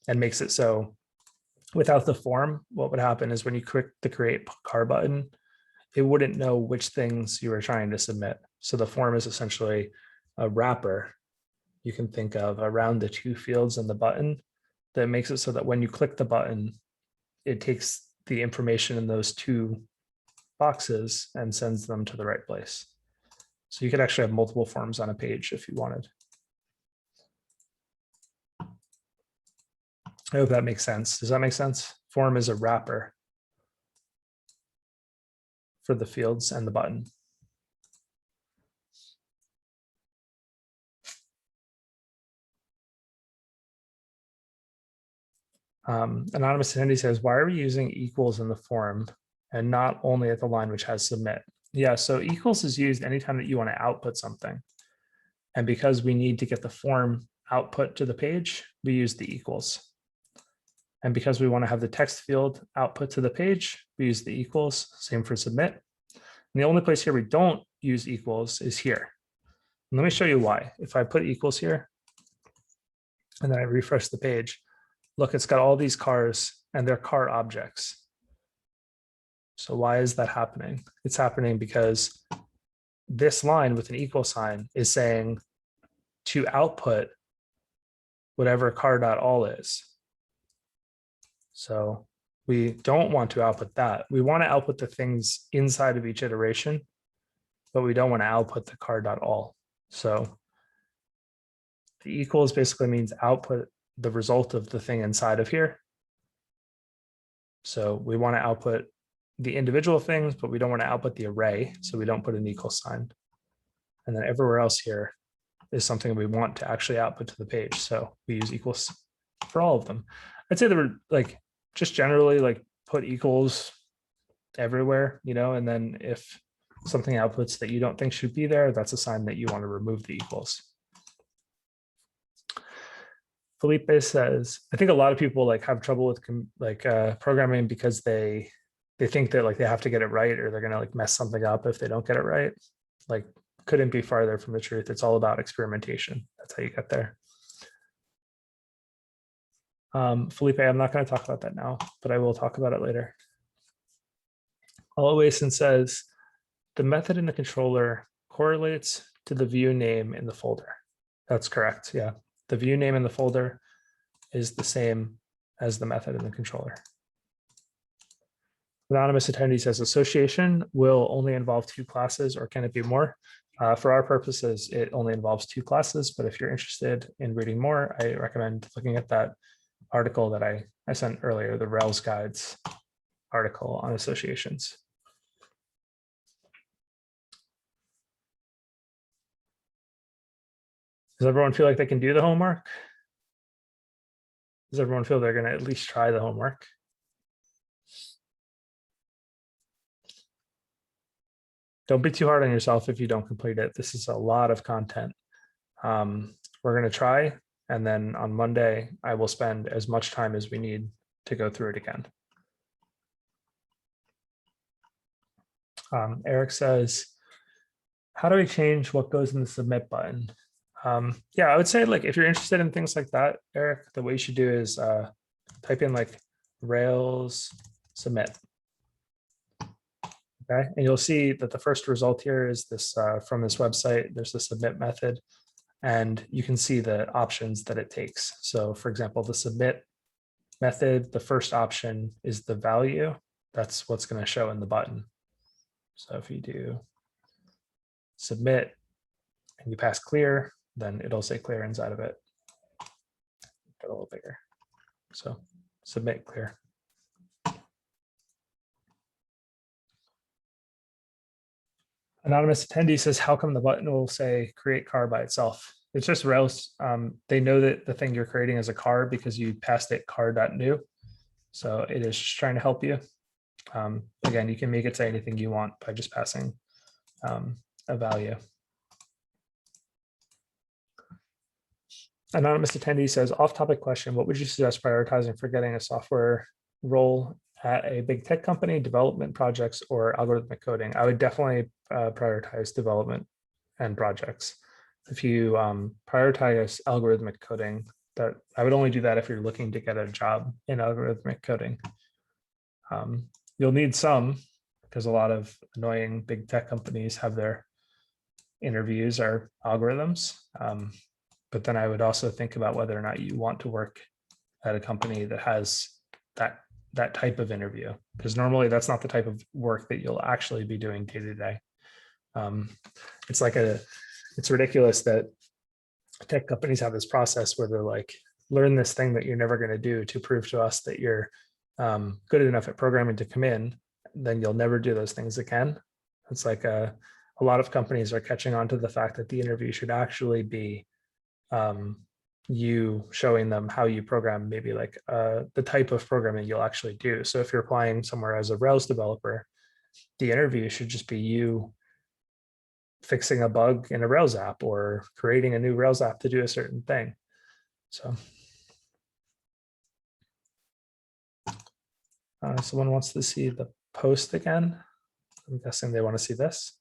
and makes it so without the form, what would happen is when you click the create car button, it wouldn't know which things you were trying to submit. So the form is essentially a wrapper you can think of around the two fields in the button that makes it so that when you click the button, it takes the information in those two boxes and sends them to the right place. So you could actually have multiple forms on a page if you wanted. I hope that makes sense. Does that make sense? Form is a wrapper for the fields and the button. Anonymous attendee says, why are we using equals in the form and not only at the line which has submit? Yeah, so equals is used anytime that you want to output something. And because we need to get the form output to the page, we use the equals. And because we want to have the text field output to the page, we use the equals, same for submit. And the only place here we don't use equals is here. And let me show you why. If I put equals here, and then I refresh the page, look, it's got all these cars and they're car objects. So why is that happening? It's happening because this line with an equal sign is saying to output whatever car.all is. So we don't want to output that. We want to output the things inside of each iteration, but we don't want to output the car.all. So the equals basically means output the result of the thing inside of here. So we want to output the individual things, but we don't want to output the array. So we don't put an equal sign. And then everywhere else here is something we want to actually output to the page. So we use equals for all of them. I'd say they were like, just generally like put equals everywhere, you know, and then if something outputs that you don't think should be there, that's a sign that you want to remove the equals. Felipe says, I think a lot of people like have trouble with programming because they think that like they have to get it right or they're going to like mess something up if they don't get it right. Like couldn't be farther from the truth. It's all about experimentation. That's how you get there. Felipe, I'm not going to talk about that now, but I will talk about it later. Aloyson says, the method in the controller correlates to the view name in the folder. That's correct. Yeah. The view name in the folder is the same as the method in the controller. Anonymous attendee says association will only involve 2 classes, or can it be more? For our purposes, it only involves 2 classes, but if you're interested in reading more, I recommend looking at that article that I sent earlier, the Rails Guides article on associations. Does everyone feel like they can do the homework? Does everyone feel they're going to at least try the homework? Don't be too hard on yourself if you don't complete it. This is a lot of content. We're going to try, and then on Monday, I will spend as much time as we need to go through it again. Eric says, how do we change what goes in the submit button? Yeah, I would say like if you're interested in things like that, Eric, the way you should do is type in like Rails submit. Okay, and you'll see that the first result here is this from this website. There's the submit method, and you can see the options that it takes. So for example, the submit method, the first option is the value. That's what's going to show in the button. So if you do submit and you pass clear, then it'll say clear inside of it. Get a little bigger. So submit clear. Anonymous attendee says, how come the button will say create car by itself? It's just Rails. They know that the thing you're creating is a car because you passed it car.new. So it is just trying to help you. Again, you can make it say anything you want by just passing a value. Anonymous attendee says, off-topic question, what would you suggest prioritizing for getting a software role at a big tech company, development projects, or algorithmic coding? I would definitely prioritize development and projects. If you prioritize algorithmic coding, that I would only do that if you're looking to get a job in algorithmic coding. You'll need some, because a lot of annoying big tech companies have their interviews are algorithms. But then I would also think about whether or not you want to work at a company that has that type of interview, because normally that's not the type of work that you'll actually be doing day to day. It's ridiculous that tech companies have this process where they're like, learn this thing that you're never going to do to prove to us that you're good enough at programming to come in, then you'll never do those things again. It's like a lot of companies are catching on to the fact that the interview should actually be you showing them how you program, maybe like the type of programming you'll actually do. So if you're applying somewhere as a Rails developer, the interview should just be you fixing a bug in a Rails app or creating a new Rails app to do a certain thing. So someone wants to see the post again. I'm guessing they want to see this.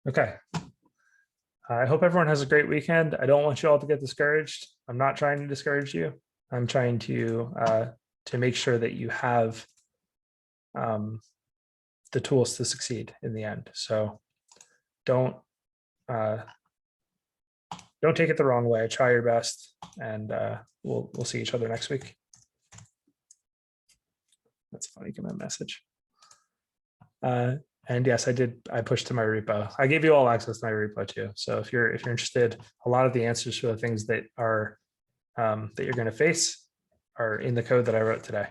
Okay. I hope everyone has a great weekend. I don't want you all to get discouraged. I'm not trying to discourage you. I'm trying to make sure that you have the tools to succeed in the end. So don't take it the wrong way. Try your best, and we'll see each other next week. That's a funny command message. And yes, I pushed to my repo. I gave you all access to my repo too. So if you're interested, a lot of the answers for the things that are that you're going to face are in the code that I wrote today.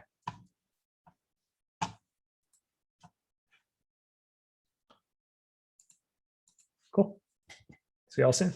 Cool. See y'all soon.